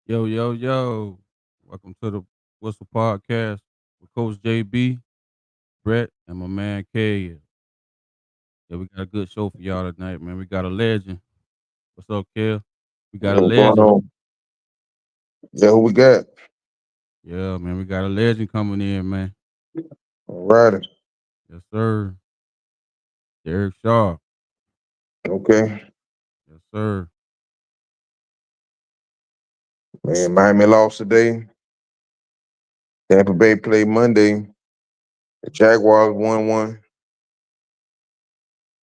Yo, yo, yo. Welcome to the Whistle Podcast with Coach JB, Brett, and my man K. Yeah, we got a good show for y'all tonight, man. We got a legend. What's up, Kel? We got a What's going legend. on? Yeah, who we got? Yeah, man, we got a legend coming in, man. All righty. Yes, sir. Derrick Shaw. Okay. Yes, sir. Man, Miami lost today. Tampa Bay played Monday. The Jaguars won one.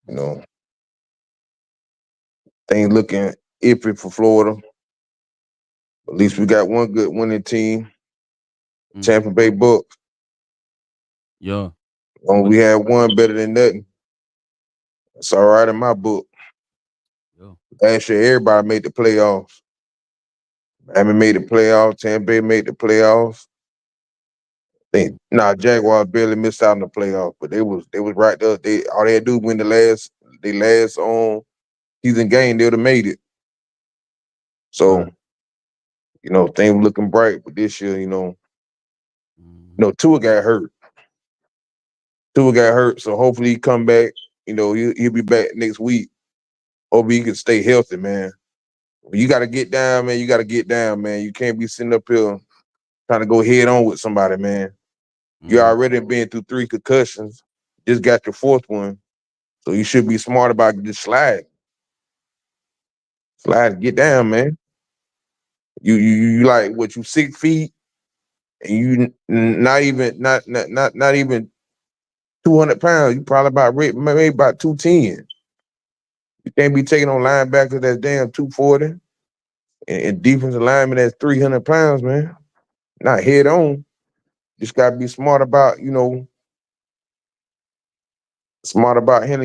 You know, things looking iffy for Florida. At least we got one good winning team, Mm-hmm. Tampa Bay Bucks. Yeah. We had one better than nothing. It's all right in my book. Yeah. Last year, everybody made the playoffs. Miami made the playoffs. Tampa Bay made the playoffs. Jaguars barely missed out in the playoffs, but they was right there. They all they had to do win the last season game. They would have made it. So Right. things looking bright. But this year, Mm-hmm. Tua got hurt. Tua got hurt. So hopefully he come back. He'll be back next week. Hope he can stay healthy, man. You got to get down, man. You got to get down, man. You can't be sitting up here trying to go head on with somebody, man. You Mm-hmm. already been through 3 concussions. Just got your fourth one. So you should be smart about just slide, get down, man. You like what, you 6 feet and you not even 200 pounds. You probably maybe about 210. You can't be taking on linebackers that's damn 240 and defensive lineman that's 300 pounds, man. Not head on. Just gotta be smart about handling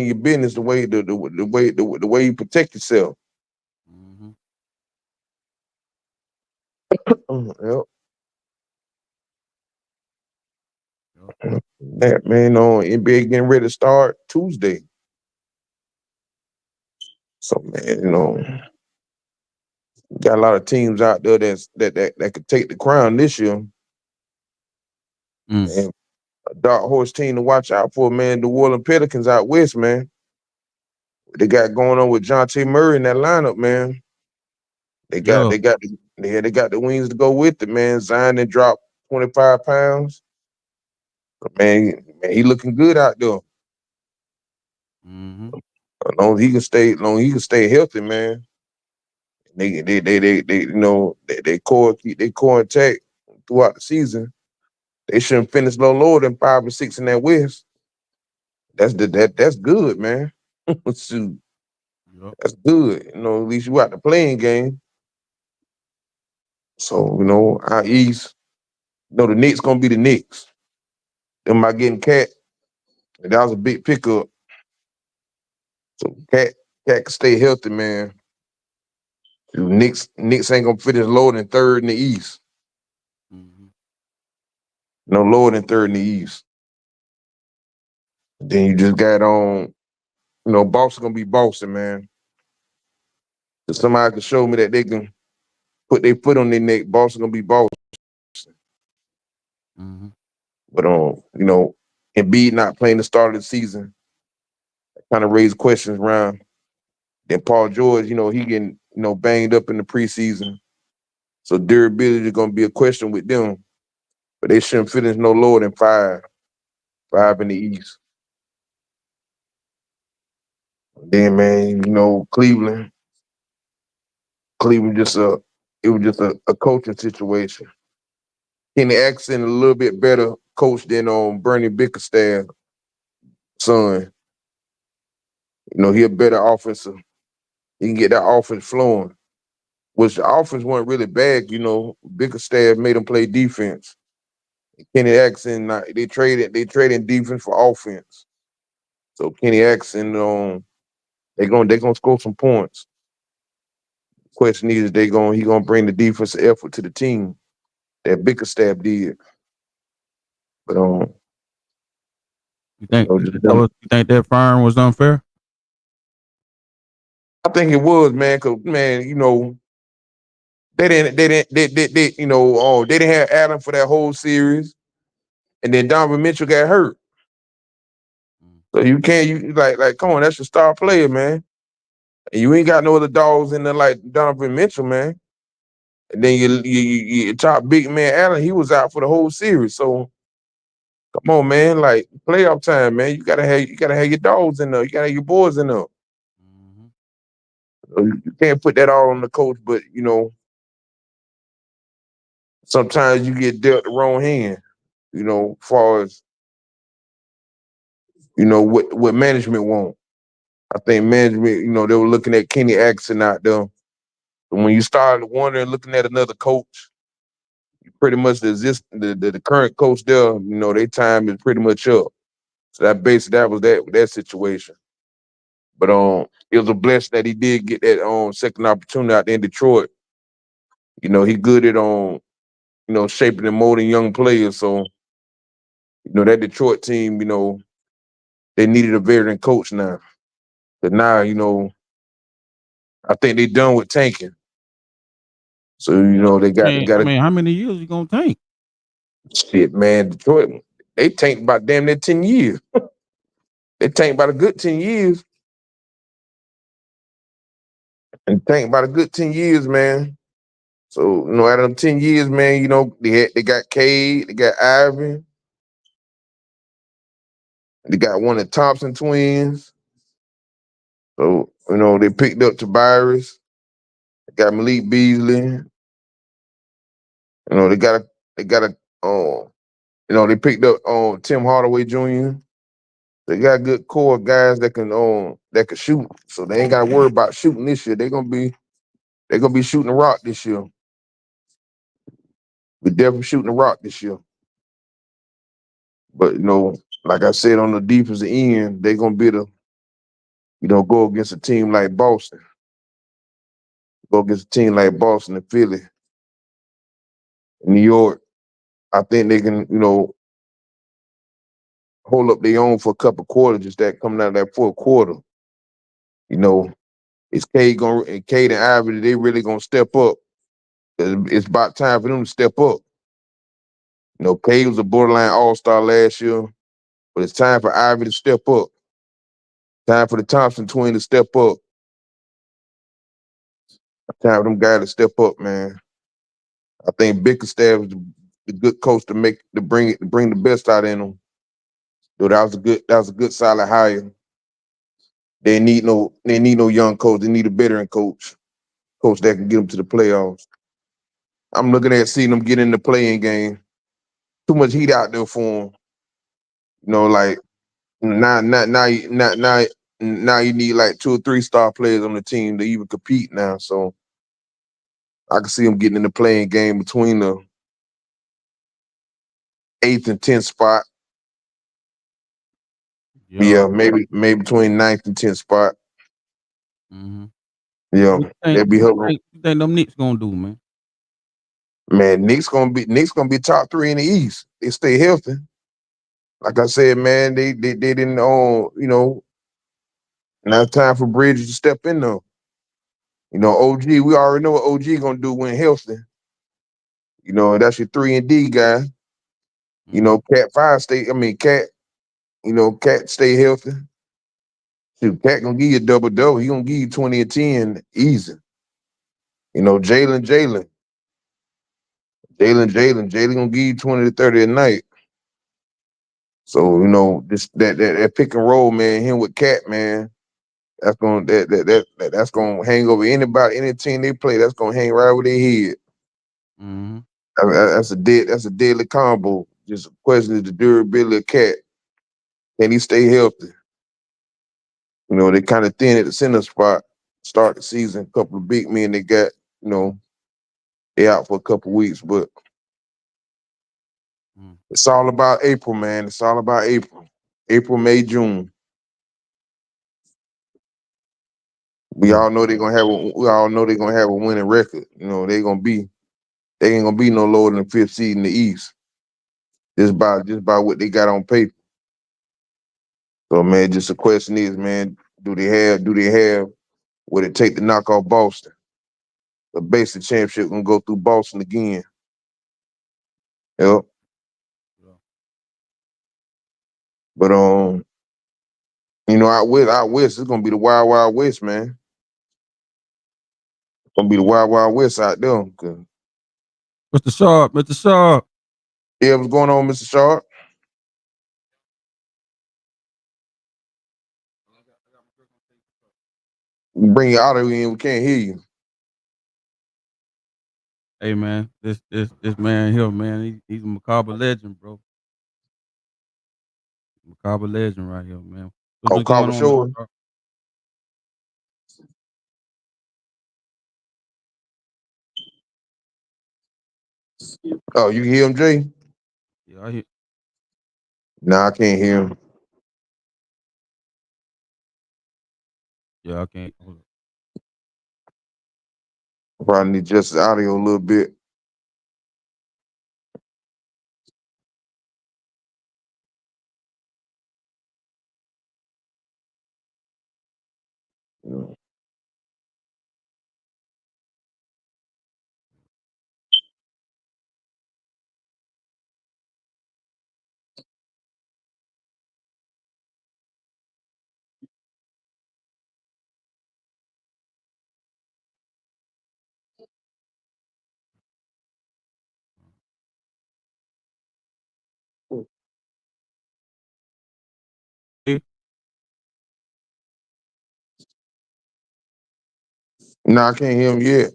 your business the way you protect yourself. Mm-hmm. Yep. Yep. That man on NBA getting ready to start Tuesday. So man, got a lot of teams out there that could take the crown this year. Mm. And a dark horse team to watch out for, man. The New Orleans Pelicans out west, man. What they got going on with John T. Murray in that lineup, man. They got Yeah. they got the they got the wings to go with it, man. Zion and dropped 25 pounds. But man, he looking good out there. Mm-hmm. As long as he can stay healthy, man. They keep their core intact throughout the season. They shouldn't finish no lower than 5 or 6 in that West. That's good, man. Shoot, Yep. that's good. At least you out the playing game. So, our East, the Knicks gonna be the Knicks. Them by getting Cat, and that was a big pickup. So Cat can stay healthy, man. Knicks ain't gonna finish lower than third in the East. Mm-hmm. No lower than third in the East. Then you just got on, Boston gonna be Boston, man. If somebody can show me that they can put their foot on their neck, Boston gonna be Boston. Mm-hmm. But Embiid not playing the start of the season kind of raised questions around. Then Paul George, he getting banged up in the preseason, so durability is gonna be a question with them. But they shouldn't finish no lower than five in the East. Then man, Cleveland it was just a coaching situation. Kenny Atkinson a little bit better coach than Bernie Bickerstaff son. He a better offensive. He can get that offense flowing. Which the offense wasn't really bad, Bickerstaff made him play defense. Kenny Atkinson, they traded defense for offense. So Kenny Atkinson, they gonna score some points. Question is, he gonna bring the defensive effort to the team that Bickerstaff did. But You think just you think that firing was unfair? I think it was, man, because man, They didn't have Allen for that whole series, and then Donovan Mitchell got hurt. Mm. So you can't you like come on, that's your star player, man. And you ain't got no other dogs in there like Donovan Mitchell, man. And then your top big man Allen, he was out for the whole series. So come on, man, like playoff time, man. You gotta have your dogs in there. You gotta have your boys in there. Mhm. So you can't put that all on the coach, but sometimes you get dealt the wrong hand, far as what management want. I think management, they were looking at Kenny Atkinson out there. And when you started wondering, looking at another coach, pretty much the current coach there, their time is pretty much up. So that was that situation. But it was a blessing that he did get that second opportunity out there in Detroit. He good at shaping and molding young players. So, that Detroit team, they needed a veteran coach now. But now, I think they done with tanking. So, Yeah. they I got mean I got a mean, how many years you gonna take? shit, man. Detroit, they tanked about damn near 10 years. They tanked about a good 10 years. And tanked about a good 10 years, man. So, out of them 10 years, man, they got Cade, they got Ivan, they got one of the Thompson twins. So, they picked up Tobias, they got Malik Beasley, they got a they picked up Tim Hardaway Jr. They got a good core of guys that can shoot. So they ain't gotta worry about shooting this year. They're gonna be shooting the rock this year. We're definitely shooting the rock this year. But like I said, on the defensive end, they're gonna be the go against a team like Boston, go against a team like Boston and Philly, New York. I think they can, hold up their own for a couple quarters, just that coming out of that fourth quarter. You know, is Cade and Ivy, they really gonna step up? It's about time for them to step up. Cade was a borderline all-star last year, but it's time for Ivy to step up. Time for the Thompson twin to step up. Time for them guys to step up, man. I think Bickerstaff is the good coach to bring the best out in them. Though that was a good solid hire. They need no young coach. They need a veteran coach that can get them to the playoffs. I'm looking at seeing them get in the playing game. Too much heat out there for them. Like now you need like 2 or 3 star players on the team to even compete now. So I can see them getting in the playing game between the 8th and 10th spot. Yeah. Yeah, maybe between ninth and 10th spot. Mhm. Yeah, What they'll be hovering. you think them Knicks gonna do, man? Man, Knicks gonna be top 3 in the East. They stay healthy. Like I said, man, they didn't now it's time for Bridges to step in though. OG, we already know what OG gonna do when healthy. That's your 3 and D guy. Mhm. Cat stay healthy. Shoot, Cat gonna give you a double double. He gonna give you 20 and 10 easy. Jalen gonna give you 20 to 30 a night. So, this that pick and roll, man, him with Cat, man, that's gonna hang over anybody, any team they play, that's gonna hang right over their head. Mhm. That's a deadly combo. Just a question is the durability of Cat. Can he stay healthy? They kind of thin at the center spot. Start the season, a couple of big men they got, you know, they out for a couple of weeks, but Mm. it's all about April, man. It's all about April. April, May, June. We Yeah. all know they're gonna have a winning record. They ain't gonna be no lower than the 5th seed in the East. Just by what they got on paper. So man, just the question is, man, do they have what it take to knock off Boston? the basic championship gonna go through Boston again. Yep. Yeah. But out west, it's gonna be the wild, wild west, man. It's gonna be the wild, wild west out there. Mr. Sharp, Mr. Sharp. Yeah, what's going on, Mr. Sharp? Bring your audio in. We can't hear you. Hey man, this man here, man, he's a Maccabi legend, bro. Maccabi legend right here, man. What's Oh, been going Carver on, Mr. Shore. Sharp? Oh, you can hear him, Jay? Yeah, I hear. Nah, I can't hear him. Yeah, I can't. Hold up. Probably need just the audio a little bit. Hey, Nah, I can't hear him yet.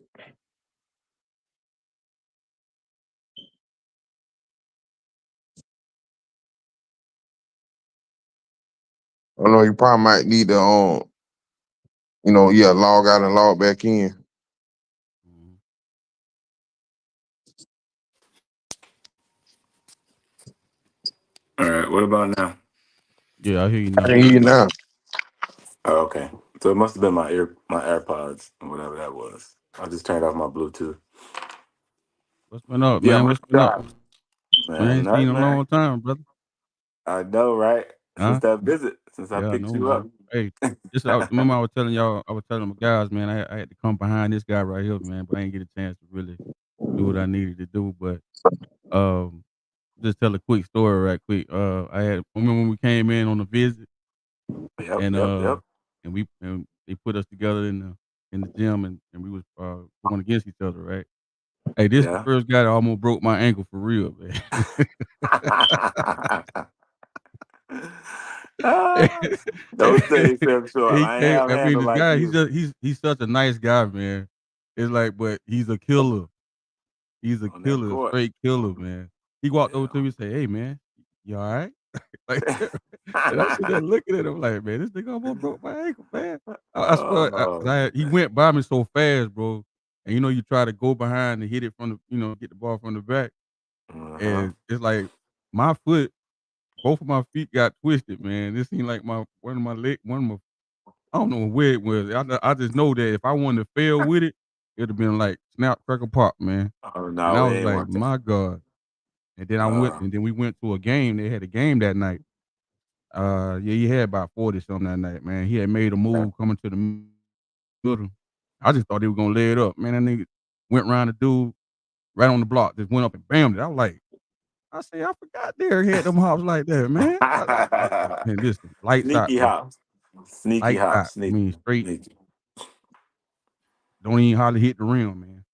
I don't know. You probably might need to log out and log back in. mhm. All right, what about now? Yeah, I hear you I now. can hear you now. Oh, okay. So it must have been my AirPods or whatever that was. I just turned off my Bluetooth. What's been up, Yeah, man? my What's been up? job. Man, I Man, ain't seen nothing, you in a man. long time, brother. I know, right? Since Huh? that visit, since I Yeah, I picked know, you up. man. Hey, remember I was telling y'all, I was telling my guys, man, I had to come behind this guy right here, man, but I didn't get a chance to really do what I needed to do. But um, just tell a quick story right quick. I remember when we came in on a visit Yep, and yep, yep. and they put us together in the gym and we was going against each other, right? Hey, this the Yeah. first guy that almost broke my ankle for real, man. Ah, those days seem short. He I ain't came. have I mean, handle this like guy, you. he's such a nice guy, man. It's like, but he's a killer. He's a On that killer, court. straight killer, man. He walked over Yeah. to me and said, "Hey, man, you all right?" Like, and I'm sitting there looking at him like, "Man, this nigga almost broke my ankle, man." I swear, 'cause Oh, he man. went by me so fast, bro. And you try to go behind and hit it from the, get the ball from the back, Uh-huh. and it's like my foot, both of my feet got twisted, man. This seemed like one of my leg, one of my I don't know where it was. I just know that if I wanted to fail with it, it'd have been like snap, crackle, pop, man. Oh And no, I it was ain't like, worth it. my God. And then we went to a game. They had a game that night. Yeah, he had about 40 something that night, man. He had made a Yeah. move coming to the middle. I just thought they were gonna lay it up. Man, that nigga went around the dude right on the block, just went up and bammed it. I was like, I say, I forgot Derrick had them hops like that, man. Man, listen, lights out, Sneaky bro. hop. Sneaky Lights hop. out. I Sneaky. mean, straight. Sneaky. Don't even hardly hit the rim, man.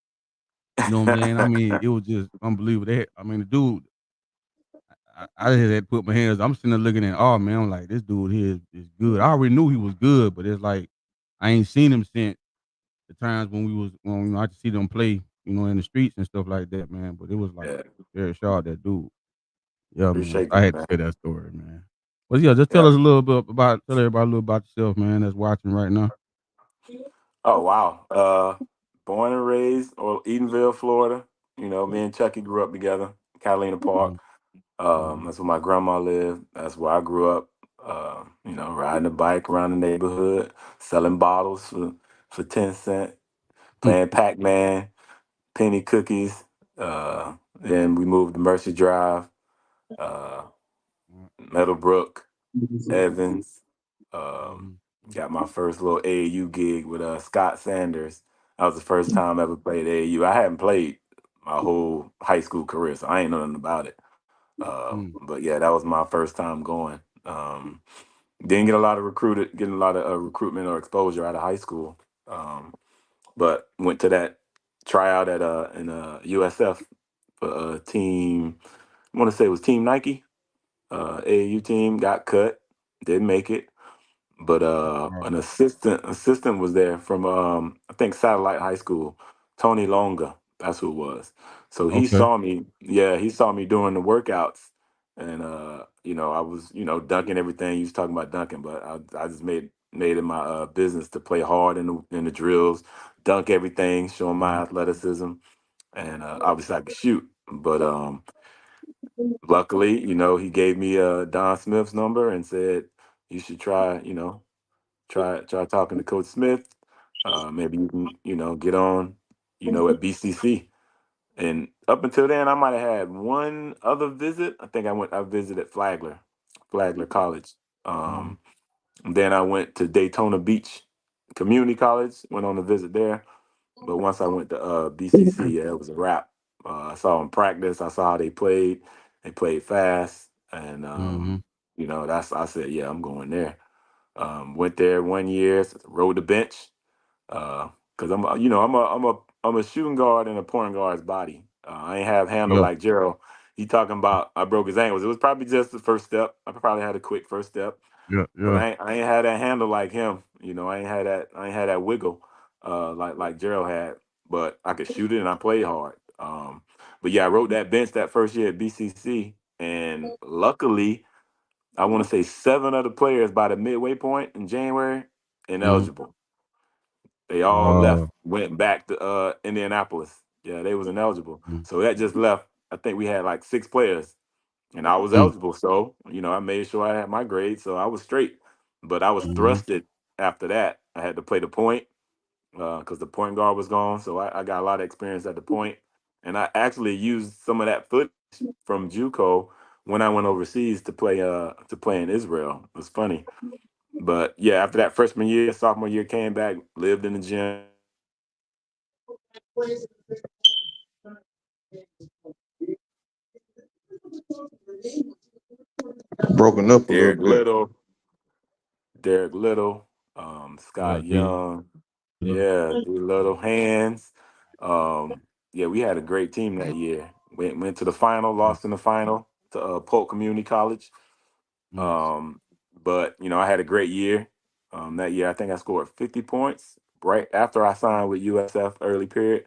You know what I'm saying? I mean, it was just unbelievable. I mean, the dude, I just had to put my hands. I'm sitting there looking at, oh man, I'm like, this dude here is good. I already knew he was good, but it's like I ain't seen him since the times when I could see them play, in the streets and stuff like that, man. But it was like Yeah. very sharp, that dude. Yeah, man. Appreciate I that, had to man. say that story, man. But yeah, just Yeah. tell everybody a little about yourself, man, that's watching right now. Oh wow. Born and raised or Edenville, Florida. You know, me and Chucky grew up together, Catalina Park. Mhm, mhm, That's where my grandma lived. That's where I grew up. Riding a bike around the neighborhood, selling bottles for 10 cents, mm, playing Pac-Man, penny cookies. Then we moved to Mercy Drive, uh, mm, Meadowbrook, Evans. Um, mhm, got my first little AAU gig with Scott Sanders. That was the first time I ever played AAU. I hadn't played my whole high school career, so I ain't know nothing about it. Mm, But yeah, that was my first time going. Didn't get a lot of getting a lot of recruitment or exposure out of high school. Um, but went to that tryout at in USF for a team. I want to say it was Team Nike. AAU team got cut, didn't make it, but right. an assistant was there from I think Satellite High School, Tony Longa. That's who it was. So he Okay. saw me. Yeah, he saw me doing the workouts, and I was dunking everything. He was talking about dunking, but I just made it my business to play hard in the drills, dunk everything, showing my Mhm. athleticism, and obviously I could shoot. But luckily, he gave me Don Smith's number and said you should try, try talking to Coach Smith. Maybe you can, get on, at BCC. And up until then, I might have had one other visit. I visited Flagler College. Mhm. Um, and then I went to Daytona Beach Community College, went on a visit there. But once I went to BCC, yeah, it was a wrap. I saw them practice. I saw how they played. They played fast, and Mhm. I said, yeah, I'm going there. Went there 1 year, rode the bench, because I'm a shooting guard in a point guard's body. I ain't have handle Yeah. like Gerald. He talking about I broke his ankles. It was probably just the first step. I probably had a quick first step, Yeah. but Yeah. I ain't had that handle like him. I ain't had that wiggle like Gerald had. But I could shoot it and I played hard. But yeah, I rode that bench that first year at BCC, and luckily, I want to say seven other players by the midway point in January Mhm. ineligible. They all left, Uh, went back to Indianapolis. Yeah, they was ineligible. mm, So that just left. I think we had like six players, and I was mm, eligible. So I made sure I had my grade, so I was straight. But I was mhm, thrusted after that. I had to play the point because the point guard was gone. So I got a lot of experience at the point, and I actually used some of that footage from JUCO when I went overseas to play in Israel. It was funny. But yeah, after that freshman year, sophomore year, came back, lived in the gym. Broken up a little Derrick bit. Little, Derrick Little, yeah, Scott D. Young, Yeah. yeah, D Little Hands. Um, yeah, we had a great team that year. Went to the final, Mm, lost in the final to Polk Community College. mm, Um, but I had a great year. That year, I think I scored 50 points right after I signed with USF early period.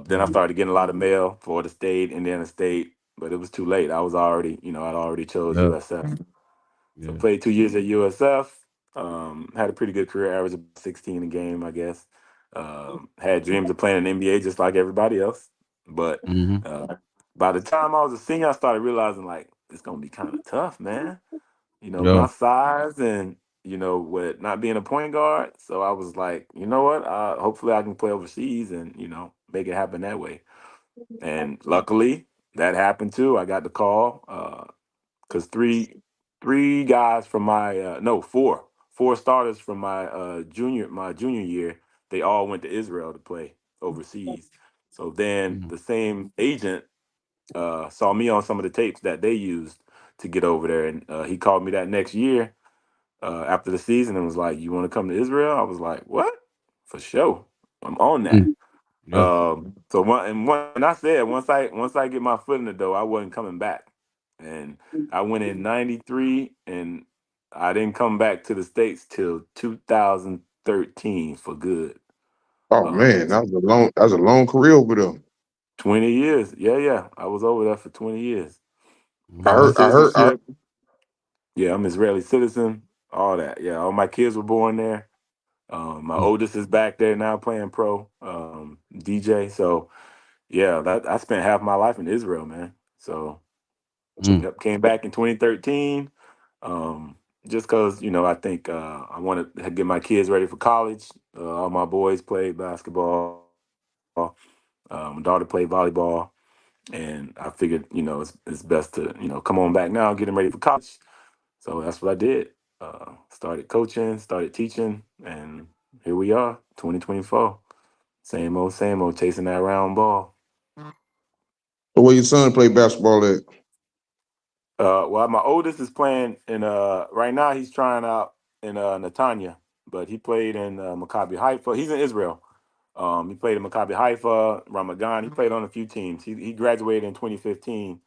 Then I mhm. started getting a lot of mail for the state, Indiana State, but it was too late. I was already, I'd already chose Yeah. USF. So Yeah. played 2 years at USF. Had a pretty good career, average about 16 a game, I guess. Had dreams of playing in the NBA just like everybody else. But Mhm. uh, by the time I was a senior, I started realizing like it's gonna be kind of tough, man. My Yeah. size and with not being a point guard. So I was like, you know what? Hopefully I can play overseas and make it happen that way. And luckily that happened too. I got the call. Because three guys from my no four starters from my junior year, they all went to Israel to play overseas. So then Mm, the same agent saw me on some of the tapes that they used to get over there, and he called me that next year after the season and was like, "You want to come to Israel?" I was like, "What? For sure, I'm on that." mm. Yeah. So and I said once I get my foot in the door, I wasn't coming back. And I went in '93, and I didn't come back to the states till 2013 for good. Oh Um, man, that was a long career over there. 20 years, yeah, yeah. I was over there for 20 years. I Got my Mhm. heard, I heard, I citizenship. Yeah, I'm Israeli citizen. All that. Yeah, all my kids were born there. My Mm, oldest is back there now playing pro DJ. So yeah, that I spent half my life in Israel, man. So mm, yep, came back in 2013. Just because I think I wanted to get my kids ready for college. All my boys played basketball. My daughter played volleyball, and I figured it's best to come on back now, get them ready for college. So that's what I did. Started coaching, started teaching, and here we are, 2024. same old, chasing that round ball. So where your son play basketball at? Well, my oldest is playing in right now. He's trying out in Netanya, but he played in Maccabi Haifa. He's in Israel. He played in Maccabi Haifa, Ramadan. He played on a few teams. He graduated in 2015,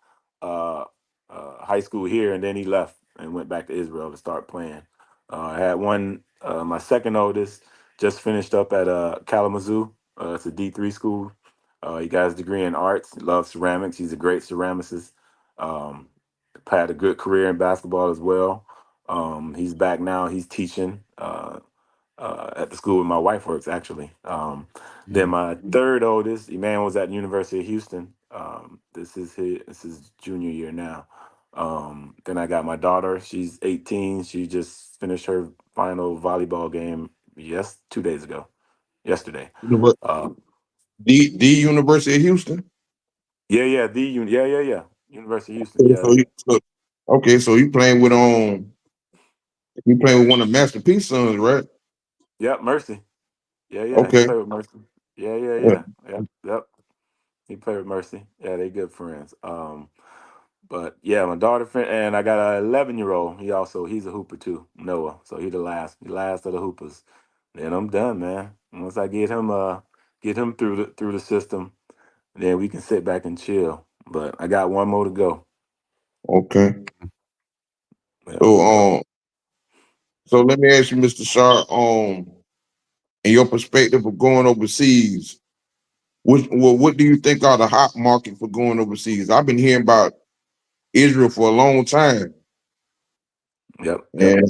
uh, high school here, and then he left and went back to Israel to start playing. I had one. My second oldest just finished up at Kalamazoo. It's a D3 school. He got his degree in arts. He loves ceramics. He's a great ceramicist. Um, had a good career in basketball as well. He's back now. He's teaching at the school where my wife works, actually. Then Yeah. my third oldest, Emmanuel, was at the University of Houston. This is junior year now. Then I got my daughter. She's 18. She just finished her final volleyball game 2 days ago, yesterday. Univer- Uh, the University of Houston. yeah. University of Houston. Okay, Yeah. so you playing with one of Master P's sons, right? Yep. Mercy. Yeah. He Okay. played with Mercy. Yeah. Yep. He played with Mercy. Yeah, they good friends. But yeah, my daughter and I got a 11-year-old. He's a hooper too, Noah. So he last of the hoopers. Then I'm done, man. Once I get him through the system, then we can sit back and chill. But I got one more to go. Okay. Yep, So yep, so let me ask you, Mr. Sharp, in your perspective of going overseas, what do you think are the hot market for going overseas? I've been hearing about Israel for a long time, yep. and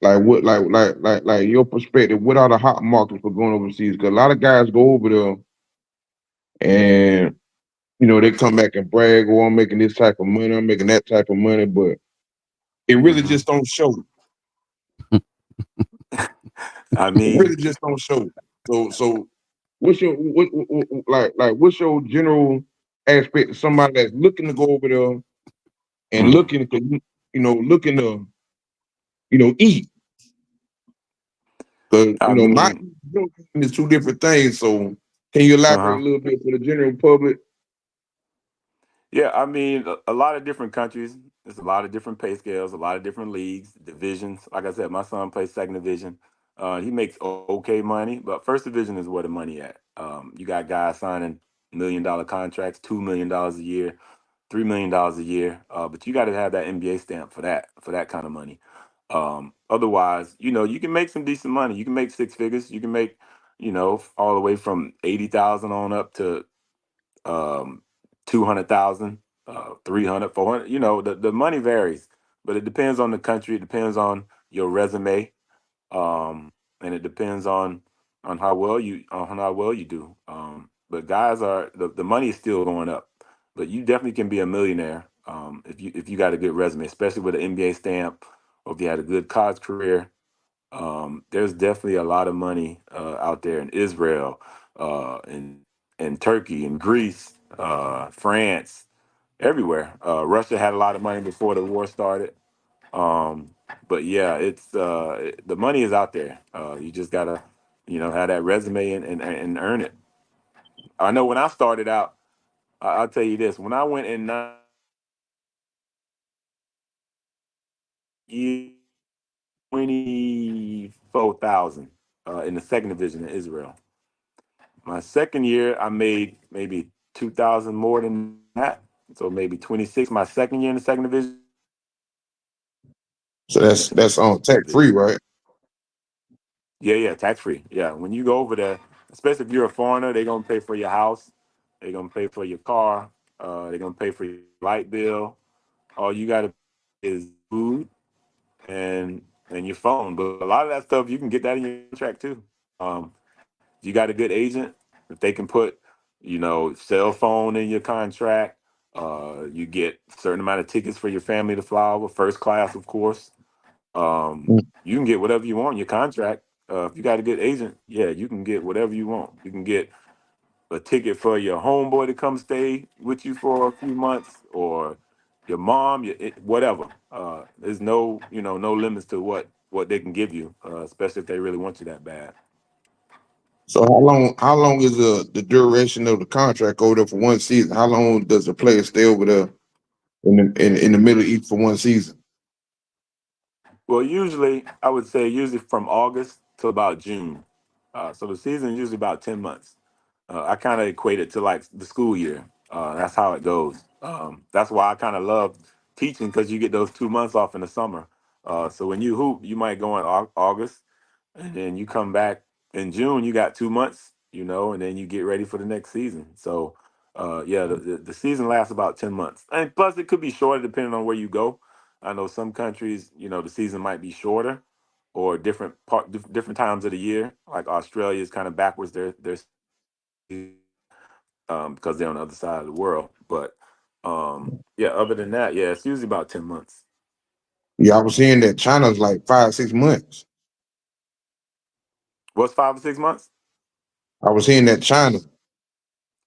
like what like your perspective, what are the hot markets for going overseas? Because a lot of guys go over there and they come back and brag, oh, I'm making this type of money, I'm making that type of money, but it really Hmm. just don't show. I It mean, really just don't show. So what's your like what's your general aspect of somebody that's looking to go over there and mm, looking to eat? Because I my mean, is two different things. So can you elaborate uh-huh. a little bit for the general public? Yeah, I mean, a lot of different countries. There's a lot of different pay scales, a lot of different leagues, divisions. Like I said, my son plays second division. He makes okay money, but first division is where the money at. You got guys signing $1 million contracts, $2 million a year, $3 million a year. But you got to have that NBA stamp for that kind of money. Otherwise, you can make some decent money. You can make six figures. You can make, all the way from 80,000 on up to um 200,000, 300, 400. The money varies, but it depends on the country. It depends on your resume, and it depends on how well you do. But guys are the money is still going up, but you definitely can be a millionaire if you got a good resume, especially with an NBA stamp, or if you had a good college career. There's definitely a lot of money out there in Israel, in Turkey, in Greece, France, everywhere. Russia had a lot of money before the war started. Um, but yeah, the money is out there. You just gotta, have that resume and earn it. I know when I started out, I'll tell you this: when I went in 24,000 in the second division in Israel. My second year, I made maybe 2,000 more than that, so maybe 26. My second year in the second division, So that's on tax free, division. right? Yeah, tax free. Yeah, when you go over there, especially if you're a foreigner, they're gonna pay for your house, they're gonna pay for your car, they're gonna pay for your light bill. All you gotta pay is food and your phone. But a lot of that stuff you can get that in your contract too. If you got a good agent, if they can put, cell phone in your contract, you get a certain amount of tickets for your family to fly over, first class, of course. You can get whatever you want in your contract. If you got a good agent, yeah, you can get whatever you want. You can get a ticket for your homeboy to come stay with you for a few months, or your mom, whatever. There's no limits to what they can give you, especially if they really want you that bad. So how long is the duration of the contract over there for one season? How long does the player stay over there in the Middle East for one season? Well, usually I would say usually from August to about June. So the season is usually about 10 months. I kind of equate it to like the school year. That's how it goes. That's why I kind of love teaching because you get those 2 months off in the summer. So when you hoop, you might go in August, and then you come back in June. You got 2 months, and then you get ready for the next season. So yeah, the season lasts about 10 months, and plus it could be shorter depending on where you go. I know some countries, the season might be shorter, or different times of the year. Like Australia is kind of backwards their because they're on the other side of the world. But yeah, other than that, yeah, it's usually about 10 months. Yeah, I was hearing that China's like 5 6 months. What's 5 or 6 months? I was hearing that China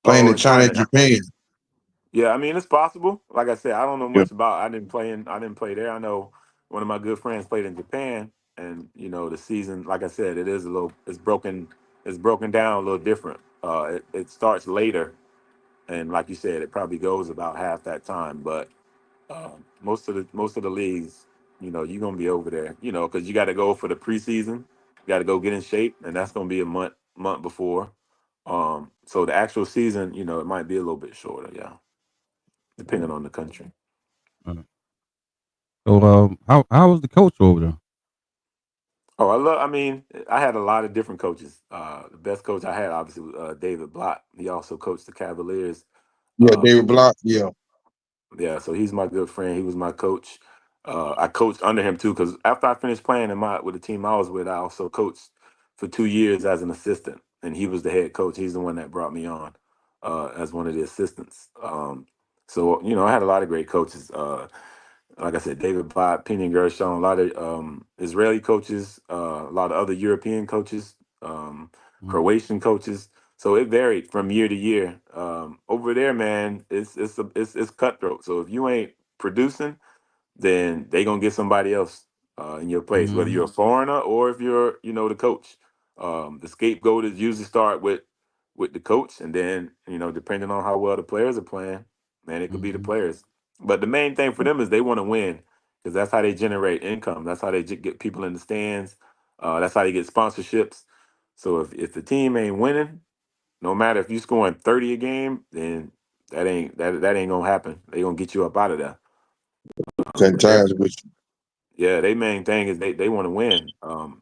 playing Oh, in in China China. and Japan. Yeah, I mean it's possible. Like I said, I don't know Yeah. much about. I didn't play there. I know one of my good friends played in Japan, and the season. Like I said, it is a little. It's broken. It's broken down a little different. It starts later, and like you said, it probably goes about half that time. But most of the leagues, you're gonna be over there, because you got to go for the preseason, you got to go get in shape, and that's gonna be a month before. So the actual season, it might be a little bit shorter, yeah, depending on the country. Uh, so, how was the coach over there? Oh, I love. I mean, I had a lot of different coaches. The best coach I had, obviously, was David Block. He also coached the Cavaliers. Yeah, David So Block. Yeah. yeah, so he's my good friend. He was my coach. I coached under him too, because after I finished playing with the team I was with, I also coached for 2 years as an assistant, and he was the head coach. He's the one that brought me on as one of the assistants. So I had a lot of great coaches. Like I said, David Bott, Penny Gershon, a lot of Israeli coaches, a lot of other European coaches, Mhm, Croatian coaches. So it varied from year to year. Over there, man, it's cutthroat. So if you ain't producing, then they gonna get somebody else in your place, whether you're mhm, a foreigner or if you're, the coach. The scapegoat is usually start with the coach, and then depending on how well the players are playing, man, it could be the mhm, players. But the main thing for them is they want to win because that's how they generate income. That's how they get people in the stands. That's how they get sponsorships. So if the team ain't winning, no matter if you scoring 30 a game, then that ain't gonna happen. They gonna get you up out of there. Ten But times with you. yeah, their main thing is they want to win.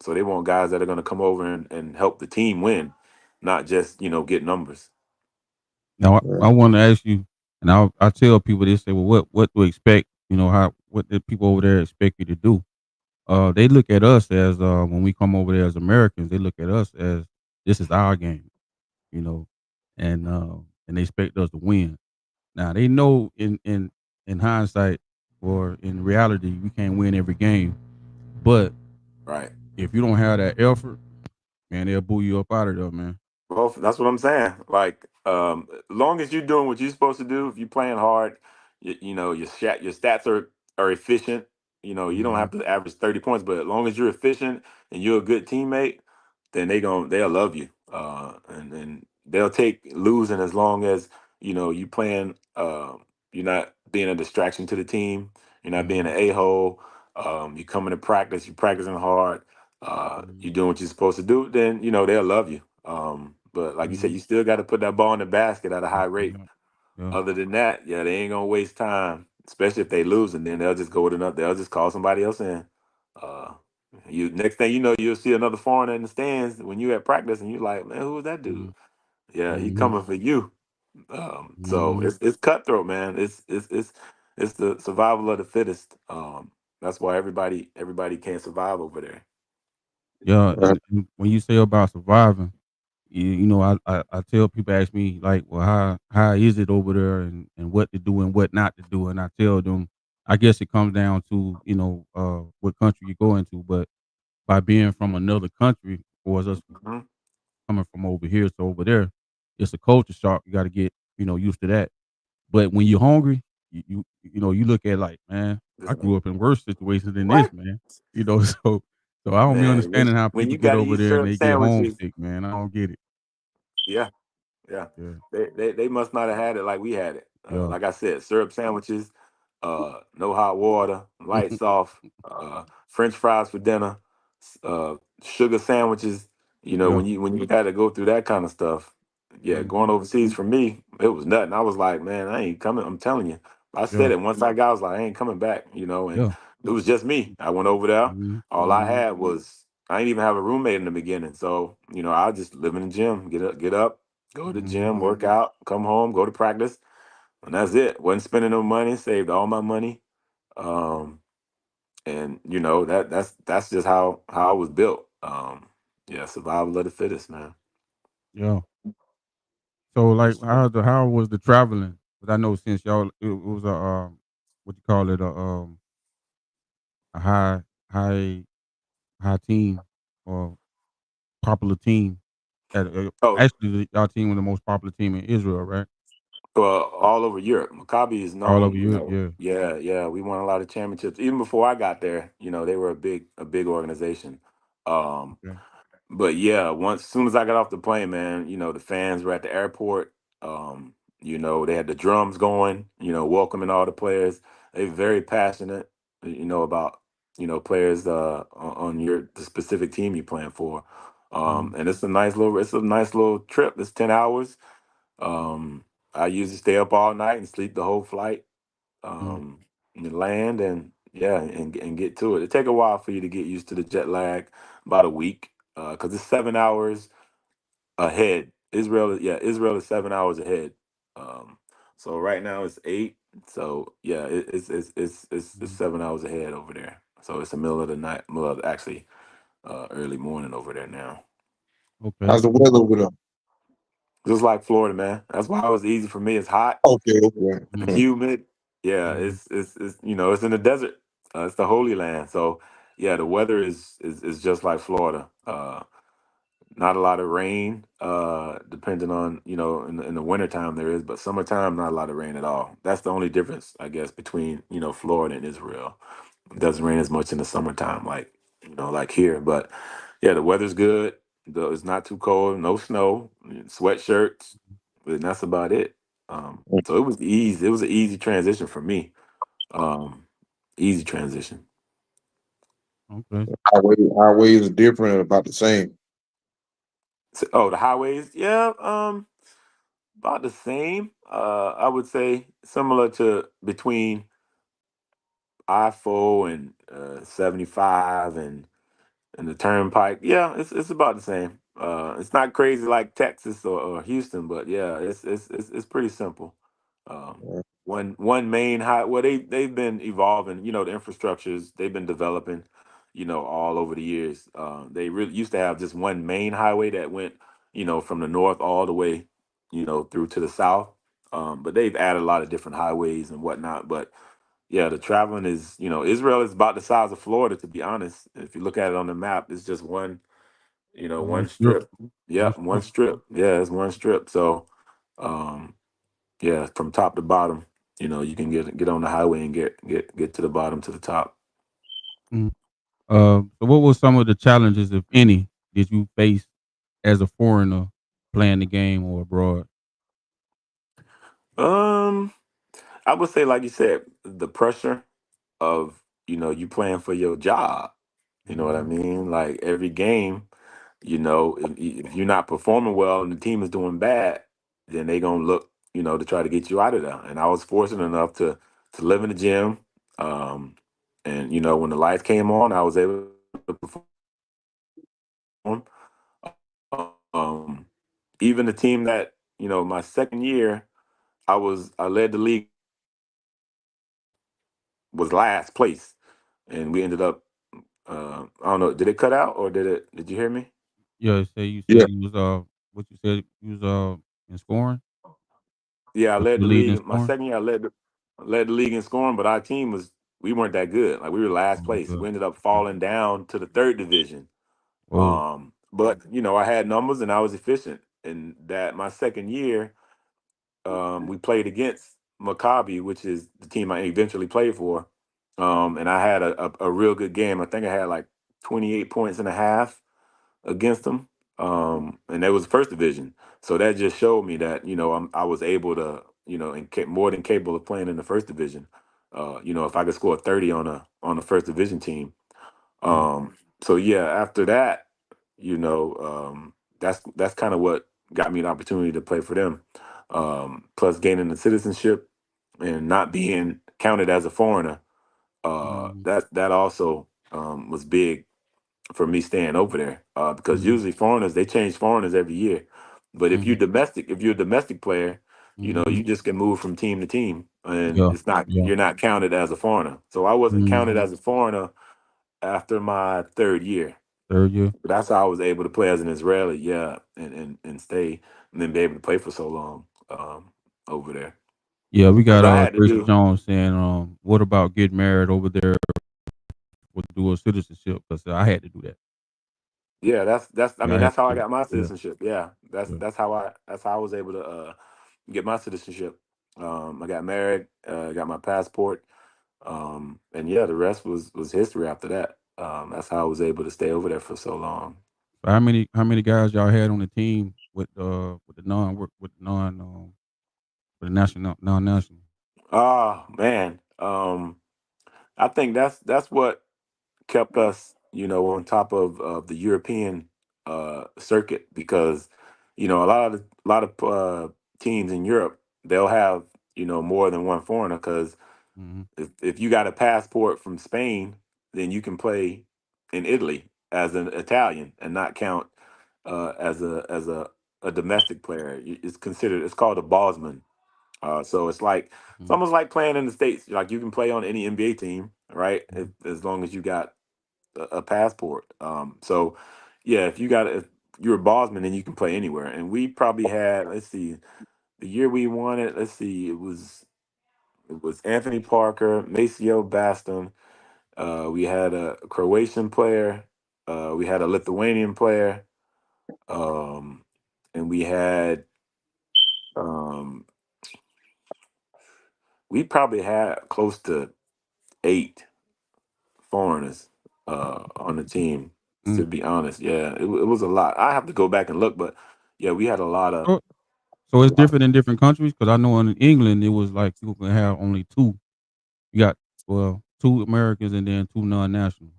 So they want guys that are going to come over and help the team win, not just get numbers. Now, I Yeah. want to ask you, and I tell people they say, well, what to expect? How what the people over there expect you to do? They look at us as when we come over there as Americans, they look at us as this is our game, you know, and they expect us to win. Now they know in hindsight or in reality we can't win every game, but Right. if you don't have that effort, man, they'll boo you up out of there, man. Well, that's what I'm saying. Like, long as you're doing what you're supposed to do, if you're playing hard, your stats are efficient. You don't Hmm. have to average 30 points, but as long as you're efficient and you're a good teammate, then they'll love you. And they'll take losing as long as you playing. You're not being a distraction to the team. You're not being Hmm. an a-hole. You coming to practice. You're practicing hard. Hmm. You're doing what you're supposed to do. Then they'll love you. But like you said, Hmm. you still got to put that ball in the basket at a high rate. Yeah, yeah. Other than that, yeah, they ain't gonna waste time, especially if they lose, and then they'll just go with another. They'll just call somebody else in. Uh, you next thing you know, you'll see another foreigner in the stands when you at practice, and you're like, man, who is that dude? Yeah, he Hmm. coming for you. So Hmm. it's cutthroat, man. It's the survival of the fittest. That's why everybody can't survive over there. Yeah, Right. and when you say about surviving, I tell people ask me like, well, how is it over there, and what to do and what not to do, and I tell them, I guess it comes down to what country you go into, but by being from another country, or as us Mhm. coming from over here to over there, it's a culture shock. You got to get used to that. But when you're hungry, you look at like, man, I grew up in worse situations than this, What? man. So I don't be Man, understanding how when people you get got to over eat there and syrup they get sandwiches, homesick, man. I don't get it. Yeah. Yeah, Yeah, they must not have had it like we had it. yeah. Like I said, syrup sandwiches, no hot water, lights off, French fries for dinner, sugar sandwiches. You know, Yeah. when you had to go through that kind of stuff, yeah, going Mhm. overseas for me, it was nothing. I was like, man, I ain't coming. I'm telling you. I said Yeah, it once I got. I was like, I ain't coming back. You know, and yeah. it was just me. I went over there. Mhm. All I had was I didn't even have a roommate in the beginning. So you know, I just live in the gym, get up, go to the Mhm. gym, work out, come home, go to practice, and that's it. Wasn't spending no money, saved all my money. Um, and you know that's just how I was built. Yeah, survival of the fittest, man. Yeah. So, like, how was the traveling? 'Cause I know since y'all it was a, what you call it, a high high team or popular team at, Oh, actually, y'all team was the most popular team in Israel, right? well, all over Europe. Maccabi is All over known, you Europe, know. yeah. Yeah, yeah, we won a lot of championships. Even before I got there, you know, they were a big organization. Um, Okay. but yeah, once soon as I got off the plane, man, you know, the fans were at the airport. You know, they had the drums going, you know, welcoming all the players. They're very passionate, you know, about, you know, players on your the specific team you're playing for. Mhm. And it's a nice little trip. It's 10 hours. Um, I usually stay up all night and sleep the whole flight. Mhm. Um, and land and yeah, and get to it. It take a while for you to get used to the jet lag, about a week, because it's 7 hours ahead. Israel is 7 hours ahead. Um, so right now it's 8. So yeah, it's Mhm. 7 hours ahead over there. So it's the middle of the night, middle of actually early morning over there now. Okay. How's the weather over there? Just like Florida, man. That's why it was easy for me. It's hot Okay, okay. and Mhm. humid. Yeah, Mhm. it's you know it's in the desert. It's the Holy Land. So yeah, the weather is just like Florida. Not a lot of rain, depending on you know in the wintertime there is, but summertime not a lot of rain at all. That's the only difference, I guess, between you know Florida and Israel. It doesn't rain as much in the summertime, like you know like here. But yeah, the weather's good. It's not too cold. No snow. Sweatshirts, and that's about it. So it was easy. It was an easy transition for me. Um, Easy transition. Okay. Highways are different and about the same. Oh, the highways, yeah, about the same. I would say similar to between I-4 and 75 and the turnpike. Yeah, it's about the same. It's not crazy like Texas or Houston, but yeah, it's pretty simple. Um, Uh, one main high. Well, they've been evolving. You know, the infrastructures they've been developing. You know, all over the years. They really used to have just one main highway that went, you know, from the north all the way, you know, through to the south. But they've added a lot of different highways and whatnot. But yeah, the traveling is, you know, Israel is about the size of Florida, to be honest. If you look at it on the map, it's just one, you know, One one strip. strip. Yeah, One one strip. strip. Yeah, it's one strip. So, um, yeah, from top to bottom, you know, you can get on the highway and get to the bottom to the top. Mhm. So what were some of the challenges, if any, did you face as a foreigner playing the game or abroad? Um, I would say, like you said, the pressure of, you know, you playing for your job. You know what I Mhm. mean? Like every game, you know, if you're not performing well and the team is doing bad, then they gonna look, you know, to try to get you out of there. And I was fortunate enough to live in the gym, um, and you know, when the lights came on, I was able to perform. Um, Even the team that you know, my second year, I led the league, was last place, and we ended up. I don't know. Did it cut out or did it? Did you hear me? Yeah, say you yeah, said you was, what you said you was, in scoring? Yeah, I That led you the were leading league. in My scoring? second year, I led the league in scoring, but our team we weren't that good. Like we were last Oh, place. okay. We ended up Okay. falling down to the third division. Oh, But you know, I had numbers and I was efficient. And that my second year, we played against Maccabi, which is the team I eventually played for. And I had a real good game. I think I had like 28 points and a half against them. and that was first division. So that just showed me that I was able to and more than capable of playing in the first division. If I could score 30 on a first division team. Mm, So yeah, after that, you know, that's kind of what got me an opportunity to play for them. Plus gaining the citizenship and not being counted as a foreigner. mhm, That also was big for me staying over there because mhm, usually foreigners they change foreigners every year, but mhm, if you're a domestic player, mhm. you just can move from team to team, and Yeah, it's not yeah. you're not counted as a foreigner. So I wasn't counted Mhm. as a foreigner after my third year. 3rd year. But that's how I was able to play as an Israeli, yeah, and stay and then be able to play for so long over there Yeah, we got, because I had to Gracie do. Jones saying, "What about getting married over there with dual citizenship?" 'Cause I had to do that. Yeah, that's I Yeah, mean I had that's how to I do it. got my Yeah, citizenship. Yeah. That's yeah. that's how I was able to get my citizenship. I got married, got my passport. And yeah, the rest was history after that. That's how I was able to stay over there for so long. So how many guys y'all had on the team with the with the national non-national? Oh man. I think that's what kept us, on top of the European circuit because, a lot of teams in Europe they'll have more than one foreigner because Mhm, if you got a passport from Spain, then you can play in Italy as an Italian and not count as a domestic player. It's called a Bosman. So it's mhm, almost like playing in the States. Like you can play on any NBA team, right? mhm, As long as you got a passport. So yeah, if you're a Bosman, then you can play anywhere. And we probably had, let's see, the year we won it. Let's see, it was Anthony Parker, Maceo Baston. We had a Croatian player. We had a Lithuanian player. Um, and um, we probably had close to 8 foreigners on the team. mm. To be honest, yeah, it was a lot. I have to go back and look, but yeah, we had a lot of. So so A it's lot. different in different countries? 'Cause I know in England, it was like you can have only 2. You got, 2 Americans and then 2 non-nationals.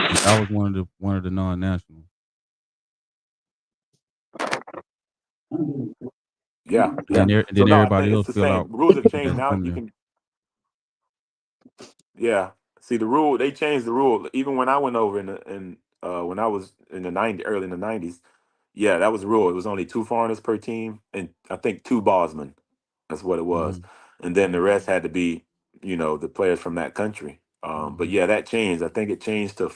And I was one of the non-nationals. Yeah, And yeah. then So no, I everybody think it's else the fill same. out Rules have changed as now. come You there. can, yeah. See the rule. They changed the rule. Even when I went over when I was in the early in the '90s. Yeah, that was the rule. It was only 2 foreigners per team, and I think 2 Bosman. That's what it was, Mhm, and then the mhm, rest had to be, the players from that country. But mhm. yeah, that changed. I think it changed to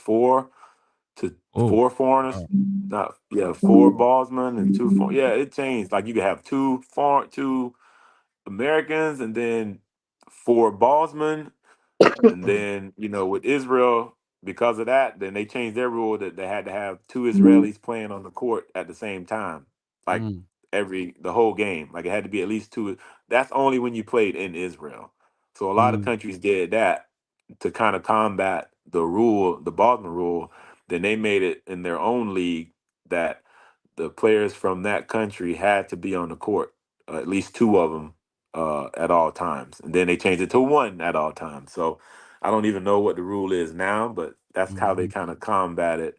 Oh, 4 foreigners. wow. Not yeah, 4 Bosman and two. Yeah, it changed. Like you could have 2 Americans, and then 4 Bosman, and then, with Israel, because of that, then they changed their rule that they had to have 2 Israelis playing on the court at the same time, like Mm, the whole game. Like it had to be at least two. That's only when you played in Israel. So a lot of mm, countries did that to kind of combat the Bosman rule. Then they made it in their own league that the players from that country had to be on the court, at least 2 of them at all times. And then they changed it to 1 at all times. So I don't even know what the rule is now, but that's how they mhm. kind of combated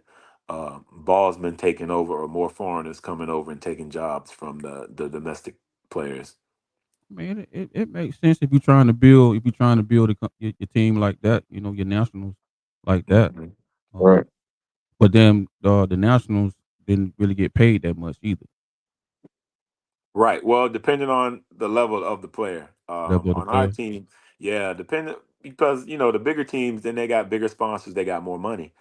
ballsmen taking over or more foreigners coming over and taking jobs from the domestic players. Man, it makes sense if you're trying to build your team like that, your nationals like that. Mhm. Um, Right. but then, the nationals didn't really get paid that much either. Right. Well, depending on the level of the player. Level of the On our player. team, yeah, depending because the bigger teams, then they got bigger sponsors, they got more money.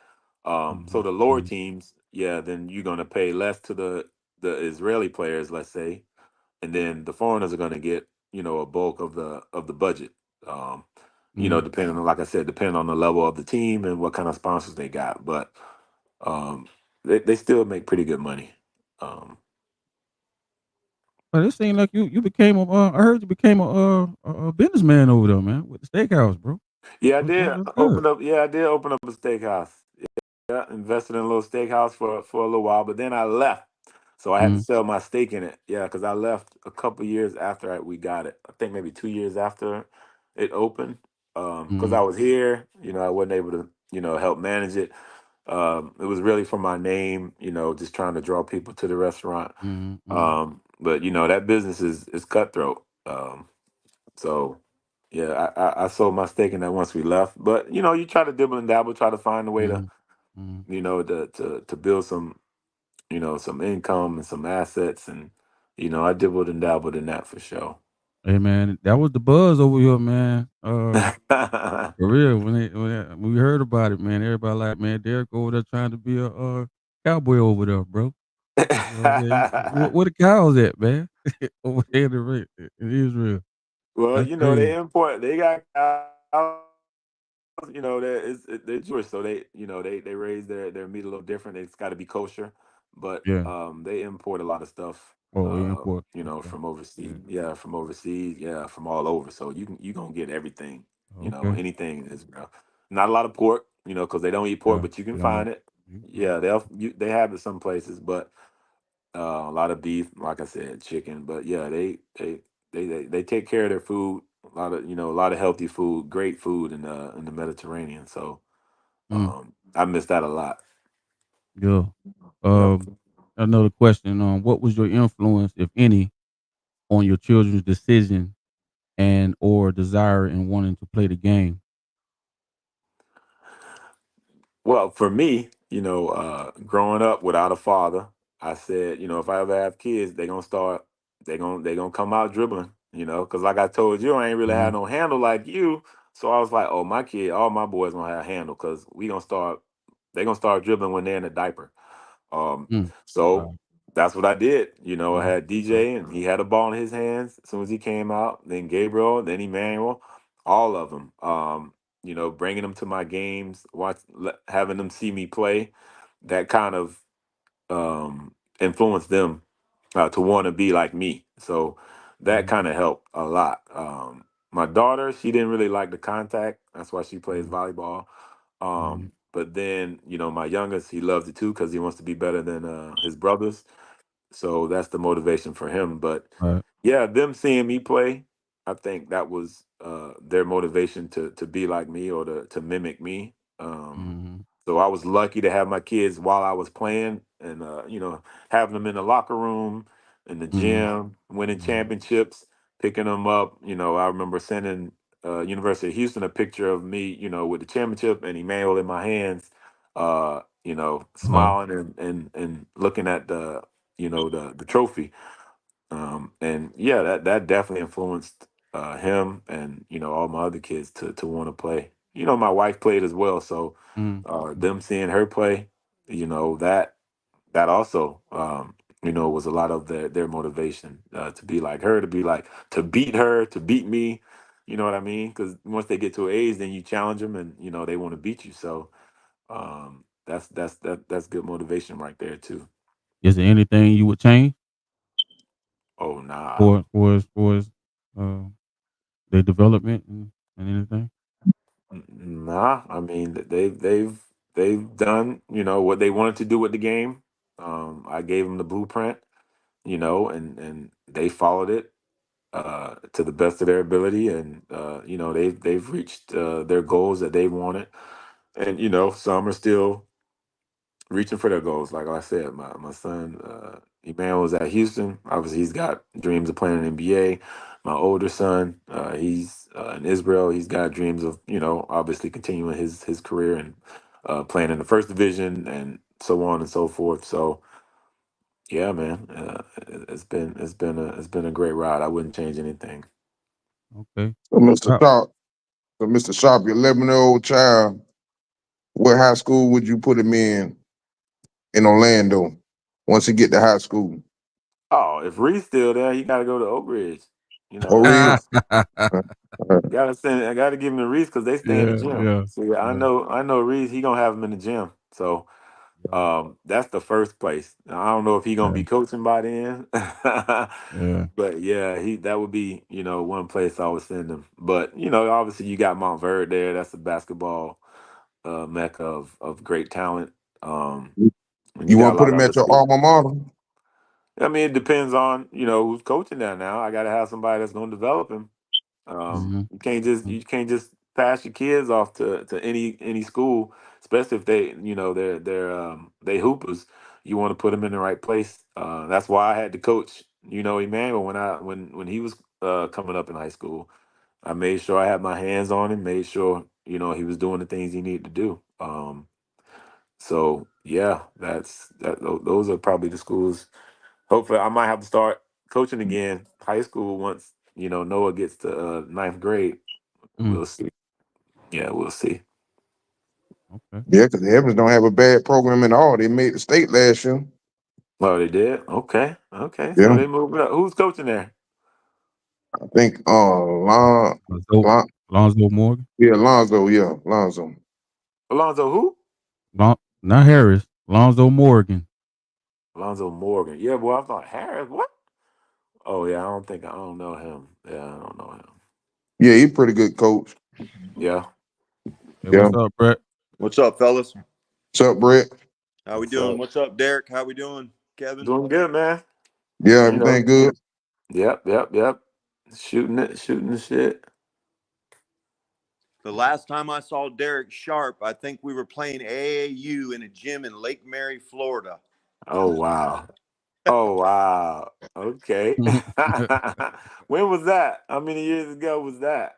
So Mhm, the lower mhm, teams, yeah, then you're gonna pay less to the Israeli players, let's say, and then the foreigners are gonna get a bulk of the budget. Um, mhm. depending on, like I said, depending on the level of the team and what kind of sponsors they got, but um, they still make pretty good money. Um, But it seemed like you became I heard you became a businessman over there, man, with the steakhouse, bro. yeah, I That's did that's good. open up. Yeah, I did open up a steakhouse. Yeah, invested in a little steakhouse for a little while, but then I left, so I had to Mhm, sell my stake in it. Yeah, because I left a couple years after we got it. I think maybe 2 years after it opened. Because I mhm, was here, I wasn't able to, help manage it. It was really for my name, just trying to draw people to the restaurant. mhm, mhm. But that business is cutthroat. So yeah, I sold my stake in that once we left. But you try to dibble and dabble, try to find a way to Mhm, mhm. to build some some income and some assets, and I dibbled and dabbled in that for sure. Hey, man, that was the buzz over here, man. For real, when we heard about it, man, everybody like, "Man, Derrick over there trying to be a, cowboy over there, bro." You know what I'm saying? Where the cows at, man? Over there in the in Israel. Well, That's crazy. they got cows, they're Jewish, so they raise their meat a little different. It's got to be kosher, but Yeah. they import a lot of stuff, Oh, import. Okay. from overseas. Yeah, from overseas. Yeah, from all over. So you gonna get everything. Okay. Anything in Israel. Not a lot of pork, because they don't eat pork, Yeah. but you can They don't eat. find it. You can find Yeah, they have it some places, but a lot of beef, like I said, chicken. But yeah, they take care of their food. A lot of healthy food, great food in the Mediterranean. So mm, I miss that a lot. yeah. Yep. Um, Another question, what was your influence, if any, on your children's decision and or desire in wanting to play the game? Well, for me, growing up without a father, I said, if I ever have kids, they gonna come out dribbling, because like I told you, I ain't really had Mhm, no handle like you. So I was like, oh, all my boys gonna have handle, because they gonna start dribbling when they're in a diaper. Um, mm. so Wow. that's what I did. I Mhm, had DJ, and he had a ball in his hands as soon as he came out. Then Gabriel, then Emmanuel, all of them. Bringing them to my games, having them see me play, that kind of influenced them to want to be like me. So that mhm, kind of helped a lot. My daughter, she didn't really like the contact. That's why she plays mhm, volleyball. mhm, But then, my youngest, he loves it too because he wants to be better than his brothers. So that's the motivation for him. But right. yeah, them seeing me play, I think that was their motivation to be like me or to mimic me. Mhm, So I was lucky to have my kids while I was playing, and having them in the locker room, in the mhm, gym, winning mhm. championships, picking them up. I remember sending University of Houston a picture of me, with the championship and Emmanuel in my hands, Oh, smiling and looking at the trophy. And yeah, that definitely influenced him and all my other kids to want to play. My wife played as well, so mm, mm. them seeing her play, that also was a lot of their motivation to be like her, to beat her, to beat me. You know what I mean? Because once they get to an age, then you challenge them, and they want to beat you. So that's good motivation right there too. Is there anything you would change Oh nah. for his, uh, their development and anything? Nah, I mean they've done what they wanted to do with the game. I gave them the blueprint, and they followed it to the best of their ability, and they've reached their goals that they wanted, and some are still reaching for their goals. Like I said, my son Emmanuel was at Houston. Obviously, he's got dreams of playing in the NBA. My older son, he's in Israel. He's got dreams of obviously continuing his career and playing in the first division and so on and so forth. So yeah, man, it's been a great ride. I wouldn't change anything. Okay. So Mr. Uh, Sharp, so Mr. Sharp, your 11-year-old child, what high school would you put him in Orlando once he get to high school? Oh, if Reed's still there, he got to go to Oak Ridge. Oh, That's Reed? Uh, uh, I gotta give him the Reese because they stay in the yeah, gym. yeah, So yeah, I yeah, know I know Reese, he gonna have him in the gym. So yeah, that's the first place. Now, I don't know if he gonna yeah, be coaching by then. yeah. But yeah, he that would be, one place I would send him. But obviously you got Mount Verde there, that's a basketball mecca of great talent. Um, and you You got want a to put lot of him other at your schools. alma mater? I mean, it depends on who's coaching there. Now I got to have somebody that's going to develop him. Mhm. You can't just pass your kids off to any school, especially if they hoopers. You want to put them in the right place. That's why I had to coach. Emmanuel when he was coming up in high school. I made sure I had my hands on him. Made sure he was doing the things he needed to do. So yeah, those are probably the schools. Hopefully, I might have to start coaching again, high school once Noah gets to ninth grade. Mm. We'll see. Yeah, we'll see. Okay. Yeah, because the Evans don't have a bad program at all. They made the state last year. Oh, they did. Okay, okay. So Yeah, they moved up. Who's coaching there? I think Lonzo Lon Lonzo Morgan. yeah, Lonzo, yeah, Lonzo. Alonzo who? Not Harris. Lonzo Morgan. Alonzo Morgan. Yeah, boy. I thought Harris. What? Oh yeah, I don't know him. Yeah, I don't know him. Yeah, he pretty good coach. Yeah. Hey, Yeah. what's up, Brett? What's up, fellas? What's up, Brett? How we What's doing? up? What's up, Derrick? How we doing, Kevin? Doing good, man. Yeah, You know. everything good? Yep, yep, yep. Shooting the shit. The last time I saw Derrick Sharp, I think we were playing AAU in a gym in Lake Mary, Florida. Oh wow. Oh wow. Okay. When was that? How many years ago was that?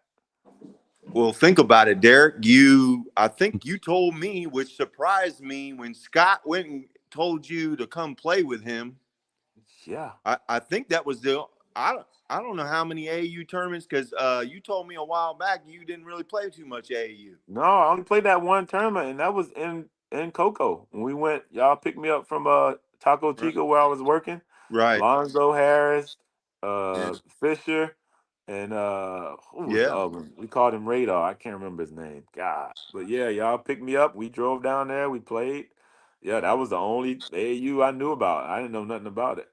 Well, think about it, Derrick. I think you told me, which surprised me, when Scott went and told you to come play with him. Yeah. I think that was I I don't know how many AAU tournaments because you told me a while back you didn't really play too much AAU. No, I only played that one tournament, and that was in Cocoa. When we went, y'all picked me up from Taco Right. Chico where I was working. Right. Lonzo Harris, Yeah. Fisher, and who was the Yeah. other one? We called him Radar. I can't remember his name. God, but yeah, y'all picked me up. We drove down there. We played. Yeah, that was the only AAU I knew about. I didn't know nothing about it.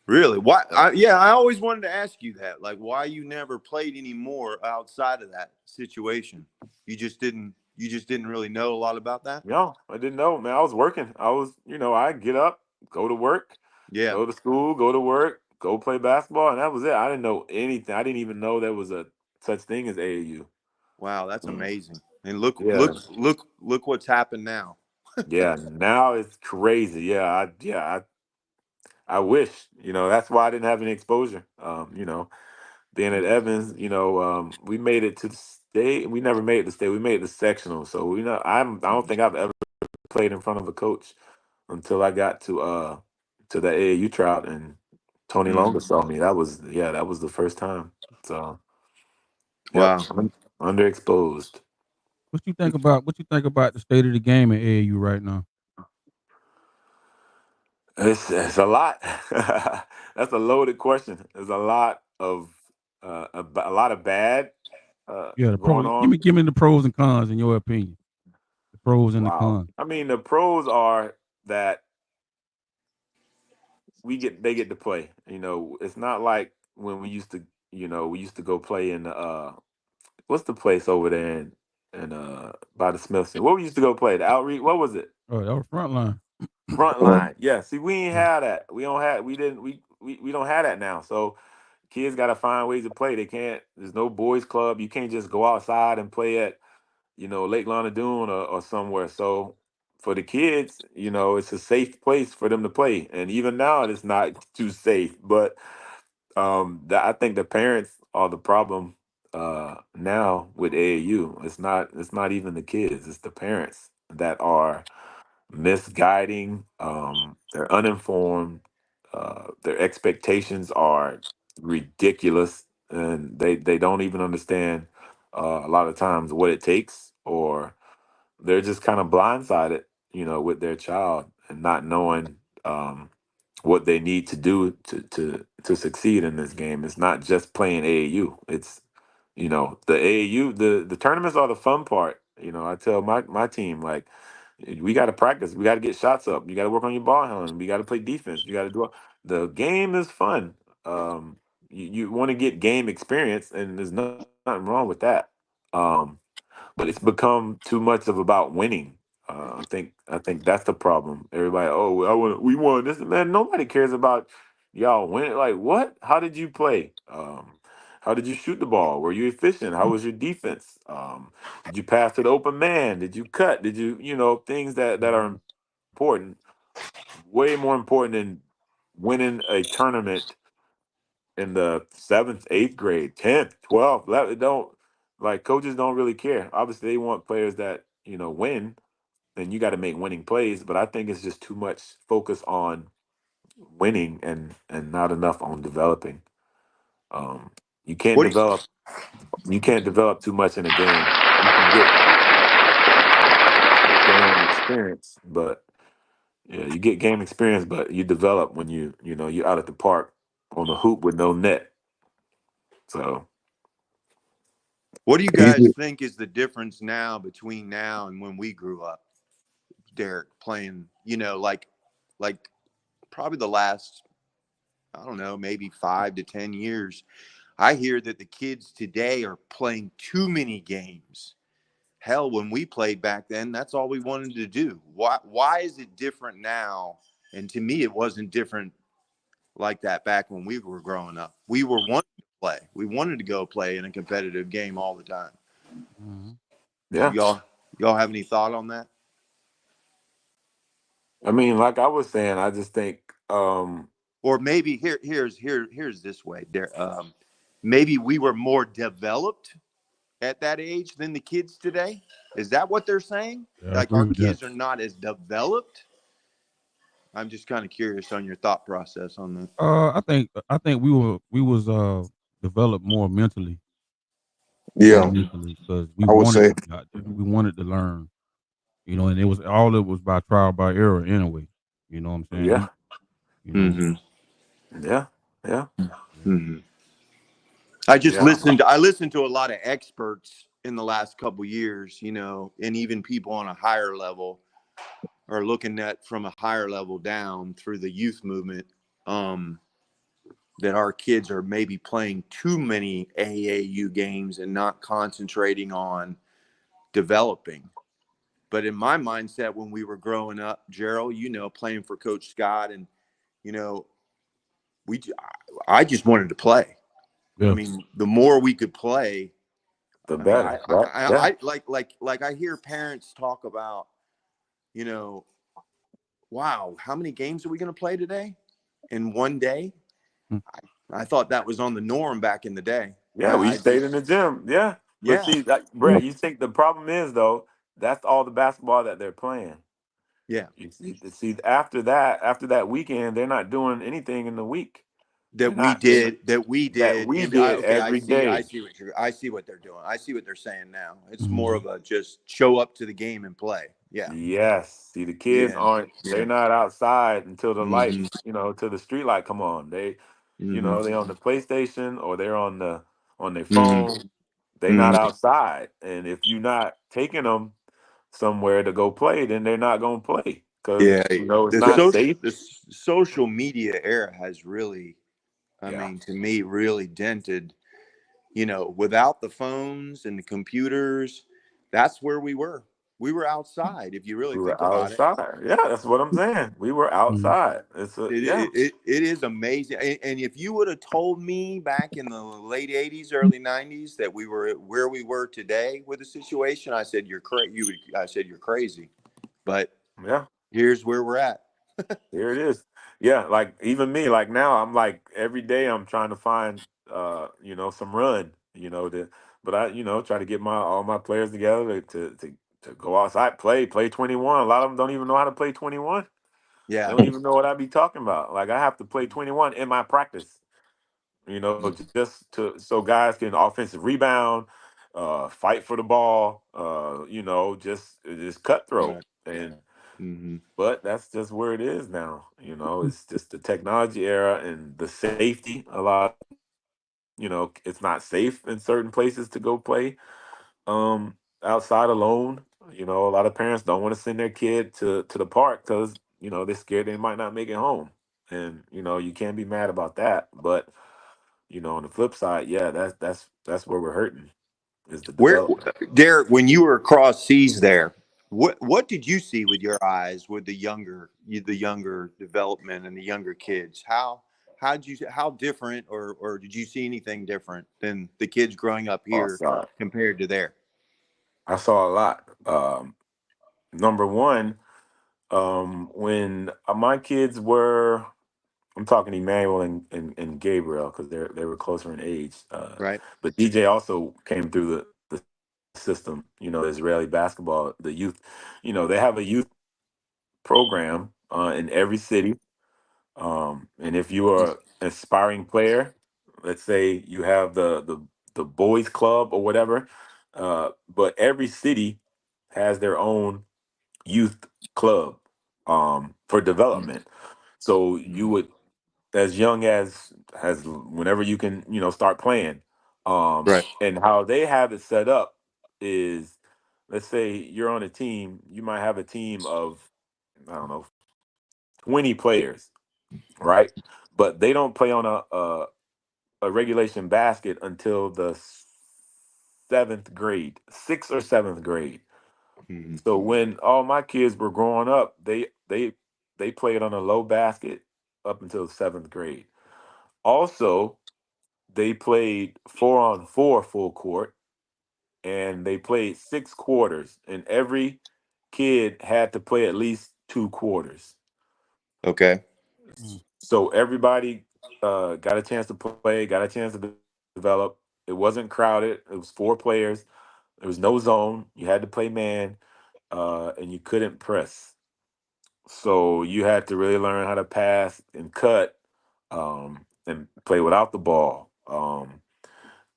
Really? Why? Yeah. Yeah, I always wanted to ask you that. Like, why you never played any more outside of that situation? You just didn't. You just didn't really know a lot about that. No, I didn't know, man. I was working. I get up, go to work, Yeah. go to school, go to work, go play basketball, and that was it. I didn't know anything. I didn't even know there was a such thing as AAU. Wow, that's Mm. amazing. And look, Yeah, look what's happened now. yeah. Now it's crazy. I wish. That's why I didn't have any exposure. Being at Evans, we made it to the state. We never made it to state. We made it to sectional. So I don't think I've ever played in front of a coach until I got to the AAU trout and Tony Mm, Longa saw me. That was the first time. So yep, wow. underexposed. What you think about the state of the game at AAU right now? It's a lot. That's a loaded question. There's a lot of a lot of bad Yeah, the going pros. Give on. me give me the pros and cons in your opinion. The pros and the Wow. cons. I mean, the pros are that they get to play. It's not like when we used to go play in the what's the place over there in by the Smithson? What we used to go play? The outreach. What was it? Oh, that was front line. Frontline. Yeah. See, we ain't Yeah. have that. We don't have. We didn't. We don't have that now. So kids got to find ways to play. They can't. There's no boys club. You can't just go outside and play at Lake Doon or somewhere. So for the kids, it's a safe place for them to play. And even now, it's not too safe. But I think the parents are the problem now with AAU. It's not even the kids. It's the parents that are misguiding. They're uninformed. Their expectations are ridiculous, and they don't even understand a lot of times what it takes, or they're just kind of blindsided, with their child and not knowing what they need to do to succeed in this game. It's not just playing AAU. It's the AAU, the tournaments are the fun part. I tell my team, like, we got to practice. We got to get shots up. You got to work on your ball handling. We got to play defense. You got to do the game is fun. You want to get game experience, and there's nothing wrong with that. Um, but it's become too much of about winning. I think that's the problem. Everybody, oh, we won this, man. Nobody cares about y'all win. Like what? How did you play? How did you shoot the ball? Were you efficient? How was your defense? Did you pass to the open man? Did you cut? Did you, things that are important, way more important than winning a tournament in the seventh, eighth grade, 10th, 12th. Don't like coaches don't really care. Obviously, they want players that win, and you got to make winning plays. But I think it's just too much focus on winning and not enough on developing. Um, you can't What do develop you can't develop too much in a game. You can get game experience, but yeah, you get game experience, but you develop when you're out at the park on the hoop with no net. So what do you Is guys it? think is the difference now between now and when we grew up, Derrick, playing, like probably the last, I don't know, maybe 5 to 10 years. I hear that the kids today are playing too many games. Hell, when we played back then, that's all we wanted to do. Why is it different now? And to me, it wasn't different like that back when we were growing up. We were wanting to play. We wanted to go play in a competitive game all the time. Mhm. yeah, Y'all have any thought on that? I mean, like I was saying, I just think, Or maybe here's this way. Maybe we were more developed at that age than the kids today. Is that what they're saying? Yeah, I Like agree our with that. kids are not as developed? I'm just kind of curious on your thought process on that. I think we was developed more Yeah, mentally because we I would wanted say. to be out there. We wanted to learn, and it was by trial by error anyway. You know what I'm saying? yeah, You know, Mm-hmm. yeah, yeah, yeah. Mm-hmm. I just yeah, listened. I listened to a lot of experts in the last couple years, and even people on a higher level are looking at from a higher level down through the youth movement. Um, that our kids are maybe playing too many AAU games and not concentrating on developing. But in my mindset, when we were growing up, Gerald, playing for Coach Scott, and you know, we, I just wanted to play. I Yeah. mean, the more we could play, the I mean, better, right? Yeah, I like I hear parents talk about, you know, wow, how many games are we going to play today in one day? Mm. I thought that was on the norm back in the day. yeah. We stayed in the gym. Yeah, but Yeah, see, Yeah. Brett, you think the problem is though that's all the basketball that they're playing. yeah. You see, after that weekend, they're not doing anything in the week. They're That we not. They did, that we that did, we and did okay, every day. I see what they're doing. I see what they're saying now. It's more Mhm. of a just show up to the game and play. Yeah, Yes. See, the kids yeah, aren't. They're yeah. not outside until the light. Mm-hmm. Till the street light come on. Mm-hmm. They on the PlayStation or they're on their Mm-hmm. phone. They not Mm-hmm. outside, and if you're not taking them somewhere to go play, then they're not gonna play because Yeah, it's not safe. the social media era has really, I Yeah, mean, to me, really dented. Without the phones and the computers, that's where we were. We were outside. If you really we were think about it, outside. Yeah, that's what I'm saying. We were Mhm. outside. It's a yeah, it is amazing. And if you would have told me back in the late '80s, early '90s that we were where we were today with the situation, I said you're crazy. I said you're crazy. But yeah. here's where we're at. Here it is. Yeah, like even me, like now I'm like every day I'm trying to find some run, but I, try to get my all my players together to go outside, play 21. A lot of them don't even know how to play 21. They Yeah. don't even know what I be talking about. Like I have to play 21 in my practice, just to so guys can offensive rebound, fight for the ball, just cutthroat. Right. And Mm-hmm. but that's just where it is now. It's just the technology era and the safety. A lot of it's not safe in certain places to go play outside alone. A lot of parents don't want to send their kid to the park because they're scared they might not make it home, and you can't be mad about that. But on the flip side, yeah, that's where we're hurting. is the Where, development. Derek, when you were across seas there, what did you see with your eyes with the younger development and the younger kids? How different, or did you see anything different than the kids growing up Oh, here sorry. compared to there? I saw a lot. Number one, when my kids were, I'm talking Emmanuel and Gabriel because they were closer in age. Right. But DJ also came through the system. The Israeli basketball, the youth. They have a youth program in every city. And if you are an aspiring player, let's say you have the boys club or whatever, but every city has their own youth club for development. So you Mhm. would, as young as whenever you can, start playing. Right. And how they have it set up is, let's say you're on a team, you might have a team of, I don't know, 20 players, right? But they don't play on a regulation basket until the seventh grade, sixth or seventh grade. Mhm. So when all my kids were growing up, they played on a low basket up until seventh grade. Also, they played 4-on-4 full court, and they played 6 quarters, and every kid had to play at least 2 quarters. Okay. Mm. So everybody got a chance to play, got a chance to develop. It wasn't crowded. It was 4 players. There was no zone. You had to play man, and you couldn't press. So you had to really learn how to pass and cut, and play without the ball.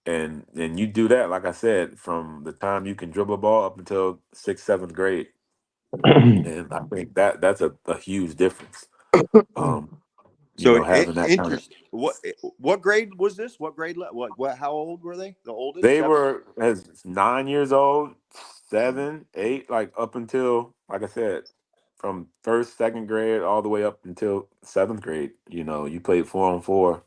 And you do that, like I said, from the time you can dribble a ball up until sixth, seventh grade. And I think that's a huge difference. Um, So having that kind of. interest. What grade was this? What grade? What? How old were they? The oldest, They seven. were as 9 years old, 7, 8, like up until, like I said, from first, second grade all the way up until seventh grade. You played 4-on-4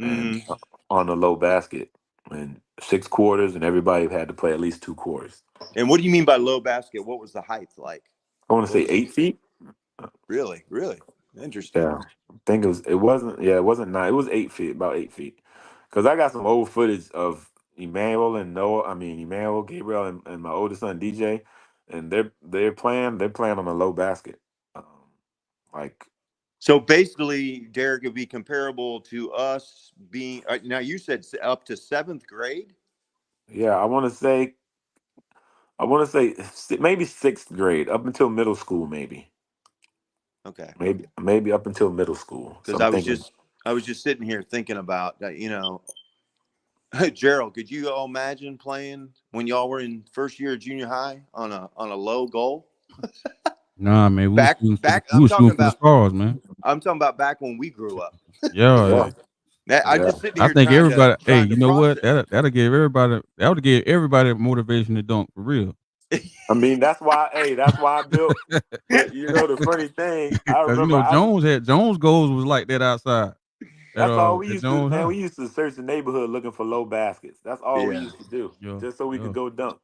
and Hmm. on the low basket, and 6 quarters, and everybody had to play at least 2 quarters. And what do you mean by low basket? What was the height like? I want to What say was 8 feet. Uh, really, really interesting? Yeah, I think it wasn't. Yeah, it wasn't 9. It was 8 feet, about 8 feet. Because I got some old footage of Emmanuel and Noah. I mean, Emmanuel, Gabriel, and my oldest son DJ, and they're playing on a low basket. Um, like, So basically, Derek, it'd be comparable to us being. Now you said up to seventh grade. yeah, I want to say maybe sixth grade up until middle school, Okay. maybe up until middle school. So Because I'm thinking. I was just sitting here thinking about that. Gerald, could you all imagine playing when y'all were in first year of junior high on a low goal? Nah, man, Back. we was shooting for the stars, man. I'm talking about back when we grew up. Yeah, Yeah, I'm yeah. just sitting I here think everybody. Hey, trying you to know what? process. That would give everybody motivation to dunk for real. I mean, that's why I built. But the funny thing, I Because remember Jones goals was like that outside that's all we at used to, Jones man. High. We used to search the neighborhood looking for low baskets. That's all we Yeah. used to do, Yeah, just so we could yeah, go dunk.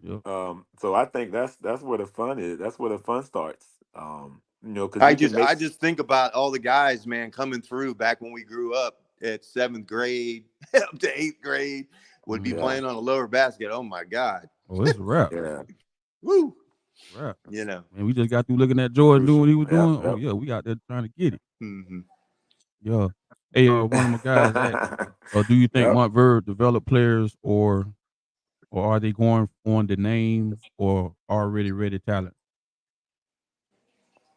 yeah. So I think that's where the fun is. That's where the fun starts. Because you can make. I just think about all the guys, man, coming through back when we grew up at seventh grade up to eighth grade would be Mhm. Yeah, playing on a lower basket. Oh my God. Oh, it's a wrap. yeah, Woo. Wrap. You know. And we just got through looking at Jordan doing what crucial. he was Yep, doing. Oh yep. yeah, we out there trying to get it. Hmm. Yeah. Hey, one of my guys asked, do you think Yep. Montverde develop players or are they going on the name or already ready talent?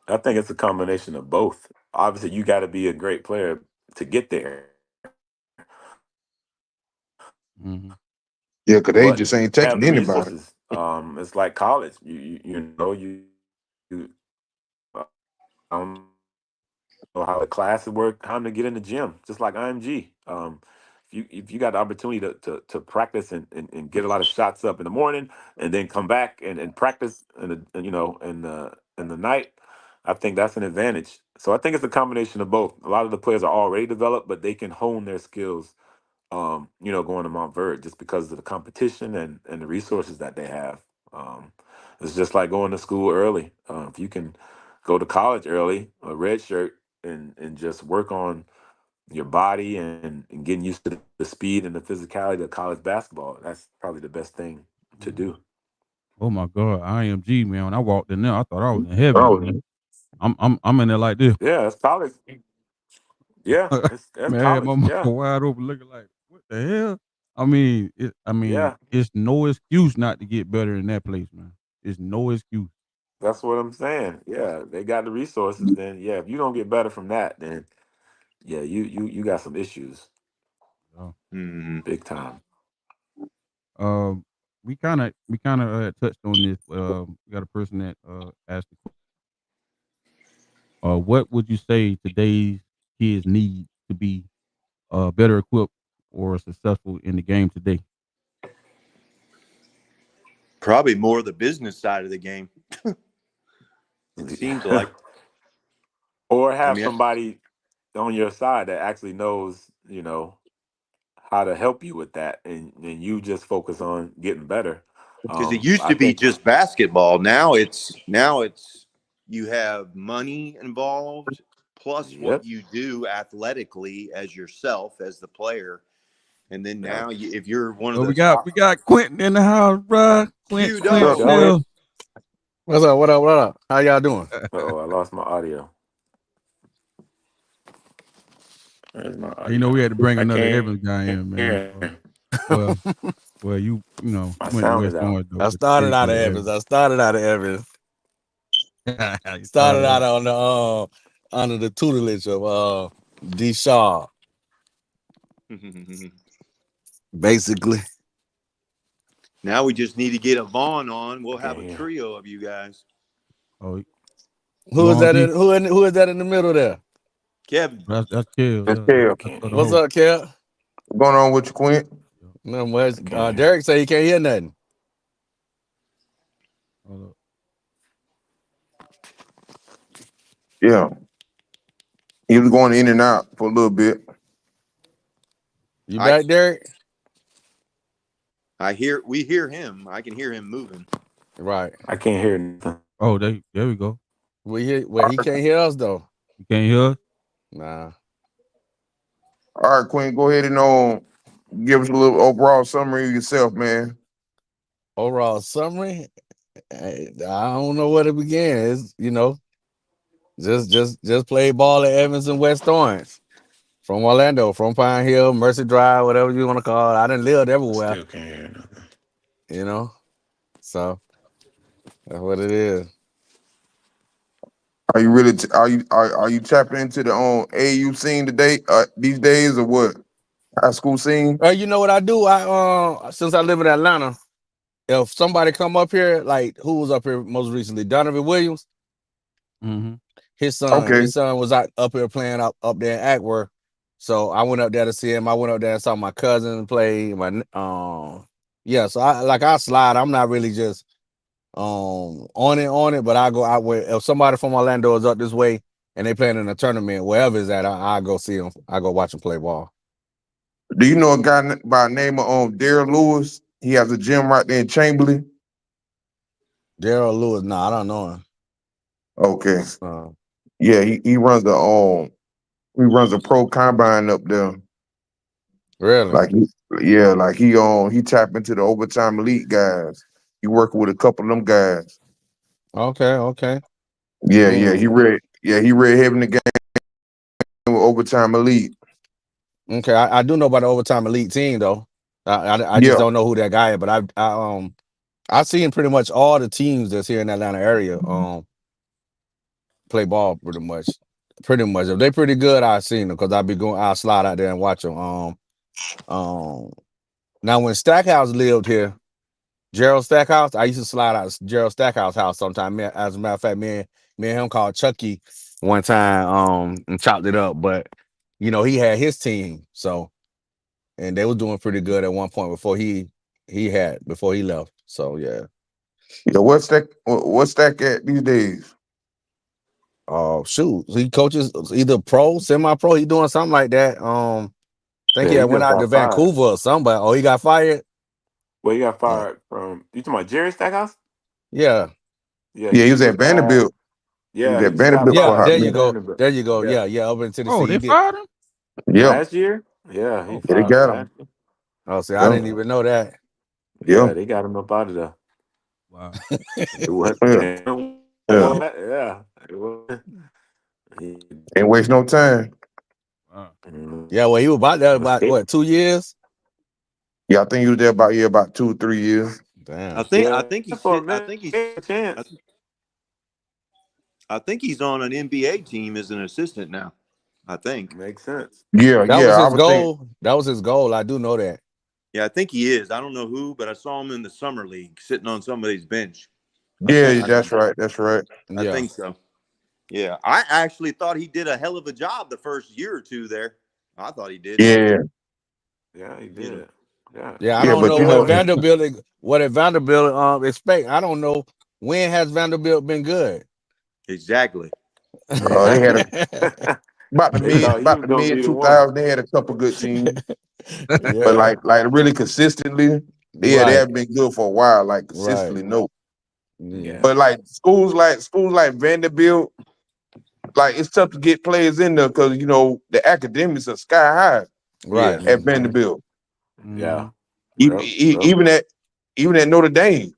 I think it's a combination of both. Obviously, you got to be a great player to get there, Mm-hmm. Yeah, because they but just ain't have taking the anybody. resources. It's like college. You I don't know how the classes work. Time to get in the gym, just like IMG. If you got the opportunity to practice and get a lot of shots up in the morning, and then come back and practice in the night, I think that's an advantage. So I think it's a combination of both. A lot of the players are already developed, but they can hone their skills going to Montverde just because of the competition and the resources that they have. Um, it's just like going to school early. If you can go to college early, a red shirt, and just work on your body and getting used to the speed and the physicality of college basketball, that's probably the best thing to Mhm. do. Oh my God, IMG, man. When I walked in there, I thought I was in heaven, Oh, man. I'm in there like this. Yeah, it's college. Yeah, it's Man, I had my college. mouth Yeah, wide open, looking like, what the hell? I mean, yeah. it's no excuse not to get better in that place, man. It's no excuse. That's what I'm saying. Yeah, they got the resources. Then yeah, if you don't get better from that, then yeah, you got some issues, Uh, Mhm. big time. um, we kind of touched on this. We got a person that asked, what would you say today's kids need to be better equipped or successful in the game today? Probably more the business side of the game. It seems like. Or I have mean, somebody on your side that actually knows, how to help you with that, and you just focus on getting better. because it used I to be think, just basketball. Now it's you have money involved plus what yep, you do athletically as yourself as the player, and then yeah, now if you're one of Well, we those got top we got Quentin in the house, bruh. Q there you Quint Dub, go. Quinn. Snell. What's up? What up? What up? How y'all doing? Oh, I lost my audio. Where's my You know, we audio? had to bring I another can't Evans guy in, man. hear. Well, well, My went to sound is West out. Orange though, I but you started did out go of to Evans. Evans. I started out of Evans. You Started started out out. on the under the tutelage of D Shaw, basically. now we just need to get a Vaughn on. We'll I have can't a hear. trio of you guys. Oh, you Who is on that D? who is that in the middle there? Kevin, That's Kill. That's Yeah, I Kev. that's can't for the hear. What's host. up, Kev? What's going on with you, Quint? Yeah. No, I can't hear. Derrick say he can't hear nothing. Hold up. Yeah. He was going in and out for a little bit. You I back, Derrick? we hear him. I can hear him moving. Right. I can't hear nothing. Oh, there we go. He can't hear us though. You can't hear us? Nah. All right, Quinn, go ahead and give us a little overall summary of yourself, man. Overall summary, I don't know where to begin. It's just play ball at Evans and West Orange. From Orlando, from Pine Hill, Mercy Drive, whatever you want to call it. I didn't live everywhere, Still can't hear nothing. you know. So that's what it is. Are you really are you tapping into the AU scene today these days or what? High school scene? You know what I do? I since I live in Atlanta, if somebody come up here, like who was up here most recently, Donovan Williams, Mm-hmm. Okay. his son was out up here playing up there in Ackworth. So I went up there to see him. I went up there and saw my cousin play. Yeah. So I slide. I'm not really just on it, but I go out where if somebody from Orlando is up this way and they playing in a tournament, wherever it's at, I go see them. I go watch them play ball. Do you know a guy by the name of Derrick Lewis? He has a gym right there in Chamberlain. Daryl Lewis, no, I don't know him. Okay. Uh, Yeah, he runs a pro combine up there. really? Like yeah, like he tap into the overtime elite guys. He working with a couple of them guys. Okay. Yeah, Mm. he read heavy in the game with overtime elite. Okay, I do know about the overtime elite team though. I just Yeah. don't know who that guy is, but I've seen pretty much all the teams that's here in the Atlanta area play ball pretty much. Pretty much. If they pretty good, I've seen them because I'll slide out there and watch them. Um now when Stackhouse lived here, Gerald Stackhouse, I used to slide out to Gerald Stackhouse house sometime. As a matter of fact, me and him called Chucky one time, and chopped it up. But he had his team, so and they was doing pretty good at one point before he left. So yeah. Yeah, what's that at these days? Oh shoot. He coaches either pro, semi-pro, he doing something like that. think Yeah, he he had went just out to got fired. Vancouver or somebody. Oh, he got fired. Well, he got Uh, fired from. You talking about Jerry Stackhouse? yeah, Yeah, Yeah, he he was was at bad. Vanderbilt. He was Yeah, he at just got Vanderbilt for a yeah. fired hot There from you minute. go. Vanderbilt. There you go. Yeah, Yeah. Over in Oh, Tennessee, he they did. fired him? Yep. last year. Yeah, he Oh, Yeah, they fired got him. last year. Oh, see, I Yep. didn't even know that. Yeah, Yep. they got him up out of there. wow. It was Yeah. Yeah. yeah. It was. He, Ain't waste no time. Wow. Yeah, well, he was about there about mistake. what 2 years. Yeah, I think he was there about 2 or 3 years. Damn. I Yeah, think for a I minute, think he's a chance. I think he's on an NBA team as an assistant now. I think. Makes sense. Yeah, That was yeah. I his would think. goal. That was his goal. I do know that. Yeah, I think he is. I don't know who, but I saw him in the summer league sitting on somebody's bench. I think Yeah, that's right. That's right. I Yeah. think so. Yeah, I actually thought he did a hell of a job the first year or two there. I thought he did. Yeah. Yeah, he You know, did. Yeah, Yeah, I Yeah, don't he but know you what know, had. Vanderbilt expect. I don't know when has Vanderbilt been good. exactly. they had They thought he about was the gonna be mid the two one. thousands. They had a couple good teams, but Yeah. like really consistently, they Right. have been good for a while. Like Right. consistently, no. Yeah. Yeah, But like schools like Vanderbilt, like it's tough to get players in there because the academics are sky high Right. Yeah. at hmm Vanderbilt. yeah, Mhm. Even yep, yep, even at Notre Dame.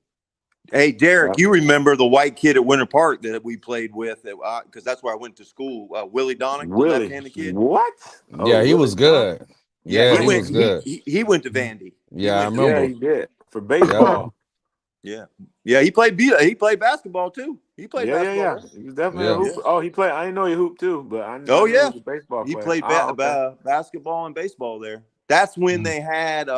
Hey, Derek, yep. you remember the white kid at Winter Park that we played with? Because that's where I went to school. Willie Donick, the Willie, left-handed kid. what? Oh, Yeah, he Willie was John. good. Yeah, Yeah, he he Oh, was went. good. He went to Vandy. He Yeah, I went to yeah, remember. he Vandy. did for Yep. baseball. Yeah, yeah. He played basketball too. He played Yeah, yeah, basketball yeah. there. He was definitely a Yeah. Yeah. hooper. Oh, he played. I didn't know he hooped too, but I Oh knew he yeah. was a baseball He player. played Ah, okay. basketball and baseball there. That's when Mhm. they had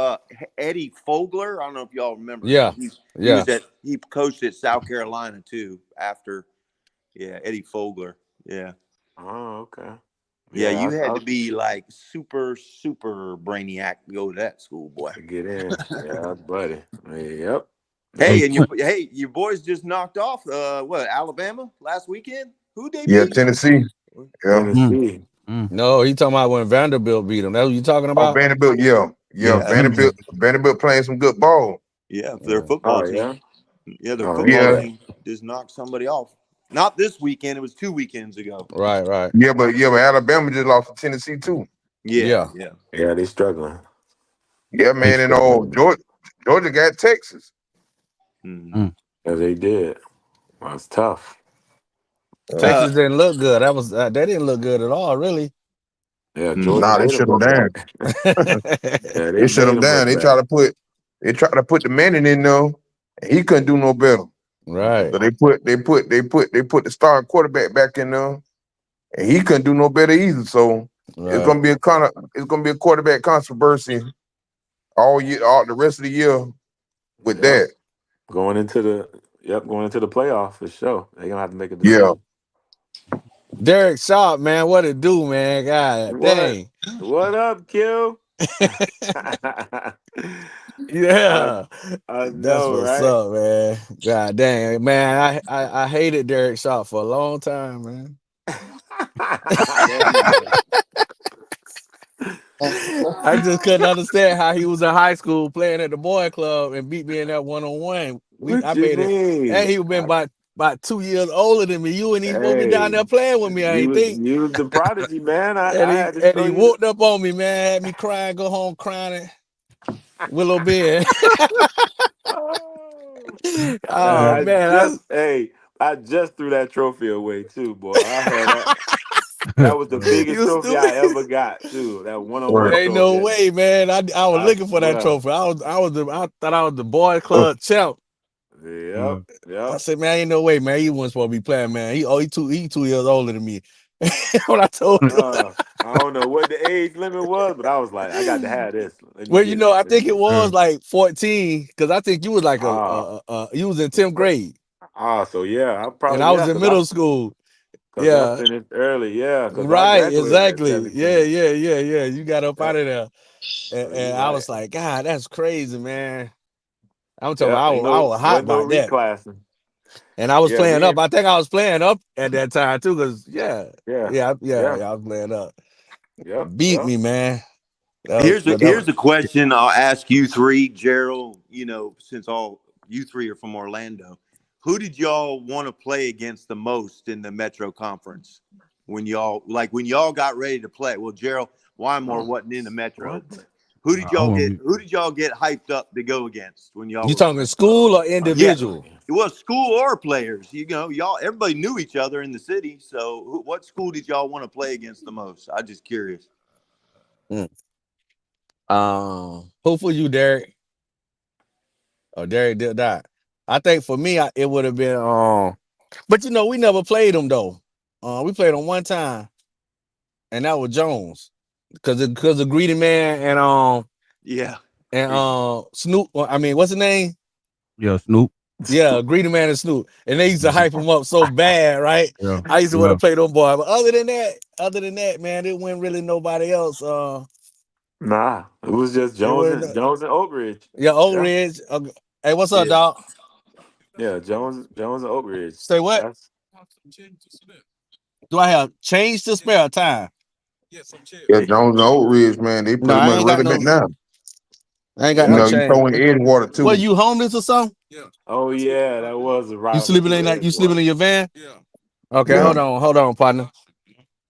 Eddie Fogler. I don't know if y'all remember him. Yeah. Yeah. He coached at South Carolina too. After Eddie Fogler. Yeah. Oh, okay. Yeah, Yeah, you I had to was be like super brainiac to go to that school, boy. to get in. Yeah, buddy. Yep. Yep. Hey, and your boys just knocked off Alabama last weekend? Who they Yeah, beat? Tennessee. Yeah. Mm. Tennessee. Mm. No, he talking about when Vanderbilt beat him. That's what you talking Oh, about? Vanderbilt. Yeah, yeah. Yeah, Vanderbilt playing some good ball. yeah, their Yeah. football Oh yeah. team. Yeah, their Oh football Yeah, yeah. team just knocked somebody off. Not this weekend. It was 2 weekends ago. Right, right. yeah, but Alabama just lost to Tennessee too. Yeah, Yeah. yeah. Yeah, they struggling. Yeah, They man, and struggling. Georgia got Texas. Hmm. Mm. Yeah, they did. Well, it's tough. Uh, Uh, Texas didn't look good. They didn't look good at all, really. Yeah, hmm. Georgia nah, they made them shut them look down. bad. Yeah, they They shut made them them down. look bad. They tried to put the Manning in there, and he couldn't do no better. Right. So they put the starting quarterback back in there, and he couldn't do no better either. So Right. it's gonna be a quarterback controversy all year, all the rest of the year with Yep. that. Going into the playoff for sure. They're gonna have to make a Yeah, decision. Derrick Sharp, man, what it do, man? God What? dang. What up, Q? I Yeah. I That's know, what's right? up, man. God dang, man. I hated Derrick Sharp for a long time, man. I know you did. I just couldn't understand how he was in high school playing at the boy club and beat me in that 1-on-1. I What you made it, and mean? he been about 2 years older than me. You ain't even supposed to be down Hey, there playing with me. I ain't think. you was the prodigy, man. And I he had to and show he you. whooped up on me, man. Had me crying, go home crying at Willow Bend. Oh, Oh man, I just threw that trophy away too, boy. I had that. That was the biggest you trophy I stupid. ever got too. That right. one-on-one Ain't no trophy. way, man. I was I looking for that swear. trophy. I thought I was the boy club champ. Yep. Mm. I Yep. said, man, ain't no way, man. He wasn't supposed to be playing, man. He 2 years older than me. When I told him, I don't know what the age limit was, but I was like, I got to have this. Let me well, get it. I Let me think it get it. was Mm. like 14, because I think you was like Ah, you was in 10th grade, so yeah, I and probably I was in middle school. cause I Yeah, finished early. Yeah, cause I right, graduated at exactly. Yeah, 17. yeah, yeah, yeah. You got up out Yep. of there, So you and I right. was like, God, that's crazy, man. I'm talking Yep. about Ain't I no was hot wasn't no about that. reclassing. And I was Yeah, playing we up. ain't I think I was playing up at that time too, because yeah. yeah, Yeah. I was playing up. Yep. Beat Yep. me, man. Here's a question I'll ask you three, Gerald. You know, since all you three are from Orlando, who did y'all want to play against the most in the Metro Conference when y'all got ready to play? Well, Gerald Wymore wasn't in the Metro, What? but who did I y'all want get? to be Who did y'all get hyped up to go against when y'all You were talking playing? school or Yeah, individual? it was school or players. You know, y'all everybody knew each other in the city. So, what school did y'all want to play against the most? I'm just curious. Mm. Who for you, Derrick? Oh, Derrick did that. I think for me, it would have been but you know, we never played them though. We played them one time, and that was Jones, because of Greedy Man Yeah, and Snoop. I mean, what's his name? yeah, Snoop. Yeah, Greedy Man and Snoop, and they used to Mhm. hype him up so bad, right? Yeah, I used to want yeah. to play them boys, but other than that, man, it wasn't really nobody else. Nah, it was just It Jones wasn't. and Jones and Oak Ridge. Yeah, Oak Yeah, Ridge. Hey, what's up, yeah, dog? yeah. Jones and Oak Ridge. Say what? That's Do I have change to spare time? Yeah, Jones and Oak Ridge, man, they No, pretty I much ain't got relevant no. now. I ain't got You no yeah. know, you change. throw in Edgewater What, too. you homeless or something? Oh yeah, that was a You rival sleeping to in that? You sleeping Edgewater. in your van? Okay, Yeah. hold on, partner.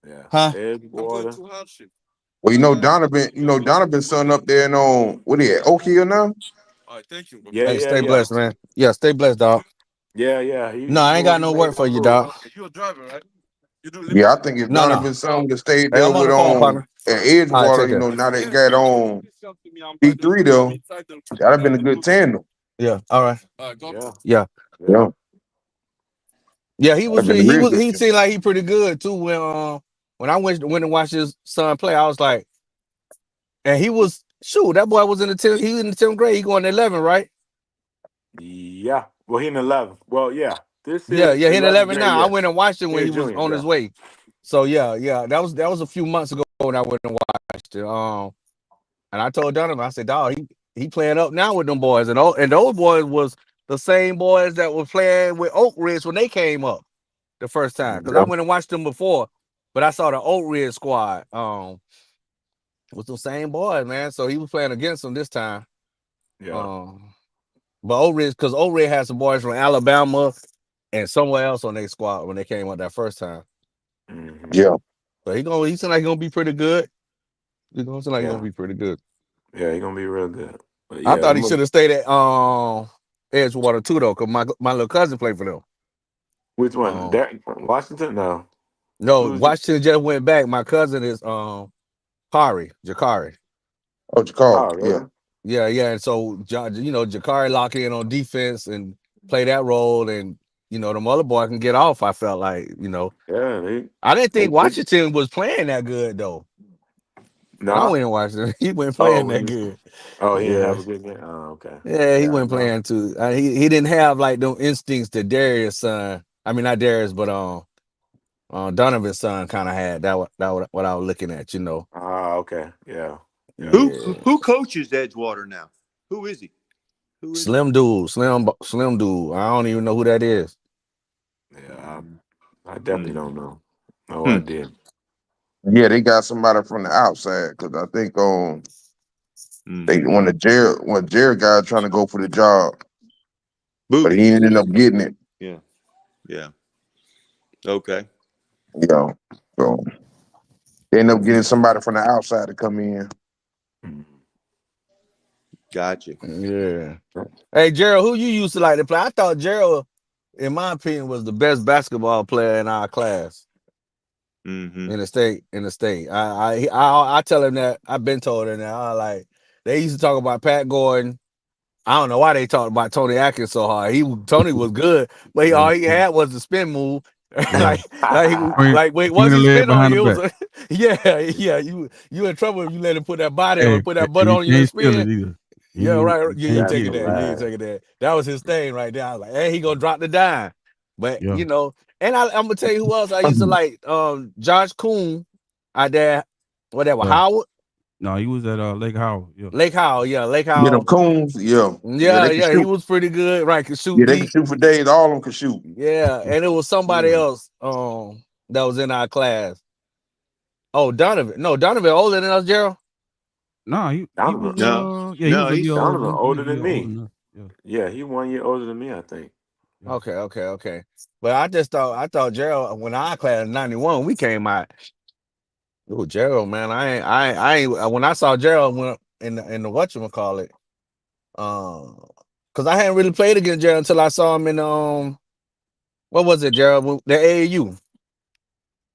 Yeah, Huh? Edgewater. Well, Donovan son up there and on what he at Oak Hill now? Yeah, Hey, yeah, stay yeah, blessed, man. Yeah, stay blessed, dog. yeah, yeah. No, I ain't got no work Made for that you, move. dog. Yeah, I think if No. Donovan's son would have stayed Hey, there I'm on with the phone, partner. at All right, Edgewater, take care. now they got on B3 though, that'd have been a good tandem. Yeah, all right. Yeah, Yeah, yeah. Yeah, yeah. He was that'd been a pretty. He real was. good He team. seemed like he pretty good too. When I went and watched his son play, I was like, and he was shoot. That boy was in the 10th. He was in the 10th grade. He going to 11, right? Yeah. Well, he in 11th. Well, yeah. This Yeah, is yeah. He in 11th 11 grade. now. I Yeah. went and watched him He when a he was junior. on his Yeah. way. So yeah. That was a few months ago when I went and watched it. And I told Donovan, I said, dog, he playing up now with them boys, and those boys was the same boys that were playing with Oak Ridge when they came up the first time. Because I Yeah, went and watched them before, but I saw the Oak Ridge squad. With the same boys, man. So he was playing against them this time. Yeah. Um, but Oak Ridge, because Oak Ridge had some boys from Alabama and somewhere else on their squad when they came up that first time. Hmm. yeah. But he seemed like he's gonna be pretty good. He seemed like he's gonna Yeah. be pretty good. Yeah. He gonna be real good. But I yeah, thought he should have stayed at Edgewater too though, because my little cousin played for them. which one? Um, Derrick Washington? No. no, Who's it? Washington just went back. My cousin is Jakari. What you call Oh, it? Yeah, really? Yeah. And so Jakari lock in on defense and play that role, and them other boy can get off. I felt like Yeah. They. I didn't They think picked. Washington was playing that good though. When I Nah. went and watched him, he wasn't Oh, playing that good. he didn't Yeah, have a good game. Oh, okay. yeah, he Yeah. wasn't No. playing too. He didn't have like those instincts that Darius' son. I mean, not Darius, but Donovan's son kind of had. What I was looking at. Ah. Okay. Yeah. Yeah. Yeah, Who coaches Edgewater now? Who is he? Who is he? slim dude, slim dude. I don't even know who that is. Yeah. I definitely Hmm. don't know. No Hmm. idea. yeah. They got somebody from the outside because I think they Hmm. when Jared guy trying to go for the job, but he Boogie. ended up getting it. Yeah. Yeah. Okay. You know, so they end up getting somebody from the outside to come in. Mhm. Gotcha. Yeah. Hey, Gerald, who you used to like to play? I thought Gerald, in my opinion, was the best basketball player in our class Mm-hmm. in the state. I tell him that. I've been told him that. They used to talk about Pat Gordon. I don't know why they talked about Tony Atkins so hard. Tony was good, but Yeah. all he had was the spin move. Yeah. Swing Wait, once swinging the he leg spin on behind the you, it back. was yeah. You in trouble if you let him put that body on, Hey, put and that butt you on you and can't steal spin. it either. Yeah, right. You Yeah, you can't That's take get it it. there. You ain't hilarious. taking that. That was his thing right there. I was like, hey, he gonna drop the dime. But Yeah. and I'm gonna tell you who else I used to like. Josh Kuhn out there, whatever, Yeah. Howard, No, he was at Lake Howard. Yeah. Lake Howell, yeah, Lake Yeah, them Howell. coons. Yeah, yeah, Yeah, they can yeah, he shoot. was pretty good, right? Could shoot Yeah, they can deep. shoot for days. All of them can shoot. Yeah, and it was somebody Mm. else that was in our class. Oh, Donovan. No, Donovan older than us, Gerald. Nah, he was Donovan. he was No, a year he's older Donovan than older yeah, than older me. than us. Yeah, Yeah, he 1 year older than me, I think. yeah. Okay. But I thought Gerald when our class in 91, we came out. Oh, Gerald, man. I ain't when I saw Gerald when in the whatchamacallit, because I hadn't really played against Gerald until I saw him in what was it, Gerald? The AAU.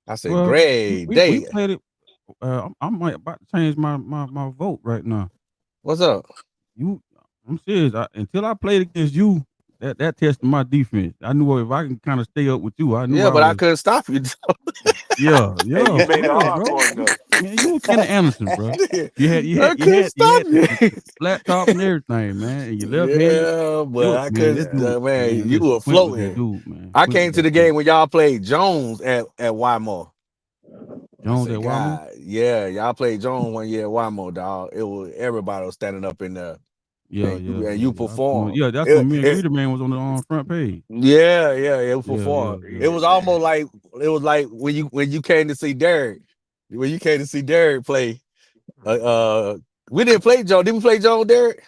I said, Well, great we day. played it. I might about to change my vote right now. What's up? You, I'm serious. Until I played against you, that tested my defense. I knew if I can kind of stay up with you, I knew Yeah, I but I was. couldn't stop you. Hey, Yeah, you for made it real, hard bro. for him though. Man, you was Kenny Anderson, bro. You had you had I you couldn't had you stop had you. the flat top and everything, man. And you left handed. Yeah, It but was I man, this couldn't. Yeah. dude, Man, man. you Listen, were Quint was that floating. dude, man. I Quint was came to that the dude. game when y'all played Jones at Wymore. I Jones said, at Wamo. God, yeah, y'all played Jones 1 year at Wymore, dog. It was everybody was standing up in there, Yeah, yeah, and yeah, you yeah. performed. That's when me and Greeter Man was on the front page. Yeah, it was Yeah, yeah, performed. yeah. It was almost like when you came to see Derrick, when you came to see Derrick play. We didn't play Joe. Did we play Joe Derrick?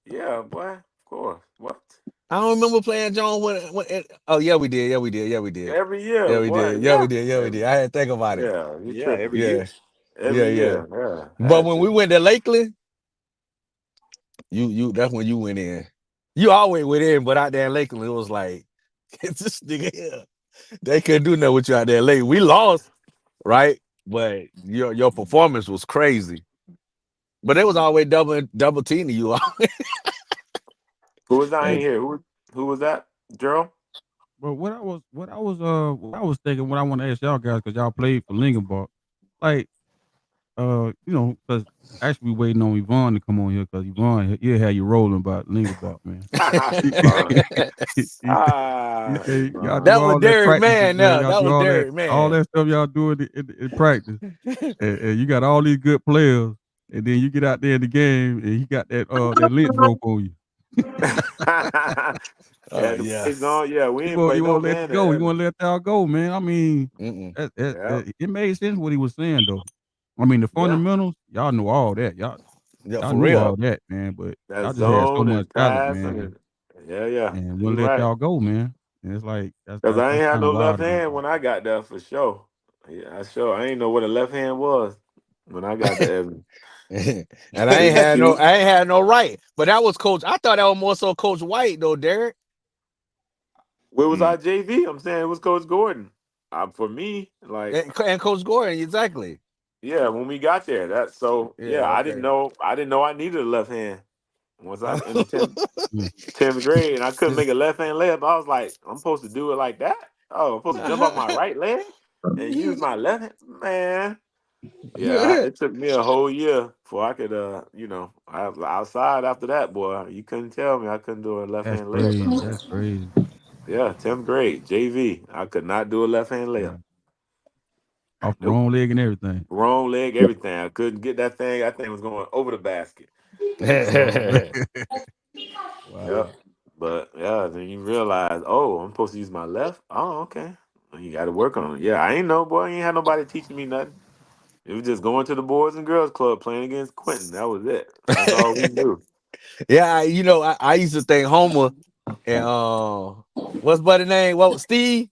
Yeah, boy. Of course. What? I don't remember playing Joe oh yeah, we did. Every year, Yeah, we boy. did. Yeah. Yeah, we did. I had to think about it. Yeah, you Yeah, tripping. every year. Yeah, Every yeah. year. Yeah. But Had when we to. went to Lakeland, you that's when you went in. You always went in, but out there in Lakeland, it was like it's this nigga here. They couldn't do nothing with you out there late. We lost, right? But your performance was crazy. But it was always double teaming you. Who was that? I Hey, ain't here. Who was that? Gerald? but what I was thinking, what I want to ask y'all guys, because y'all played for Lingenbach, like, because actually we waiting on Yvonne to come on here, because Yvonne, he'll have you rolling about Lingenbach, man. Yvonne. He Ah, say y'all do That Yvonne. was all that Derrick practices, Man. man. Now Y'all that do was all Derrick Man. that stuff y'all do in practice, and you got all these good players, and then you get out there in the game, and he got that lynch rope on you. Yeah, the Yeah. boys on. Yeah, we He ain't play no won't let you man at go. He Evans. won't let y'all go, man. I mean, Mm-mm. Yeah, it made sense what he was saying though. I mean, the yeah. fundamentals, y'all know all that. Yeah, Y'all for knew Yeah. real. all that, man. But That y'all just had so zone much and talent, pass man, and yeah. and You wouldn't let right. y'all go, man. And it's like Cause I that's ain't had kind of no left wild to me. hand when I got there for sure. Yeah, I sure. I ain't know what a left hand was when I got to Evans. And Couldn't shoot. I ain't had no right. But that was Coach. I thought that was more so Coach White though, Derek. Where was Mm. I JV? I'm saying it was Coach Gordon. For me, like And Coach Gordon, exactly. yeah, when we got there, that so yeah, Yeah, okay. I didn't know I needed a left hand. Once I in the Mm. 10th grade and I couldn't make a left hand layup, I was like, I'm supposed to do it like that? Oh, I'm supposed to jump off my right leg and use my left hand? Man. Yeah, it took me a whole year before I could outside after that, boy. You couldn't tell me I couldn't do a left That's hand layup crazy. out there. That's crazy. Yeah, 10th grade, JV. I could not do a left hand layup. Mm. Off the Nope. wrong leg and everything. Wrong leg, everything. I couldn't get that thing. That thing was going over the basket. So yep. Wow. But yeah, then you realize, oh, I'm supposed to use my left. Oh, okay. Well, you got to work on it. Yeah, I ain't know, boy. I ain't had nobody teaching me nothing. It was just going to the Boys and Girls Club playing against Quentin. That was it. That's all we knew. Yeah, I used to think Homer and what's buddy name? What Steve?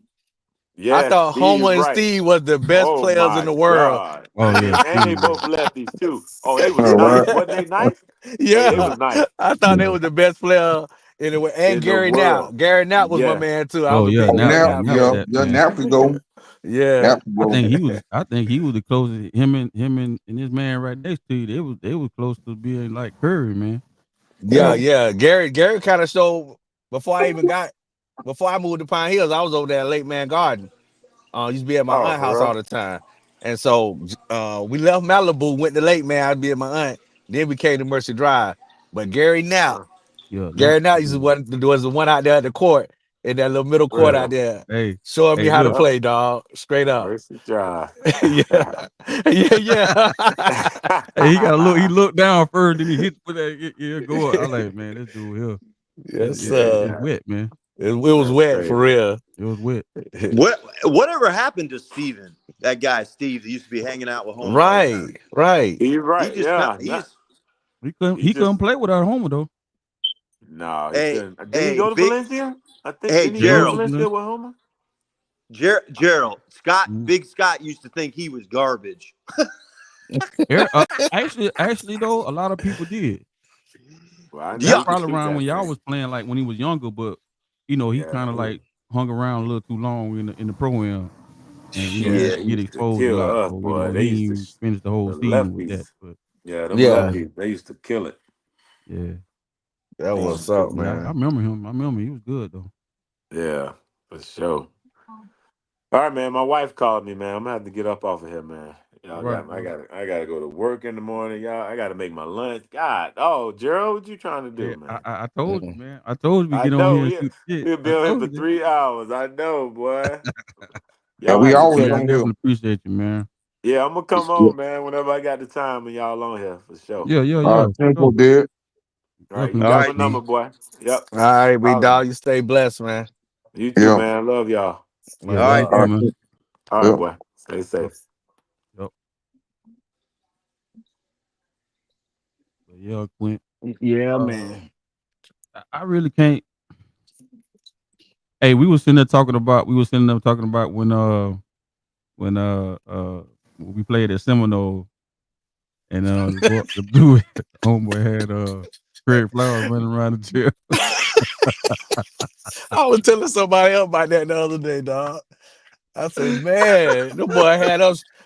I Yes, thought Steve Homer and Wright. Steve was the best Oh players in my the world. God. Oh yeah, And they Steve. both lefties too. Oh, they was All nice. right. Wasn't they nice? Hey, they Yeah, was nice. I thought they Yeah. was the best player in the way. And In the Gary Knapp. world. Gary Knapp was my Yes. man too. I Oh was a yeah. big Oh, Gary Now now, yeah, Knapp now was yeah, fan. that yeah, man. now we go. Yeah. Now we go. I think he was the closest. Him and this man right next to you. They was close to being like Curry, man. Yeah, yeah. Gary kind of showed before I moved to Pine Hills, I was over there at Lake Man Garden. Used to be at my Oh, aunt's house for all the time. And so we left Malibu, went to Lake Man, I'd be at my aunt. Then we came to Mercy Drive. But real? Yeah, now Gary Knapp was the one out there at the court, in that little middle court out Real. there, hey, showing me hey, how to look, Yep. play, dog. Straight up. Mercy Drive. Yeah. Yeah. hey, he gotta look. He looked down first, then he hit with that. It go up. I like, man, this dude here. Yes, It's sir. wet, man. It was That's wet for crazy. real. It was wet. Whatever happened to Steven? that guy Steve that used to be hanging out with Homer all the time. Right. You're He right. just Yeah. Not, he's he He couldn't just play without Homer though. no, he a couldn't. Did he a go to big Valencia? I think hey didn't he go to Yeah, Gerald. Valencia with Homer? Gerald Scott, mm. Big Scott used to think he was garbage. Actually though, a lot of people did. Well, I That's used Yeah, to probably keep around when that y'all thing. was playing, like when he was younger, but he Yeah, kind of like hung around a little too long in the pro am, and he yeah. used shit. to He get used to exposed a kill lot. us, So boy. They he used to ain't finished the whole the season with that. lefties. But Yeah, them Yeah, lefties. They used to kill it. yeah, that They used was to up, kill yeah, it. I man. remember him. I remember he was good though. Yeah, for sure. All right, man. My wife called me, man. I'm gonna have to get up off of here, man. All Y'all right, got. bro. I gotta go to work in the morning, y'all. I gotta make my lunch. God, oh, Gerald, what you trying to do, Yeah, man? I told you, Mm. man. I told you we I get on know here and we shoot shit. we'll be I on here told for you that. 3 hours. I know, boy. And Y'all we have a always Yeah, I good. on here. definitely appreciate you, man. Yeah, I'm gonna come Yeah. on, man. Whenever I got the time and y'all on here for sure. All Yeah. right, For simple, sure. Derek. All right, you Definitely All got my right, appreciate number, it. D. boy. Yep. All right, big Holler. dog. You stay blessed, man. You too, Yeah. man. Love y'all. Yeah, Much All love you right, love. All too, right. Derek. man. All right, Yeah. boy. Stay Yep. safe. Yep. But yeah, Quint. Yeah, Uh, man. I really can't. Hey, we was sitting there talking about. We was sitting there talking about when when we played at Seminole and the dude homeboy had Craig Flowers running around the jail. I was telling somebody else about that the other day, dog. I said, man, the boy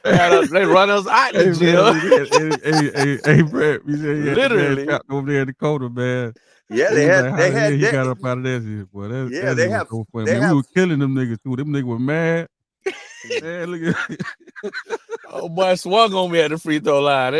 they run us out the Hey jail. man, hey Brett, we said he had the man Literally. trapped over there in the corner, man. Yeah, And he was like, how they the hell had he that. got up out of that shit, boy? Yeah, That shit was so funny, man. We were killing them niggas too. Them niggas were mad. Man, look at Oh boy swung on me at the free throw line.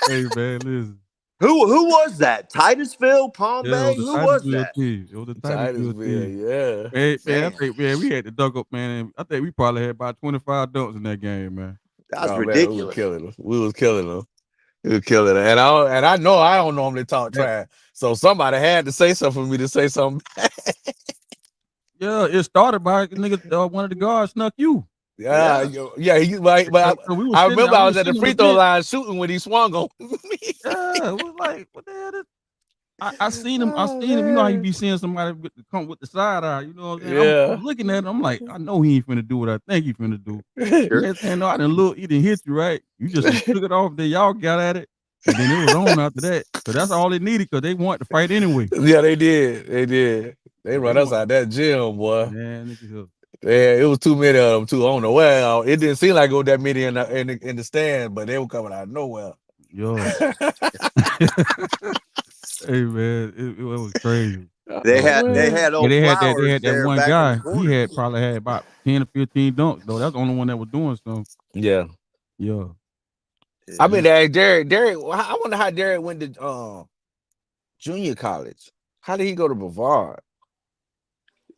hey man, listen. Who was that? Titusville, Palm Yeah, it was Bay? the Who was Titusville that? team. It was the Titusville Titusville, team. yeah. Man, I Man, think man, we had to dunk up, man. I think we probably had about 25 dunks in that game, man. that's Oh man, we was ridiculous. killing them. We was killing them. We was killing them. And I know I don't normally talk That, trash. So somebody had to say something for me to say something. yeah, it started by nigga one of the guards snuck you. Yeah, Yeah, yeah. But So we was I sitting there, remember we I was was at the sitting on the free throw bench. line shooting when he swung on me. Yeah, it was like, what the hell? I seen him. I Oh seen him. You know how you man. be seeing somebody come with the side eye. You know what I'm saying? I'm Yeah. looking at him. I'm like, I know he ain't finna do what I think he finna do. sure. Next thing I know, I didn't look. He didn't hit you right. You just took it off. Then y'all got at it, and then it was on after that. Cause that's all they needed. Cause they wanted to fight anyway. Yeah, they did. They did. They Yeah, they run us want out that gym, boy. man, nigga here. Yeah, it was too many of them too. I don't know where. It didn't seem like it was that many in the stand, but they were coming out of nowhere. Yo, hey man, it was crazy. They Oh But had they man. had yeah, old they Flowers had that there one back in the guy. He corner. had probably had about 10 or 15 dunks though. That's the only one that was doing something. Yeah. Yeah. I Yeah. mean, Derrick. I wonder how Derrick went to junior college. How did he go to Brevard?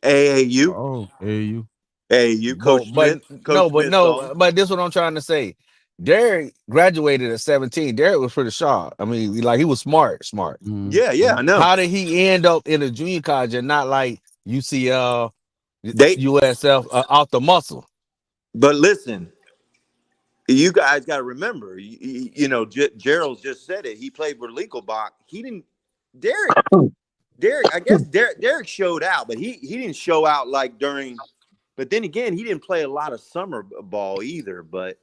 AAU, Oh, hey you. AAU. Coach Smith, Coach Smith saw him. But this is what I'm trying to say. Derrick graduated at 17. Derrick was pretty sharp. I mean, like he was smart. Yeah, yeah, I know. How did he end up in a junior college and not like UCL, They, USF off the muscle? but listen, you guys got to remember. Gerald just said it. He played with Lekelbach. He didn't. Derek, Derek. I guess Derek showed out, but he didn't show out like during. But then again, he didn't play a lot of summer ball either. But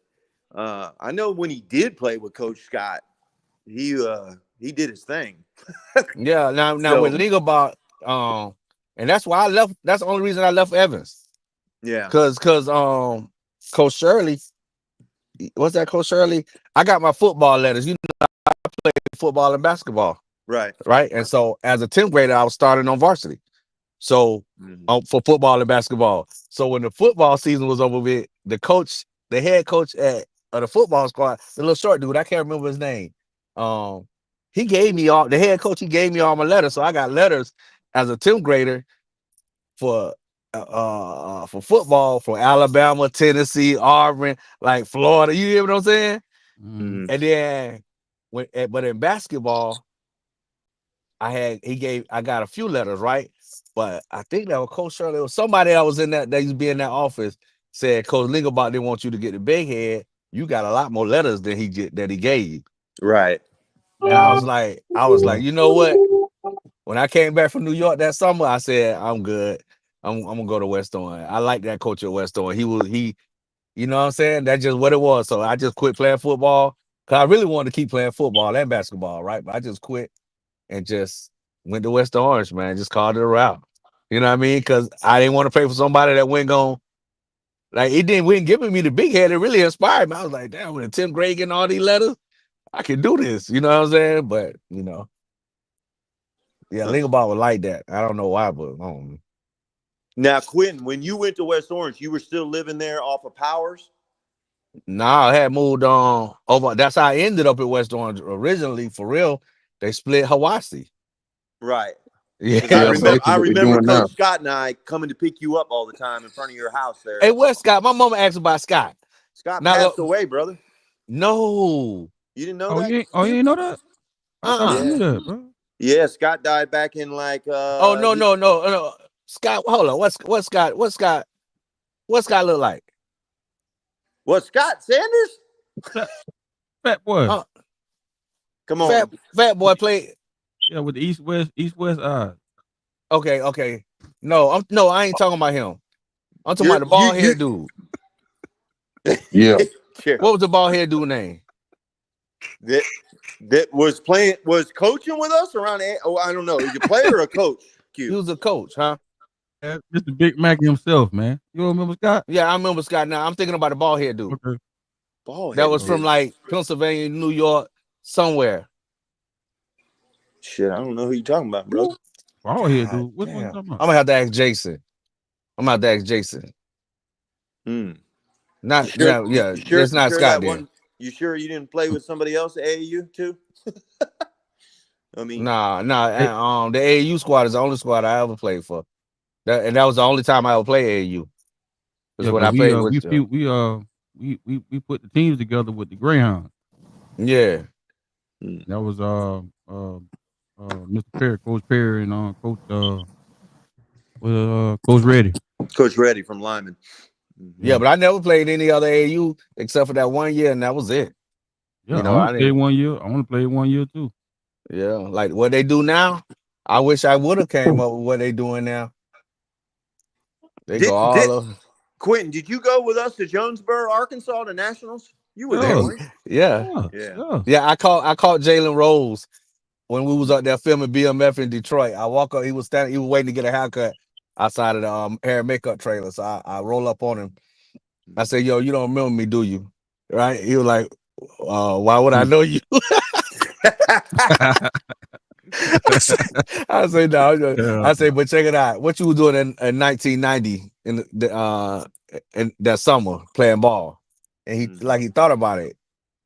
I know when he did play with Coach Scott, he did his thing. Yeah. Now with So Legalbot, and that's why I left. That's the only reason I left Evans. yeah, Cause Coach Shirley, what's that, Coach Shirley? I got my football letters. You know, I played football and basketball, right. right? And so as a 10th grader, I was starting on varsity. So Mhm. for football and basketball. So when the football season was over with, the head coach of the football squad, the little short dude, I can't remember his name. He gave me all the head coach. He gave me all my letters, so I got letters as a 10th grader for for football for Alabama, Tennessee, Auburn, like Florida. You hear what I'm saying? Mm-hmm. Mhm. And then but in basketball, I got a few letters, right? But I think that was Coach Shirley or somebody that was in that used to be in that office. said Coach Lingelbach didn't want you to get the big head. You got a lot more letters than he gave you. Right. And I was like, you know what? When I came back from New York that summer, I said, I'm good. I'm gonna go to West Orange. I like that coach at West Orange. You know what I'm saying? That's just what it was. So I just quit playing football. Cause I really wanted to keep playing football and basketball, right? But I just quit and just went to West Orange, man. Just called it a route. You know what I mean? Because I didn't want to play for somebody that went going like it didn't win giving me the big head. It really inspired me. I was like, damn, in 10th grade getting all these letters, I can do this. You know what I'm saying? But yeah, Lingelbach was like that. I don't know why, but Now, Quentin, when you went to West Orange, you were still living there off of Powers? Nah, I had moved on over. That's how I ended up at West Orange originally. For real, they split Hawaii. Right. Yeah, Because I basically I what they're remember doing now. Coach Scott and I coming to pick you up all the time in front of your house there. Hey, where's Scott? My mama asked about Scott. Scott Now, passed away, brother. No. You didn't know Oh, that? you ain't know that? I thought you knew Yeah. that, bro. Yeah, Scott died back in like Oh no. Scott, hold on. What's Scott? What's Scott look like? What, Scott Sanders? Fat boy. Come on. Fat boy played. Yeah, with the east west eyes. Okay. No, I ain't talking about him. I'm talking about the bald head dude. Yeah. Sure. What was the bald head dude name? That was coaching with us around. Oh, I don't know. Is he a player or a coach? He was a coach, huh? Yeah, Mr. Big Mac himself, man. You don't remember Scott? Yeah, I remember Scott. Now I'm thinking about the bald head dude. Okay. That was from like Pennsylvania, New York, somewhere. Shit, I don't know who you're talking about, bro. Bald head dude. What one you talking about? I'm gonna have to ask Jason. Not sure, yeah. Sure, It's not sure Scott that then. one. You sure you didn't play with somebody else at AAU too? I mean, Nah. The AAU squad is the only squad I ever played for. And that was the only time I ever played AAU. Yeah, when but I played with we put the teams together with the Greyhounds. Yeah. That was Mr. Perry, Coach Perry, and Coach Reddy. Coach Reddy from Lyman. Yeah, but I never played any other AAU except for that 1 year, and that was it. Yeah, I only played 1 year. I only played 1 year too. Yeah, like what they do now. I wish I would have came up with what they doing now. They go all over. Quentin, did you go with us to Jonesboro, Arkansas, to Nationals? You were Yeah. there, weren't you? Yeah. I caught Jalen Rose when we was up there filming BMF in Detroit. I walk up, he was waiting to get a haircut outside of the hair and makeup trailer. So I roll up on him. I say, yo, you don't remember me, do you? Right? He was like, why would I know you? I say, no. Yeah. I say, but check it out. What you was doing in 1990 in that summer playing ball? And he thought about it.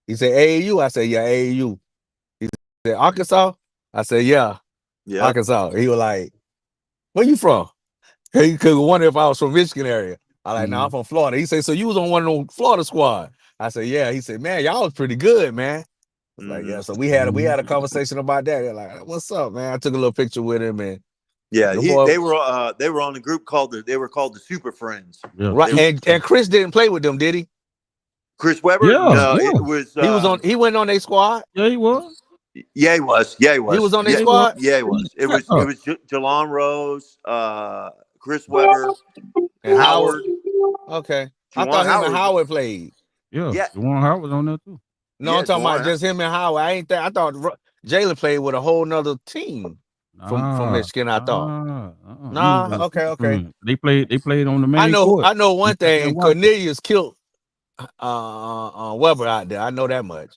He said, AAU. I said, yeah, AAU. He said, Arkansas. I said, yeah, Arkansas. He was like, where you from? He could wonder if I was from Michigan area. I like, no, I'm from Florida. He said, so you was on one of them Florida squad? I said, yeah. He said, man, y'all was pretty good, man. I was like, yeah. So we had a conversation about that. They're like, what's up, man? I took a little picture with him, and yeah, they were on a group called the Super Friends. Yeah. Right, and Chris didn't play with them, did he? Chris Webber? Yeah, No, it was. He went on their squad. Yeah, he was. Yeah, he was. Yeah, he was. He was on their squad. Yeah, he was. It was Jalon Rose, Chris Webber, and Howard. Okay, Juwan I thought him and Howard played. Yeah. Juwan Howard was on there too. No, I'm talking about just him and Howard. I thought Jalen played with a whole nother team from Michigan. I thought. Okay. They played on the main court. I know one thing. Cornelius killed Weber out there. I know that much.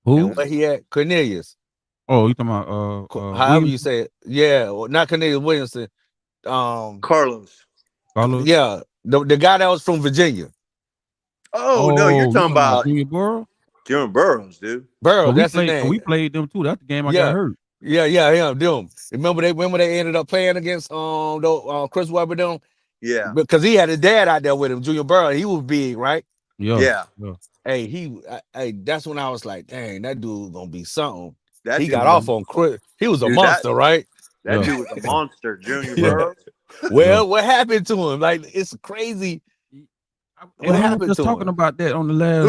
Who? And where he at? Cornelius. Oh, you talking about however you say it. Yeah, well, not Cornelius Williamson. Carlos. Yeah, the guy that was from Virginia. Oh no, you're talking about Junior Burrows? Junior Burrows, dude. Burrows, that's his name. We played them too. That's the game I got hurt. Yeah, them. Remember they ended up playing against Chris Webber them? Yeah. Because he had his dad out there with him, Junior Burrows. He was big, right? Yeah. Hey, that's when I was like, dang, that dude gonna be something. That he got off on Chris. He was a monster, right? That dude was a monster, Junior Burrows. Well, what happened to him? Like, it's crazy. What We were happened just to talking him? about that on the last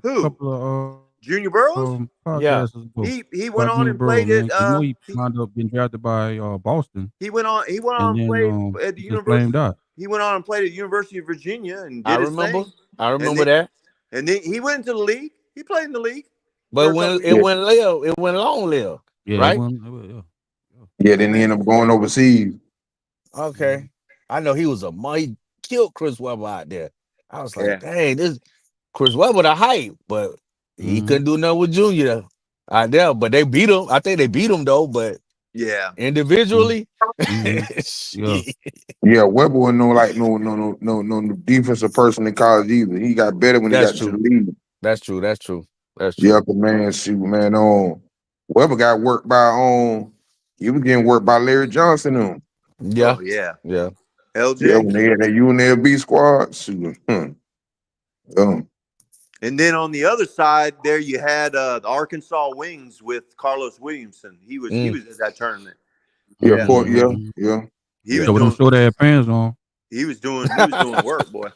Who? couple of Junior Burroughs? Yeah. podcasts ago He went about on Junior and Burrow, played man. at 'Cause he wound up getting drafted by Boston, he went on and and then played at the he just flamed University. out. He went on and played at the University of Virginia and I did his remember. thing. I And remember then that. he went into the league. He played in the league for But a when couple of it Yeah, years. went live, it went long live, Yeah, right? yeah. yeah. Hey Then he man. ended up going overseas. Okay. I know he was he killed Chris Webber out there. I was like, Yeah. dang, this Chris Webber the hype, but he Mhm. couldn't do nothing with Junior out there. But they beat him. I think they beat him though, but Yeah. Mhm. individually, Mhm. Yeah. shit. Yeah, Weber was no defensive person in college either. He got better when he That's got into the true. league. That's true. That's true. That's Yeah, true. but man, shoot, man, Weber got worked by he was getting worked by Larry Johnson. Yeah. Oh yeah. Yeah. Yeah, LJ. when they had that UNLV squad, shoot, um, And then on the other side, there you had the Arkansas Wings with Carlos Williamson. He Mm, was at that tournament. yeah, Yeah, court, Mhm. yeah, Mhm. yeah, he yeah. was Yeah, with them doing short ass pants on. he was doing work, boy.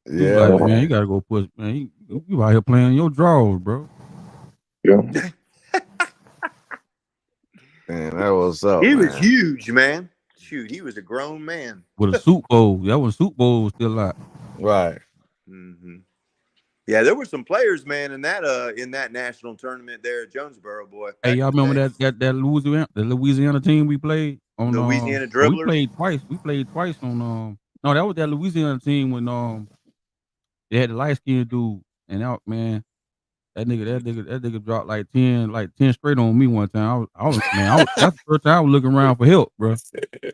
He was yeah, like, man, man. you gotta go put man. You out here playing your drawers, bro. Yeah. Man, that was up, He was man. huge, man. Shoot, he was a grown man. With a Super Bowl. That when Super Bowl was still out. Right. hmm Yeah, there were some players, man, in that national tournament there at Jonesboro, boy, Hey, back y'all in the remember day. that Louisiana team we played on Louisiana well, we dribblers. played twice. We played twice on no, that was that Louisiana team when they had the light skinned dude and out man. That nigga dropped like 10 straight on me one time. That's the first time I was looking around for help, bro.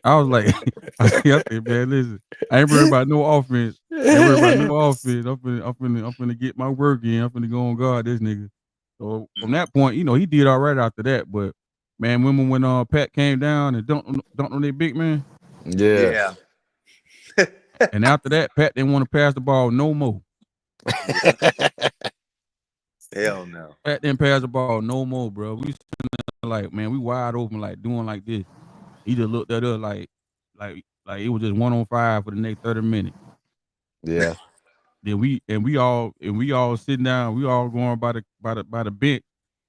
I was like, I said, man, listen, I ain't worried about no offense. I ain't worried about no offense. I'm finna get my work in. I'm finna go on guard this nigga. So from that point, he did all right after that. But man, remember when Pat came down and dunked on their big man? Yeah. Yeah. And after that, Pat didn't want to pass the ball no more. Yeah. Hell no. Pat didn't pass the ball no more, bro. We sitting there like, man, we wide open, like doing like this. He just looked at us like it was just 1-on-5 for the next 30 minutes. Yeah. Then we all sitting down, we all going by the bench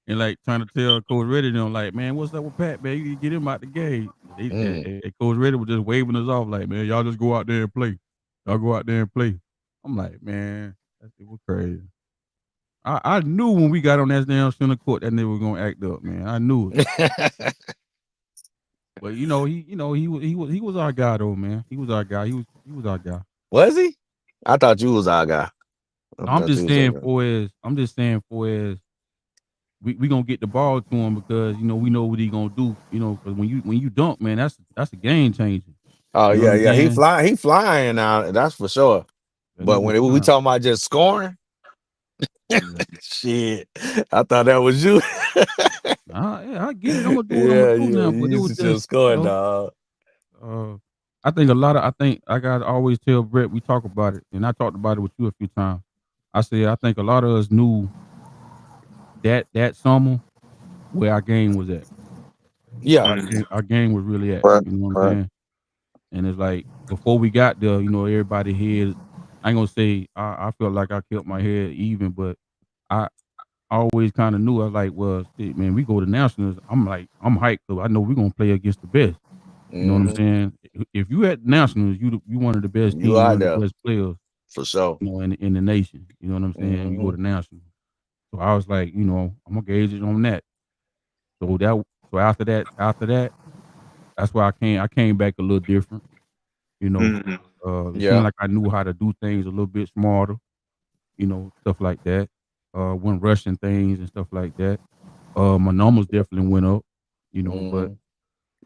and like trying to tell Coach Reddy them like, man, what's up with Pat, man? You need to get him out the game. Mm. And Coach Reddy was just waving us off like, man, y'all just go out there and play. Y'all go out there and play. I'm like, man, that shit was crazy. I knew when we got on that damn center court that nigga was gonna act up, man. I knew it. But he was our guy though, man. He was our guy. He was our guy. Was he? I thought you was our guy. I I'm thought you just was our saying guy. for as we gonna get the ball to him because we know what he gonna do. Because when you dunk, man, that's a game changer. Oh You know yeah, what I'm yeah. saying? He flying now, that's for sure. That But nigga when we fine. talking about just scoring, Mhm. shit, I thought that was you. Yeah, I get it. I'm gonna do what I'm gonna Yeah, do yeah. now. You But it used was to just, just score, dog. uh, I think I gotta always tell Brett. We talk about it, and I talked about it with you a few times. I said I think a lot of us knew that summer where our game was at. Yeah. Our game was really at. Right, You know what I'm right. saying? And it's like before we got there, everybody head. I ain't gonna say I felt like I kept my head even, but I always kind of knew. I was like, well, shit, man, we go to nationals. I'm like, I'm hyped because I know we're gonna play against the best. You know what I'm Hmm. saying? If you at nationals, you one of the best You teams, out one of the there best players, for sure. in the nation. You know what I'm saying? You go Hmm. to nationals. So I was like, I'm gonna gauge it on that. So after that, that's why I came back a little different. You know, Mhm. it seemed Yeah. like I knew how to do things a little bit smarter. Stuff like that. When rushing things and stuff like that. My numbers definitely went up. But Hmm.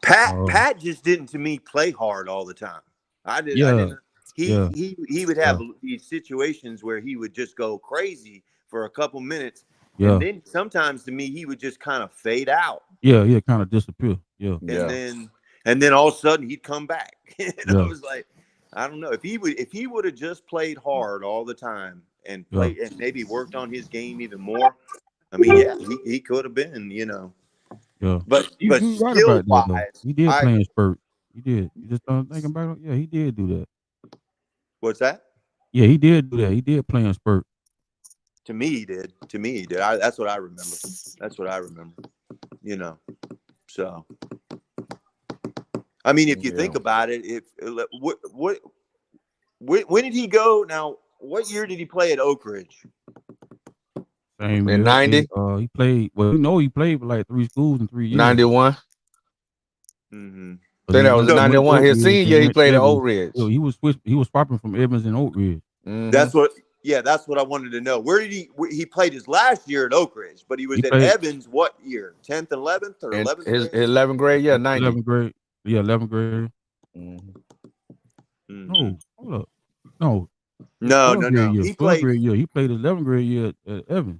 uh, Pat just didn't to me play hard all the time. I yeah, didn't he yeah, he would have yeah, these situations where he would just go crazy for a couple minutes and yeah, then sometimes to me he would just kind of fade out yeah, yeah. Kind of disappear. Yeah, and Yeah. then all of a sudden he'd come back. And I yeah, was like, I don't know if he would have just played hard all the time and yeah, played and maybe worked on his game even more. I mean, yeah, he could have been, yeah. but You right skill about that though. wise, He did I play in spurts. He did. You just thinking about it. Yeah, he did do that. what's that? Yeah, he did do that. He did play in spurt. To me, he did. That's what I remember. That's what I remember. You know. So, I mean, if you Yeah. think about it, when did he go? Now, what year did he play at Oak Ridge? Same In year. 90, He played. Well, he played for like 3 schools in 3 years. 91. Mm-hmm. But Think he that was went in So to 91. Oak His Ridge, senior then year, he went to played at Evans. Oak Ridge. He was swapping from Evans and Oak Ridge. Mm-hmm. that's what I wanted to know. Where did he played his last year at Oak Ridge, but he He was at played Evans what year? 10th, 11th, or In 11th his grade? 11th grade, yeah, 90. 11th grade. Yeah, 11th grade. Mm-hmm. Mm-hmm. No, hold up. No, his No, 12th no, grade no. year. He 12th played. grade year. He played his 11th grade year at Evans.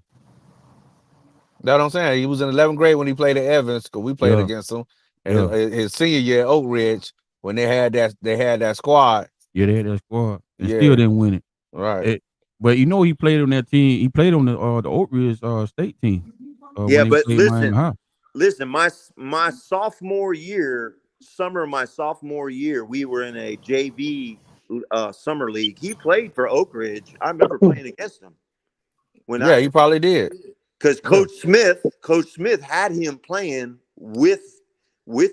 That's what I'm saying. He was in 11th grade when he played at Evans because we played Yeah, against him. And yeah. his senior year at Oak Ridge, when they had that squad. Yeah, they had that squad and still Yeah, didn't win it. right. But he played on that team. He played on the Oak Ridge state team when Yeah, they but played Miami High. listen. My sophomore year, summer of my sophomore year, we were in a JV summer league. He played for Oak Ridge. I remember playing against him Yeah, he probably did. because Yeah. Coach Smith had him playing with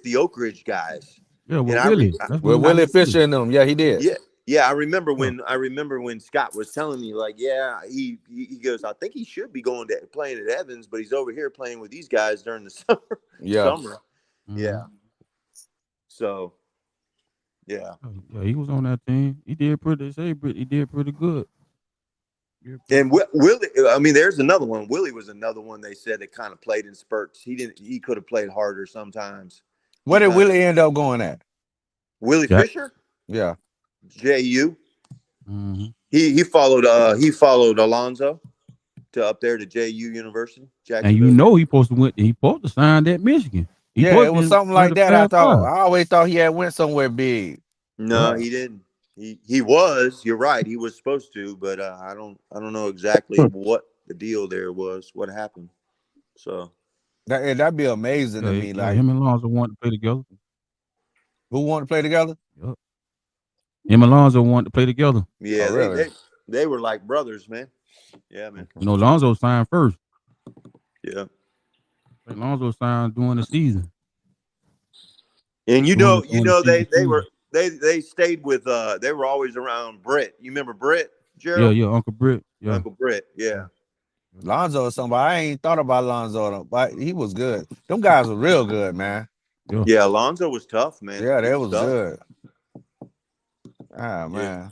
the Oak Ridge guys, Yeah, and with Willie. That's With when he was Willie with Willie. Fisher and them. Yeah, he did. yeah, I remember Yeah. when Scott was telling me, like, yeah, he goes, I think he should be going to playing at Evans, but he's over here playing with these guys during the summer. Yeah. Yeah. So yeah. Yeah, he was on that team. He did pretty. He did pretty good. And Willie, I mean, there's another one. Willie was another one they said that kind of played in spurts. He could have played harder sometimes. Where did Willie end up going at? Willie Jack. Fisher? Yeah. JU. Mm-hmm. He followed Alonzo to up there to JU University, And Jacksonville. he supposed to sign that Michigan. He Yeah, supposed it to was been something one of like the that. Fast Five. I always thought he had went somewhere big. No, Yeah. he didn't. He was. You're right. He was supposed to, but I don't know exactly what the deal there was. What happened? So That'd be amazing to Yeah, me. yeah, Like, him and Lonzo wanted to play together. who wanted to play together? Yep. Him and Lonzo wanted to play together. yeah, Oh, really? they were like brothers, man. Yeah, man. Lonzo signed first. Yeah. Like Lonzo signed during the season. And During the they season. they stayed with they were always around Brett. You remember Brett, Yeah, Gerald? yeah, Uncle Britt. Yeah. Uncle Brett. Yeah. Lonzo or somebody. I ain't thought about Lonzo, but he was good. Them guys were real good, man. Yeah. Yeah, Alonzo was tough, man. Yeah, He that was tough. good. Ah, man.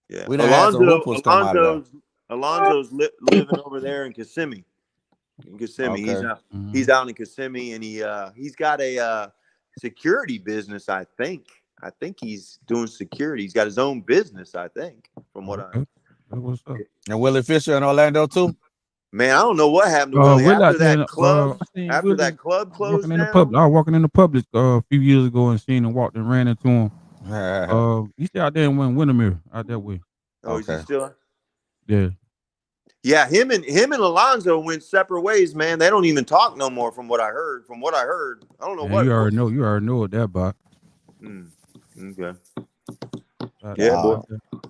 Yeah. We done had some hoopers come out of there. Alonzo's living over there in Kissimmee. Okay. He's out in Kissimmee, and he's got a security business. I think he's doing security. He's got his own business. I think from what I. What's up? And Willie Fisher in Orlando too. Man, I don't know what happened to Willie Willie after out there, that club. I seen After Willie that club closed walking in the down. public. I was walking in the public a few years ago and seen him walked and ran into him. He's still out there in Windermere out that way. Oh, is he Okay. still? Yeah. Yeah, him and Alonzo went separate ways, man. They don't even talk no more. From what I heard, I don't know Man, what. you already know what that about. Okay. Yeah, boy.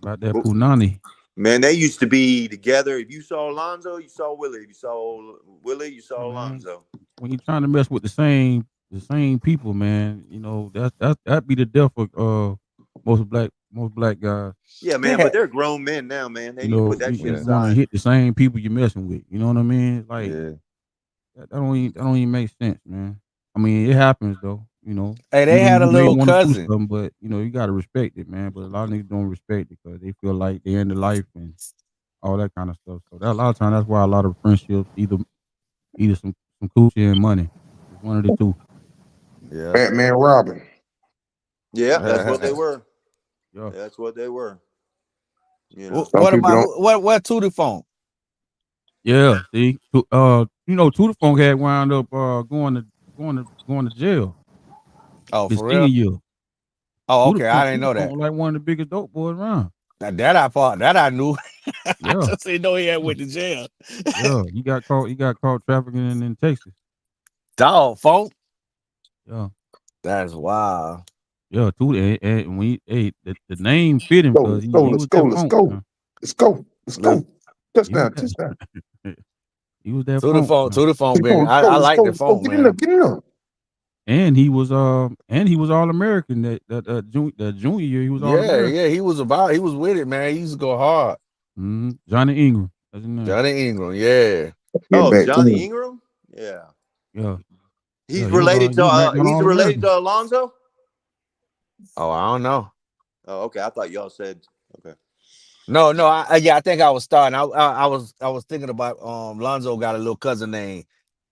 About that Punani. Man, they used to be together. If you saw Alonzo, you saw Willie. If you saw Willie, you saw Alonzo. When you're trying to mess with the same people, man, that be the death of most black guys. Yeah, man, but they're grown men now, man. They need to put that shit you want aside. to hit the same people you're messing with. You know what I mean? Like Yeah. that don't even make sense, man. I mean, it happens though. Hey, they had a you may little wanna do cousin. something, but you gotta respect it, man. But a lot of niggas don't respect it because they feel like they end the life and all that kind of stuff. So that a lot of times that's why a lot of friendships either some coochie and money. It's one of the two. Yeah. Batman Robin. Yeah, that's what they were. Yeah. That's what they were. What about what Tootie Phone? Yeah, see, Tudor Funk had wound up going to jail. Oh, his for real? senior year. Oh, Tudor okay. I didn't know that. Like one of the biggest dope boys around. That I knew. Yeah. I just didn't know he had went to jail. Yeah, he got caught trafficking in Texas. Dog, Funk. Yeah. That's wild. Yeah, Tudor, and the name fit him because he was that Funk. Let's go. Let's Let's go. Touchdown. Touchdown. he was that to the funk, phone, man. to the phone, Let's go. baby. Let's go. I Let's like go. the Let's go. phone, Get in there. man. Get in there. And he was All American that junior year. He was All Yeah, American. yeah. He was with it, man. He used to go hard. Johnny Ingram. That's his name. Johnny Ingram, yeah. Get Oh, back to Johnny him. Ingram. Yeah, Yeah, he's he was related he was to ranked on he's All related American. to Alonzo. Oh, I don't know. Oh, okay. I thought y'all said okay. No, I think I was starting. I was thinking about Lonzo got a little cousin named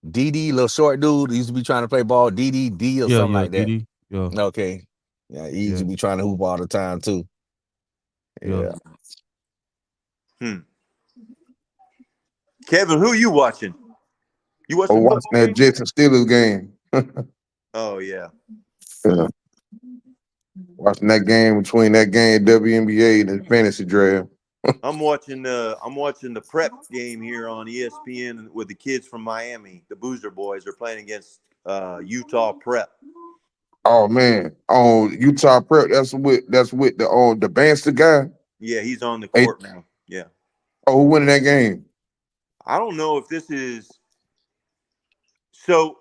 DD, little short dude. He used to be trying to play ball, DD or something Yeah, like that. Didi. Yeah, Okay. Yeah, he used yeah, to be trying to hoop all the time too. yeah. Yeah. Kevin, who you watching? You I watching was watching football that game? Jets and Steelers game. Oh yeah. Watching that game between that game WNBA and the fantasy draft. I'm watching the prep game here on ESPN with the kids from Miami. The Boozer Boys are playing against Utah Prep. Oh man, on Utah Prep. That's with the Banster guy. Yeah, he's on the Hey, court now. Yeah. who winning that game? I don't know if this is so.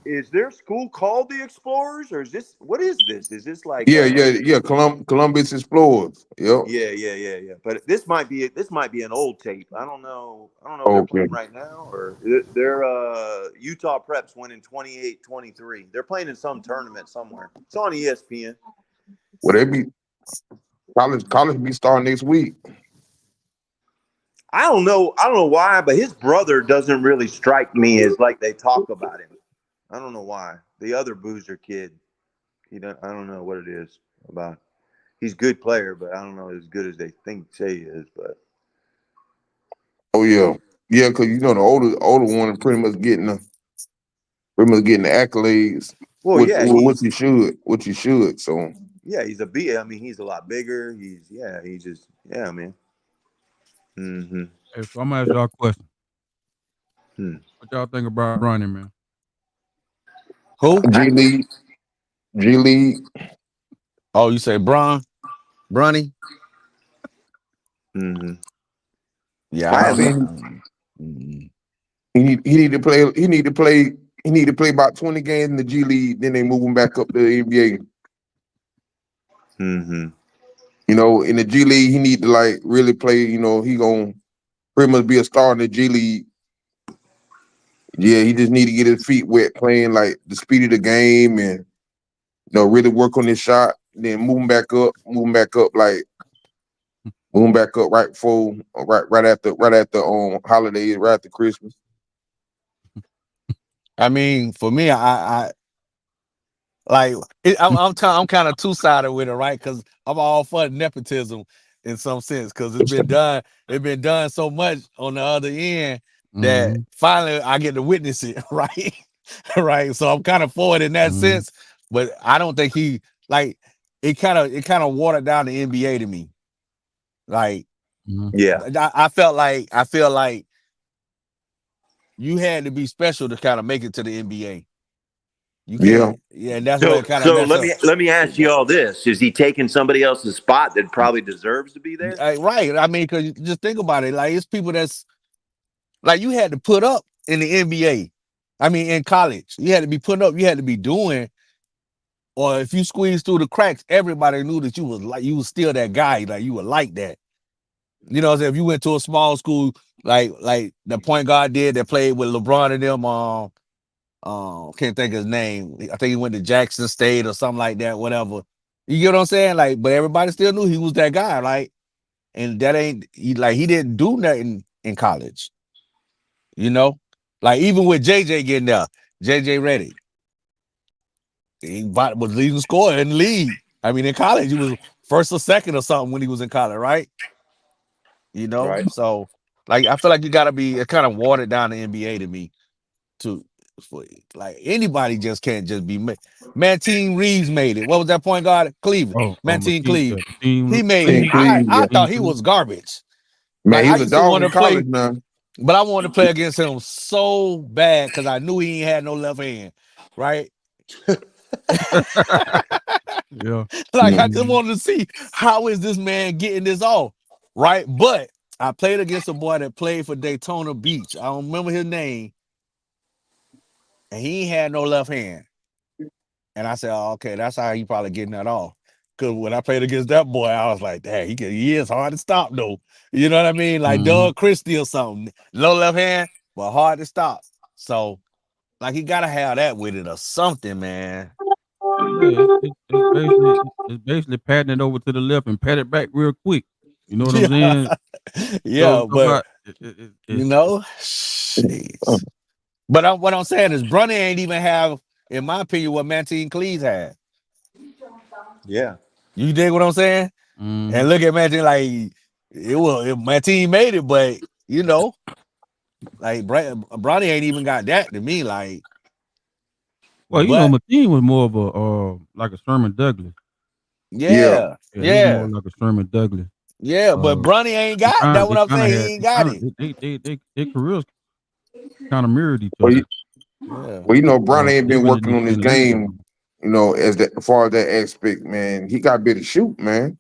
Is their school called the Explorers, or is this what is this? Is this like Yeah. Columbus Explorers. Yep. yeah. But this might be an old tape. I don't know. If they're Okay. playing right now or they're Utah Preps winning 28-23. They're playing in some tournament somewhere. It's on ESPN. Well, they be college be starting next week. I don't know why, but his brother doesn't really strike me as like they talk about him. I don't know why. The other Boozer kid, I don't know what it is about. He's a good player, but I don't know as good as they say he is. But Oh yeah. Yeah, because the older one is pretty much getting the accolades. well, Which yeah, which he should. Which he should. So he's a B. I mean, he's a lot bigger. He's just man. Mm-hmm. Hey, so I'm gonna ask y'all a question. Hmm. What y'all think about Bronny, man? Who? G League. G League. Oh, you say Bronny? Mm-hmm. Yeah, I I have not. seen he need to play. He need to play about 20 games in the G League. Then they move him back up to the NBA. Mm-hmm. In the G League, he need to like really play. He gonna pretty much be a star in the G League. Yeah, he just need to get his feet wet playing like the speed of the game and really work on his shot. Then move him back up, right before right after holidays, right after Christmas. I mean, for me, I like I'm kind of two-sided with it, right? Because I'm all for nepotism in some sense, because it's been done so much on the other end that finally I get to witness it, right? Right. So I'm kind of for it in that sense, but I don't think he like it kind of watered down the NBA to me. Like Yeah. I feel like you had to be special to kind of make it to the NBA. You can't, and that's what So it kind of messed up. let me ask you all this: is he taking somebody else's spot that probably deserves to be there? Right. I mean, because you just think about it. Like, it's people that's like you had to put up in the NBA. I mean, in college, you had to be putting up. You had to be doing. Or if you squeeze through the cracks, everybody knew that you was still that guy. Like, you were like that. You know what I'm saying? If you went to a small school like the point guard did that played with LeBron and them, can't think of his name. I think he went to Jackson State or something like that, whatever. You get what I'm saying? Like, but everybody still knew he was that guy, like, and that ain't he didn't do nothing in college. Like even with JJ getting there, JJ Redick, he was leading scorer in the league. I mean, in college, he was first or second or something when he was in college, right? Right. So like I feel like you gotta be kind of watered down the NBA to me for like anybody just can't just be made. Mantine Reeves made it. What was that point guard? Cleveland. Mantine Cleaves. He made it. I thought he was garbage. Man, Like he I was a used to dog want in to play, college now. but I wanted to play against him so bad because I knew he ain't had no left hand. Right. Yeah. Like I just wanted to see how is this man getting this off? right? But I played against a boy that played for Daytona Beach. I don't remember his name, and he ain't had no left hand. And I said, oh, okay, that's how he probably getting that off. Because when I played against that boy, I was like, dang, he is hard to stop, though. You know what I mean? Like Doug Christie or something. Low left hand, but hard to stop. So, like, he got to have that with it or something, man. Yeah, it's basically patting it over to the left and pat it back real quick. You know what I'm Yeah. saying? Yeah, So but, about you it's know, jeez. But what I'm saying is, Brunny ain't even have, in my opinion, what Mantine Cleese had. Yeah. You dig what I'm saying? And look at Mantine, like, Mantine made it, but, you know, like, Bronny ain't even got that to me, like, well, you know, but, Mateen was more of a like a Sherman Douglas. Yeah. yeah, Yeah, he was more yeah, like a Sherman Douglas. yeah, but Bronny ain't got that. What They I'm kinda saying, had he ain't got it. their careers kinda mirrored each Well, other. you, Yeah, well, Bronny ain't They been really working didn't on stay his in the league that game, long. as far as that aspect, man. He got to be able to shoot, man.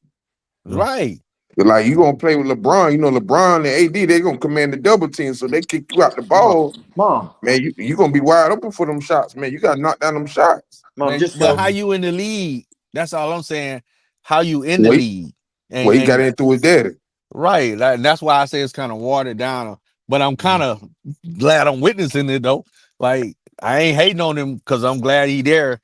Yeah. right. Like you gonna play with LeBron, LeBron and AD, they gonna command the double team, so they kick you out the Mom, ball, mom, man. You gonna be wide open for them shots, man. You gotta knock down them shots. mom, Man, just but go. how you in the league? That's all I'm saying. How you in the Wait, league? he got And in through his daddy. right, that's why I say it's kind of watered down. But I'm kind of glad I'm witnessing it though. Like I ain't hating on him because I'm glad he there,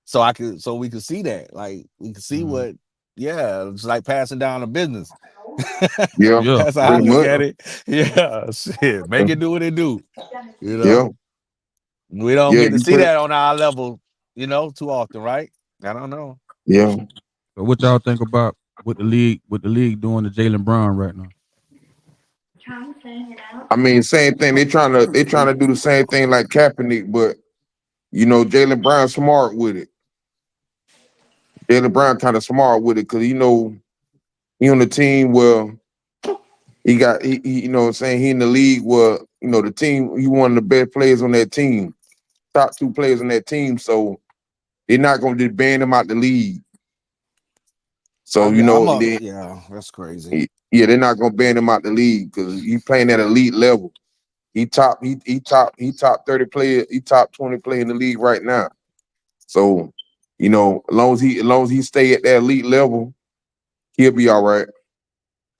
so we could see that. Like we can see Mhm. what, yeah, it's like passing down a business. Yeah, Yeah, That's how I pretty look much. at it. Yeah, shit, make it do what it do. You know, Yeah, we don't yeah. get to You see put, that on our level, too often, right? I don't know. yeah. So what y'all think about what the league doing to Jaylen Brown right now? I mean, same thing. They trying to do the same thing like Kaepernick, but Jalen Brown smart with it. Jalen Brown kind of smart with it because he on the team where he you know what I'm saying, he in the league where the team, he one of the best players on that team, top two players on that team. So they're not gonna just ban him out the league. So yeah, that's crazy. yeah, they're not gonna ban him out the league because he playing at elite level. He top 30 player, he top 20 player in the league right now. So, as long as he stay at that elite level, he'll be all right.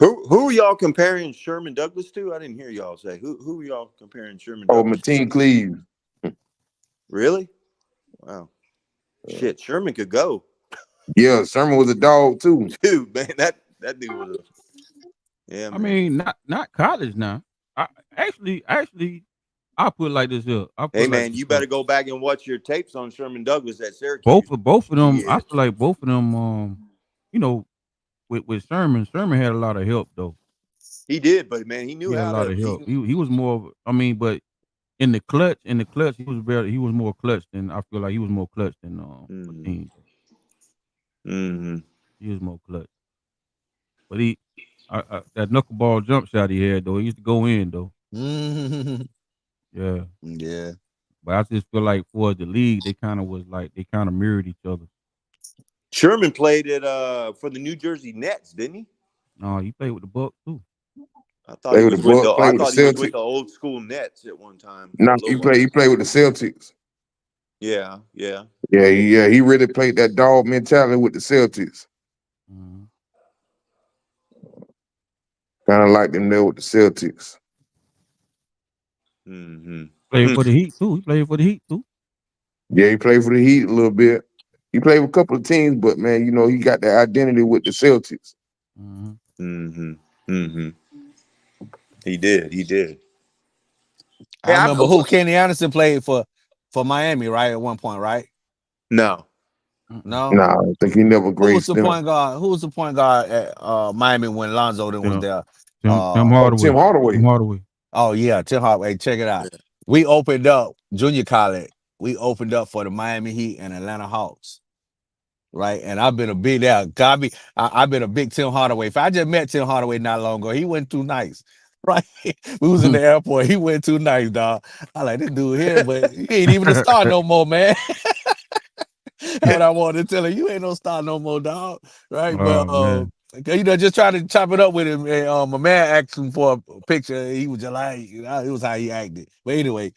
Who are y'all comparing Sherman Douglas to? I didn't hear y'all say who are y'all comparing Sherman Oh, Douglas to? Mateen Cleaves. Really? Wow. Shit, Sherman could go. Yeah, Sherman was a dog too. Dude, man, that dude was yeah, I man. mean, not college now. I actually I put it like this here. I put Hey it like man, this you here. better go back and watch your tapes on Sherman Douglas at Syracuse. Both of them, I Shit. feel like both of them you know, with Sherman had a lot of help though. He did, but man, he He knew had a how lot to of help. He was more of but in the clutch, he was better. He was more clutch than I feel like he was more clutch than mm-hmm. Mateen. Mm-hmm. He was more clutch. But that knuckleball jump shot he had though, he used to go in though. Yeah. Yeah. But I just feel like for the league, they kind of mirrored each other. Sherman played it for the New Jersey Nets, didn't he? No, he played with the Bucks too. I thought Play he with the was with the Bucks, play I with the thought he was with Celtics. the old school Nets at one time for No, a little while. he played with the Celtics. Yeah, yeah. Yeah, he really played that dog mentality with the Celtics. Mhm. Kind of like them there with the Celtics. Mm-hmm. Played for the Heat too. He played for the Heat too. Yeah, he played for the Heat a little bit. He played with a couple of teams, but man, he got the identity with the Celtics. Mhm. Mm-hmm. Mm-hmm. He did. He did. I Hey, remember who Kenny Anderson played for Miami, right? At one point, right? no. Mm-mm. No. Nah, I think he never Who was graced the them. point guard? Who was the point guard at Miami when Lonzo then was Tim, there? Tim Oh, Tim Hardaway. Tim Hardaway. Hardaway. Oh yeah, Tim Hardaway. Hey, check it out. Yeah. We opened up junior college. We opened up for the Miami Heat and Atlanta Hawks. Right. And I've been a big I've been a big Tim Hardaway. If I just met Tim Hardaway not long ago, he went too nice. Right. We was in the airport. He went too nice, dog. I like this dude here, but he ain't even a star no more, man. That's what I wanted to tell him. You ain't no star no more, dog. Right. But Oh man. just trying to chop it up with him. And my man asked him for a picture. He was just like, it was how he acted. But anyway,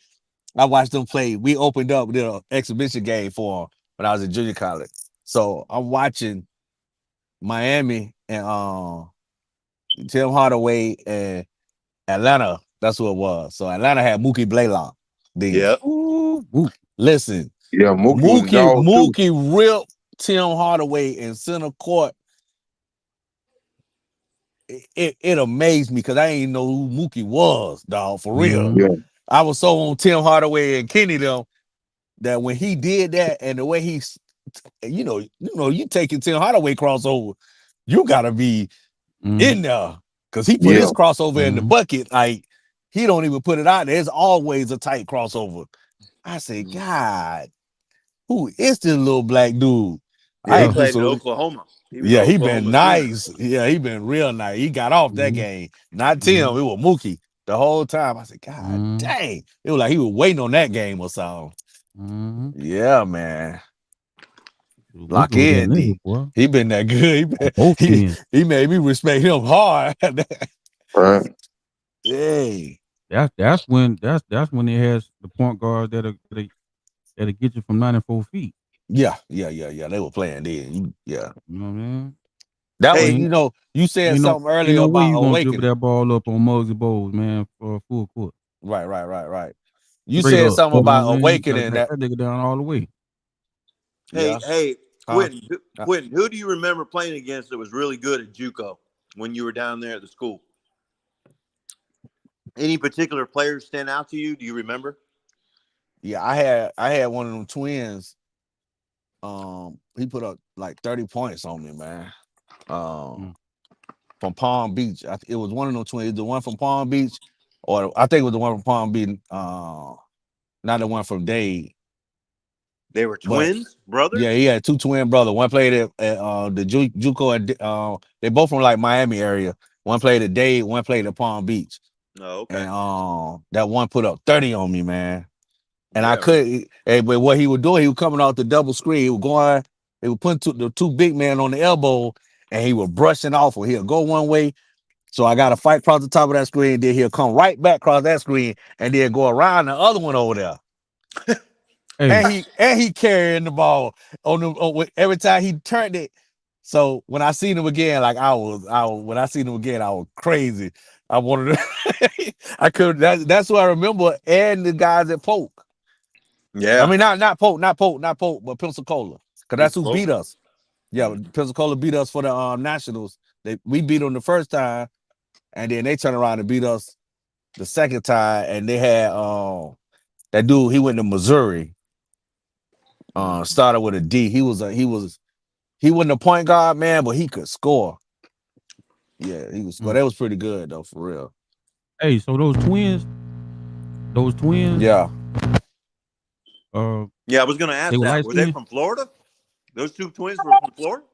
I watched them play. We opened up, did an exhibition game for him when I was in junior college. So I'm watching Miami and Tim Hardaway and Atlanta. That's what it was. So Atlanta had Mookie Blaylock. Then Yep. listen, Yeah, Mookie was a dog too. Mookie ripped Tim Hardaway in center court. It amazed me because I didn't know who Mookie was, dog, for real. Yeah, I was so on Tim Hardaway and Kenny them that when he did that and the way he's, you taking Tim Hardaway crossover, you gotta be in there because he put yeah, his crossover in the bucket. Like he don't even put it out there. It's always a tight crossover. I say, God, who is this little black dude? Yeah, I he ain't do played in so. Oklahoma. He was an Yeah, he been Oklahoma Sooner. nice. Yeah, he been real nice. He got off that game. Not Tim. It was Mookie the whole time. I said, God dang. It was like he was waiting on that game or something. Yeah, man. Lock Mookie was that in, nigga, D. boy. He been that good. Both ends. He made me respect him hard. right. Hey. That's when they has the point guard that'll get you from 94 feet. Yeah. They were playing then. Yeah. You know what I mean? That was, Hey, you said Ain't no something ain't earlier no way about you gonna dribble awakening. that ball up on Muggsy Bowles, man, for a full court. Right. You Straight said up. something You know about what I mean? You gotta awakening back that. that nigga down all the way. Yeah. Huh? Quentin, who do you remember playing against that was really good at JUCO when you were down there at the school? Any particular players stand out to you? Do you remember? Yeah, I had one of them twins. He put up like 30 points on me, man. From Palm Beach. It was one of them twins, the one from Palm Beach, or I think it was the one from Palm Beach, not the one from Dade. They were But twins, brothers? yeah, he had two twin brothers. One played at the JUCO and they both from like Miami area. One played at Dade, one played at Palm Beach. Oh, okay. And that one put up 30 on me, man. And I Yeah. couldn't, but what he was doing, he was coming off the double screen. He was putting the two big men on the elbow, and he was brushing off. Or he'll go one way, so I got to fight across the top of that screen. Then he'll come right back across that screen, and then go around the other one over there. Hey, And he carrying the ball every time he turned it. So when I seen him again, like when I seen him again, I was crazy. I wanted to, I could. That's what I remember. And the guys at Polk. Yeah. I mean, not Polk, but Pensacola, because that's who beat us. Yeah, Pensacola beat us for the nationals. We beat them the first time, and then they turned around and beat us the second time. And they had that dude. He went to Missouri. Started with a D. He wasn't a point guard, man, but he could score. Yeah, he was score. That was pretty good though, for real. hey, so those twins. Yeah. Yeah, I was gonna ask They were that. light Were they skinned. from Florida? Those two twins were from Florida?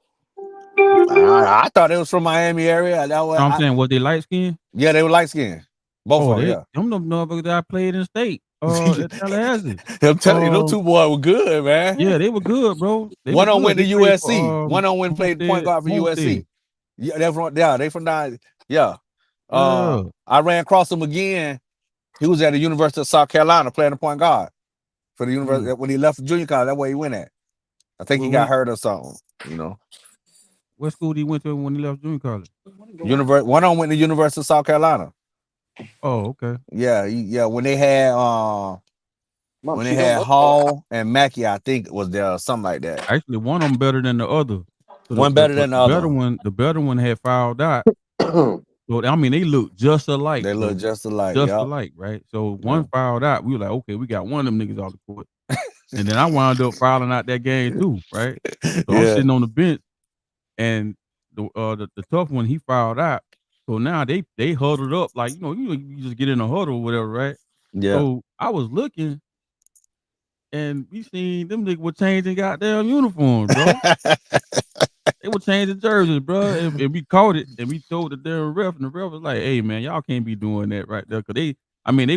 I thought it was from Miami area. I'm saying, was they light skinned? Yeah, they were light skinned. Both Oh, of them, they yeah. them the motherfuckers that I played in state. At Tallahassee. I'm telling you, those two boys were good, man. Yeah, they were good, bro. They were One on good. went to They played USC. for One on went played point guard for Homestead. USC. Yeah, they from down. Yeah. Yeah. I ran across him again. He was at the University of South Carolina playing the point guard for the university when he left junior college. That's where he went at. I think he got hurt or something. What school he went to when he left junior college? One on went to University of South Carolina. Oh, okay. Yeah. When they had Hall and Mackey, I think was there or something like that. Actually, one of them better than the other. So One better than the other. The better one had fouled out. So I mean, they look just alike. They look just alike. Just alike, right? So one fouled out. We were like, okay, we got one of them niggas off the court. And then I wound up fouling out that game too, right? So I'm sitting on the bench, and the tough one he fouled out. So now they huddled up like you just get in a huddle or whatever, right? Yeah. So I was looking, and we seen them niggas were changing goddamn uniforms, bro. They were changing jerseys, bro. And we caught it, and we told the damn ref, and the ref was like, "Hey, man, y'all can't be doing that right there." Cause they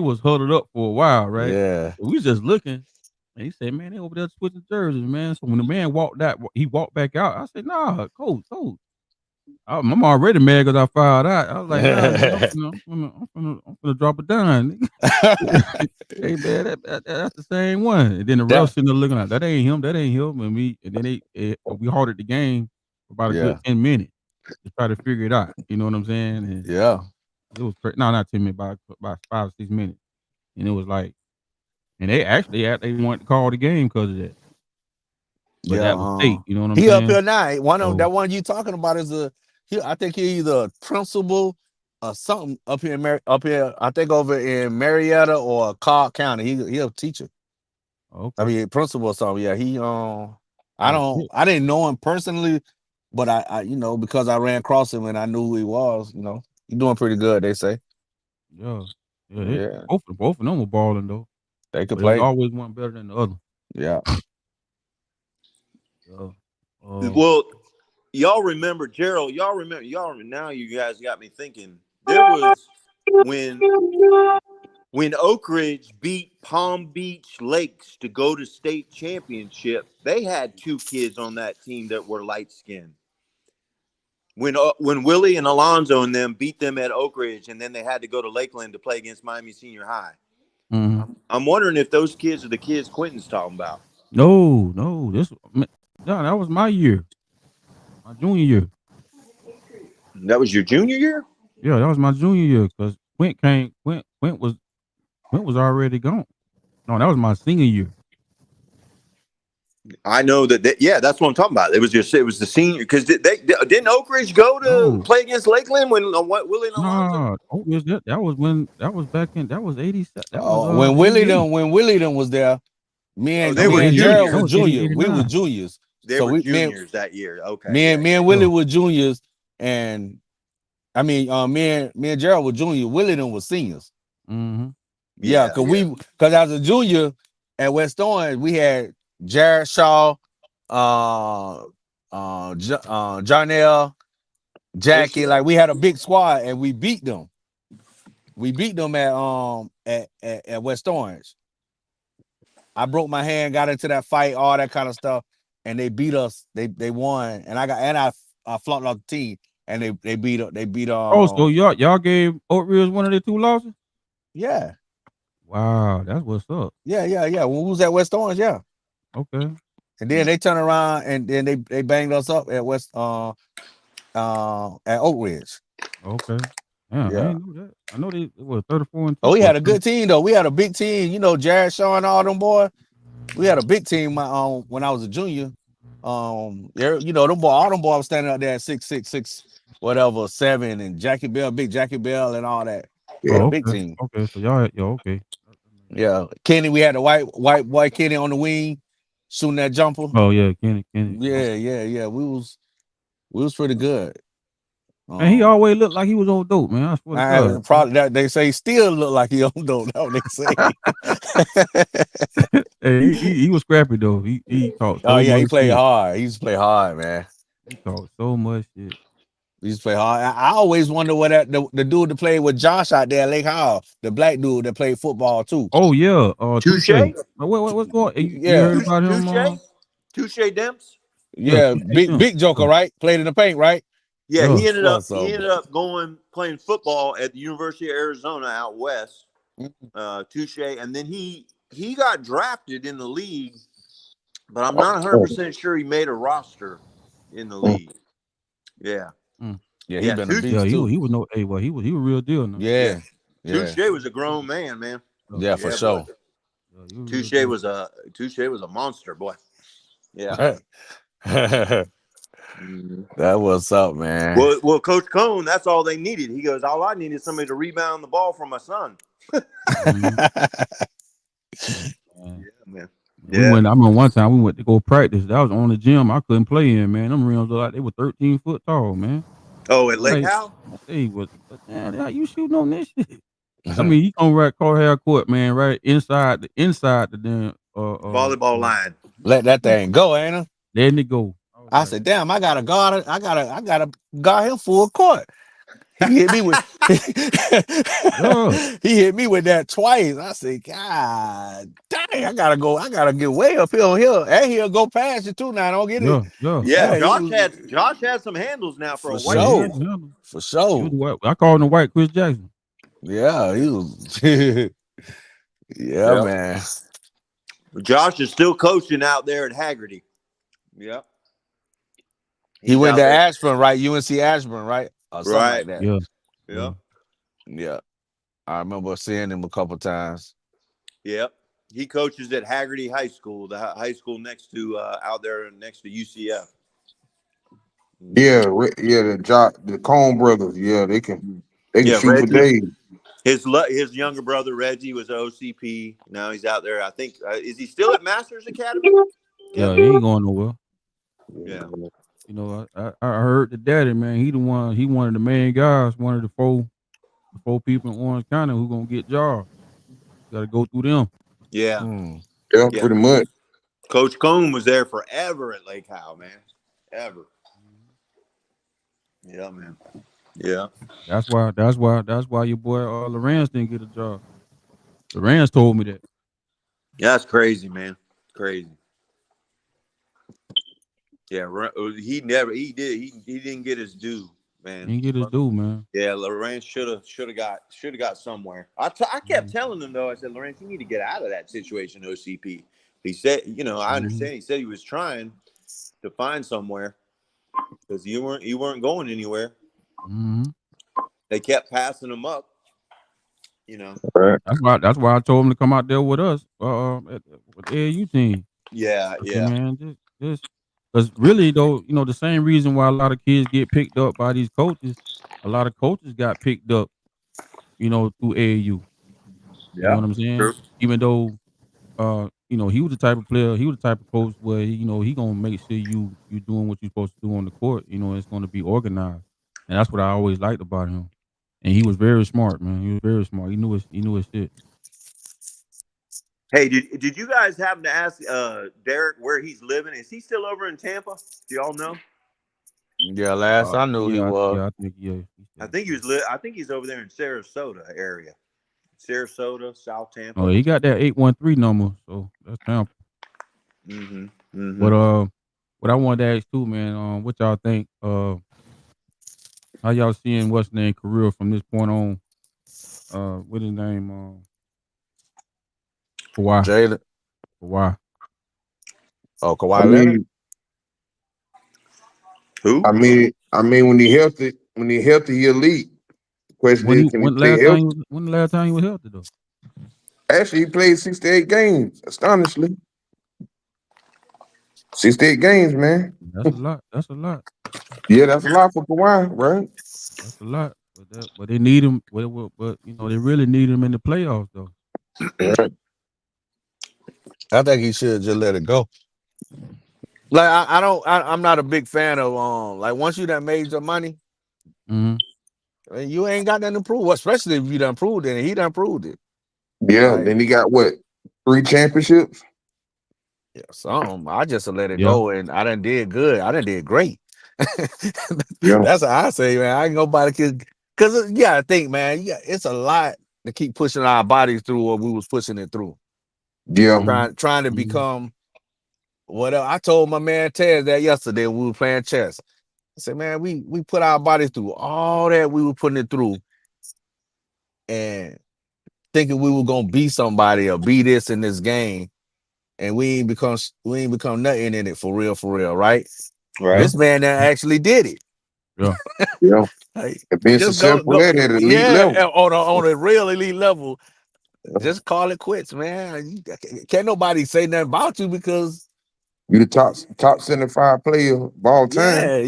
was huddled up for a while, right? Yeah. So we was just looking, and he said, "Man, they over there switching jerseys, man." So when the man walked out, he walked back out. I said, "Nah, coach." I'm already mad because I fouled out. I was like, nah, nigga, I'm finna drop it down, nigga. Hey man, that's the same one. And then the ref That sitting there looking like that ain't him, and then we halted the game for about a good yeah, 10 minutes to try to figure it out. You know what I'm saying? And yeah, it was no, not 10 minutes, about 5 or 6 minutes, and it was like, and they wanted to call the game because of that, but yeah. that was state. You know what I'm He up saying? here now. So That one you talking about is I think he either a principal or something up here up here. I think over in Marietta or Cobb County. He a teacher. I okay, mean principal or something. Yeah, yeah, shit, I didn't know him personally, but I because I ran across him and I knew who he was. He doing pretty good. They say. yeah, yeah. Yeah, Both of them were balling though, they could but it was play. always one better than the other. Yeah, Yeah. Well, y'all remember Gerald? Now you guys got me thinking. There was when Oak Ridge beat Palm Beach Lakes to go to state championship. They had two kids on that team that were light skinned. When Willie and Alonzo and them beat them at Oak Ridge, and then they had to go to Lakeland to play against Miami Senior High. Mhm. I'm wondering if those kids are the kids Quentin's talking about. No, no, that was my year, my junior year. That was your junior year? Yeah, that was my junior year because Quint was already gone. No, that was my senior year. I know yeah, that's what I'm talking about. It was the senior because didn't Oak Ridge go to No, play against Lakeland when Willie and Alonzo? nah. Oh, that was back in that was 80. That was when 88. Willie them was there, That They was were me and Gerald 88. That was was juniors. 80, junior. We were 89. juniors. They So were juniors that year. Okay, yeah, me and Yeah. Willie were juniors, and I mean, me and Gerald were junior. Willie them was seniors. Mhm. Yeah, yeah, because as a junior at West Orange, we had Jared Shaw, Jarnell, Jackie. Like we had a big squad, and we beat them. We beat them at West Orange. I broke my hand, got into that fight, all that kind of stuff, and they beat us. They won, and I flunked off the team, and they beat Oh, so y'all gave Oak Ridge one of their two losses? yeah. Wow, that's what's up. Yeah. When we was at West Orange, yeah. Okay. And then they turned around and then they banged us up at at Oak Ridge. Okay. Yeah, I Yeah. ain't know that. I know they were 34-2 Oh, we or had a 30. good team though. We had a big team. Jared Shaw and all them boys. We had a big team when I was a junior. All them boys was standing out there at 6'6", whatever, 7, and Big Jackie Bell and all that. We had a Oh, big okay. team. Okay. So y'all had, okay. Yeah. Kenny, we had the white boy Kenny on the wing, shooting that jumper. Oh yeah, Kenny. Yeah. We was pretty good. Man, he always looked like he was on dope, man. I swear to God. Probably that they say still look like he on dope. That's what they say. Hey, he was scrappy though. He talked Oh so yeah, he much played shit. hard. He used to play hard, man. He talked so much shit. He used to play hard. I always wonder what the dude that played with Josh out there at Lake Hall, the black dude that played football too. Oh yeah, Touche, Touche. What's going? You Yeah, heard about him? Touche Demps. Yeah, yeah, Touche Dunk. big joker, right? Played in the paint, right? Yeah, Yeah. What's he up, ended up playing football at the University of Arizona out west. Touche, and then he got drafted in the league, but I'm not 100% sure he made a roster in the league. Yeah, Yeah, he been a Yeah, beast too. he was no. Hey, well, he was real deal now. yeah. Yeah, Touche was a grown man, man. yeah, for sure. Yeah, he was real Touche deal. was a monster, boy. Yeah. That what's up, man. Well, Coach Cone, that's all they needed. He goes, all I need is somebody to rebound the ball from my son. Mhm. Yeah, man. We went. I remember one time we went to go practice. That was on the gym. I couldn't play in, man. Them rims look like they were 13 foot tall, man. Oh, at I'm Lake like, Howell? hey, man, how you shooting on this shit? I mean, you come right car half court, man, right inside the damn Volleyball line. Let that thing go, ain't it? letting it go. I was I like, said, damn, I gotta guard him full court. He hit me with Yeah, he hit me with that twice. I said, God dang, I gotta get way up here on here. And he'll go past you too now. Don't get it. yeah. Yeah, Hey, Josh had some handles now for for a Yeah, white he sure. had kid. the handle. For He was sure. the white. I called him the white Chris Jackson. Yeah, he was yeah, Yeah. man. Josh is still coaching out there at Haggerty. Yep. He He's went out to there. Ashburn, right? UNC Ashburn, right? Or something Right. like that. Yeah, yeah. Yep. Yeah. I remember seeing him a couple times. Yep. He coaches at Haggerty High School, the high school next to out there next to UCF. Yeah, the Cone brothers. Yeah, they can Yeah, shoot for Reggie. days. His younger brother Reggie was OCP. Now he's out there. I think is he still at Masters Academy? Yeah, Kevin? he ain't going nowhere. Yeah. You know, I heard the daddy, man. He the one. He one of the main guys. One of the four people in Orange County who gonna get jobs. Got to go through them. Yeah. Mm. Yeah, Yeah. pretty much. Coach Cone was there forever at Lake Howe, man. Ever. Yeah, man. Yeah. That's why your boy Lorenz didn't get a job. Lorenz told me that. Yeah, that's crazy, man. Crazy. Yeah, he didn't get his due, man. He didn't get his due, man. Yeah, Lawrence should have got somewhere. I kept telling him though. I said, Lawrence, you need to get out of that situation. OCP. He said, I understand. He said he was trying to find somewhere because you weren't going anywhere. Mm-hmm. They kept passing him up. Right. That's why I told him to come out there with us, with the AAU team. Yeah, I said, yeah, man, just because really though, the same reason why a lot of kids get picked up by these coaches, a lot of coaches got picked up, through AAU. You know yeah. what I'm saying? True. Even though, he was the type of player, he was the type of coach where he gonna make sure you doing what you're supposed to do on the court. It's gonna be organized, and that's what I always liked about him. And he was very smart, man. He was very smart. He knew his shit. Hey, did you guys happen to ask Derrick where he's living? Is he still over in Tampa? Do y'all know? Yeah, last I knew he was. I think yeah. I think I think he's over there in Sarasota area. Sarasota, South Oh, Tampa. he got that 813 number, so that's Tampa. Mm-hmm. But Mm-hmm. what I wanted to ask too, man, what y'all think? How y'all seeing what's name career from this point on? What his name? Kawhi. Jalen. Kawhi. Oh, I Kawhi Leonard. mean, Who? when he healthy, he elite. The question is, can he stay healthy? When the last time he was healthy though? Actually, he played 68 games. Astonishingly, 68 games, man. That's a lot. That's a lot. Yeah, that's a lot for Kawhi, right? That's a lot. But they need him. But they really need him in the playoffs though. Right. I think he should just let it go. Like I'm not a big fan of like once you done made your money, Mm-hmm. you ain't got nothing to prove, especially if you done proved it and he done proved it. Yeah. Like, Then he got what? 3 championships. yeah, I just let it Yeah. go, and I done did good. I done did great. Yeah. That's how I say, man. I ain't nobody can, because you gotta think, man. It's a lot to keep pushing our bodies through what we was pushing it through. Yeah. Trying to become whatever. I told my man Tez that yesterday when we were playing chess. I said, man, we put our bodies through all that we were putting it through, and thinking we were gonna be somebody or be this in this game, and we ain't become nothing in it for real, right? Right. This man that actually did it. Yeah. Yeah. Like, And being just go, successful at an elite level. on a real elite level. Just call it quits, man. Can't nobody say nothing about you because You the top 75 player of all time.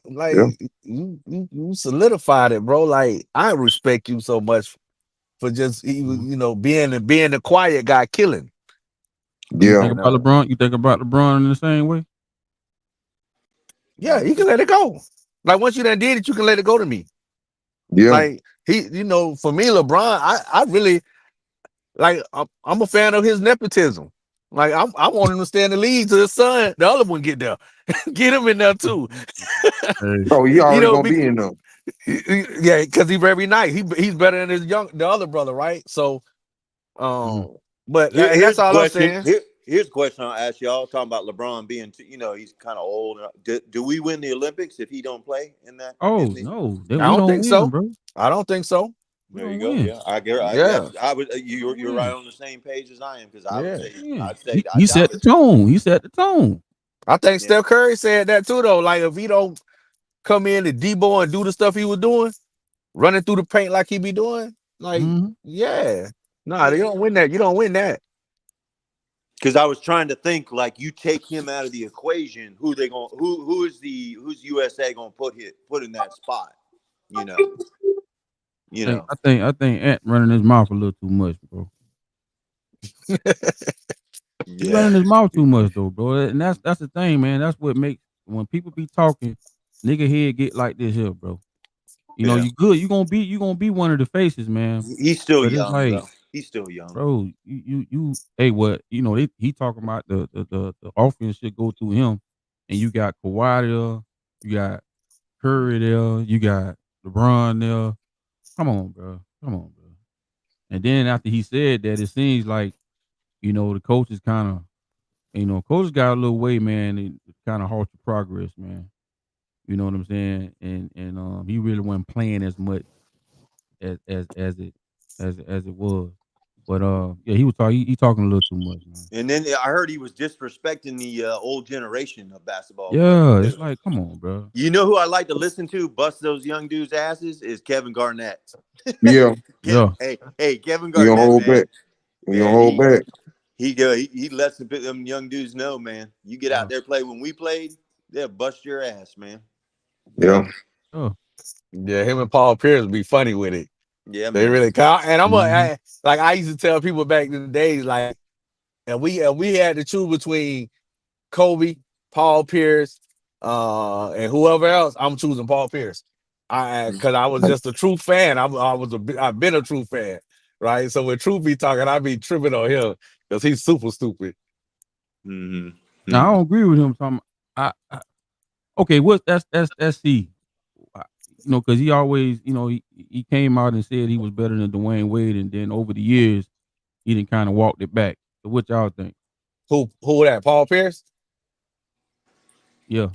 like Yeah. you solidified it, bro. Like I respect you so much for just being the quiet guy killing. You Yeah. think about LeBron? You think about LeBron in the same way? Yeah, you can let it go. Like once you done did it, you can let it go to me. Yeah. Like for me, LeBron, I really like. I'm a fan of his nepotism. Like I want him to stay in the league till his son, the other one, get there, get him in there too. Hey. Oh, he already gonna be in them. Yeah, because he's very nice. He's better than the other brother, right? So, Mhm. but and Here's that's a all I'm question. saying. Here's a question I'll ask y'all. Talking about LeBron being, he's kind of old. Do we win the Olympics if he don't play in that? Oh, no. I We don't don't think win, so. bro. I don't think so. We There you don't go. win. Yeah, I get. Yeah, I was. We You're don't right win. on the same page as I am because I would yeah. say. Win. I'd say. I He doubt set it. the tone. He set the tone. I think Yeah. Steph Curry said that too, though. Like if he don't come in and Debo and do the stuff he was doing, running through the paint like he be doing, like Mhm. yeah, nah, Yeah. you don't win that. You don't win that. Because I was trying to think, like, you take him out of the equation, who they going who's USA gonna put in that spot? You know. You know. I think Ant running his mouth a little too much, bro. He Yeah. running his mouth too much though, bro. And that's the thing, man. That's what makes when people be talking, nigga head get like this here, bro. You know, Yeah. you good. You gonna be one of the faces, man. He's still But it's young, like, though. He's still young. bro, hey, what? You know, he talking about the offense should go through him, and you got Kawhi there, you got Curry there, you got LeBron there. Come on, bro. Come on, bro. And then after he said that, it seems like the coaches kind of, coaches got a little way, man. It kind of halt your progress, man. You know what I'm saying? And he really wasn't playing as much as it was. But yeah, he was talking. He talking a little too much, man. And then I heard he was disrespecting the old generation of basketball players Yeah, too. it's like, come on, bro. You know who I like to listen to bust those young dudes' asses is Kevin Garnett. Yeah, Yeah, Kevin you don't Garnett, hold man, back. You don't man, hold back. he lets them young dudes know, man. You get yeah, out there play when we played, they'll bust your ass, man. yeah, Yeah. yeah. Yeah, him and Paul Pierce be funny with it. Yeah, They man. really count. And Mm-hmm. like I used to tell people back in the days, like, and we had to choose between Kobe, Paul Pierce, and whoever else. I'm choosing Paul Pierce. Because I was just a true fan. I've been a true fan, right? So when Truth be talking, I be tripping on him because he's super stupid. Mm-hmm. Now I Mm-hmm. don't agree with him. Talking, okay, what that's C. Because he always, he came out and said he was better than Dwayne Wade, and then over the years, he didn't kind of walked it back. So what y'all think? Who that? Paul Pierce Yeah,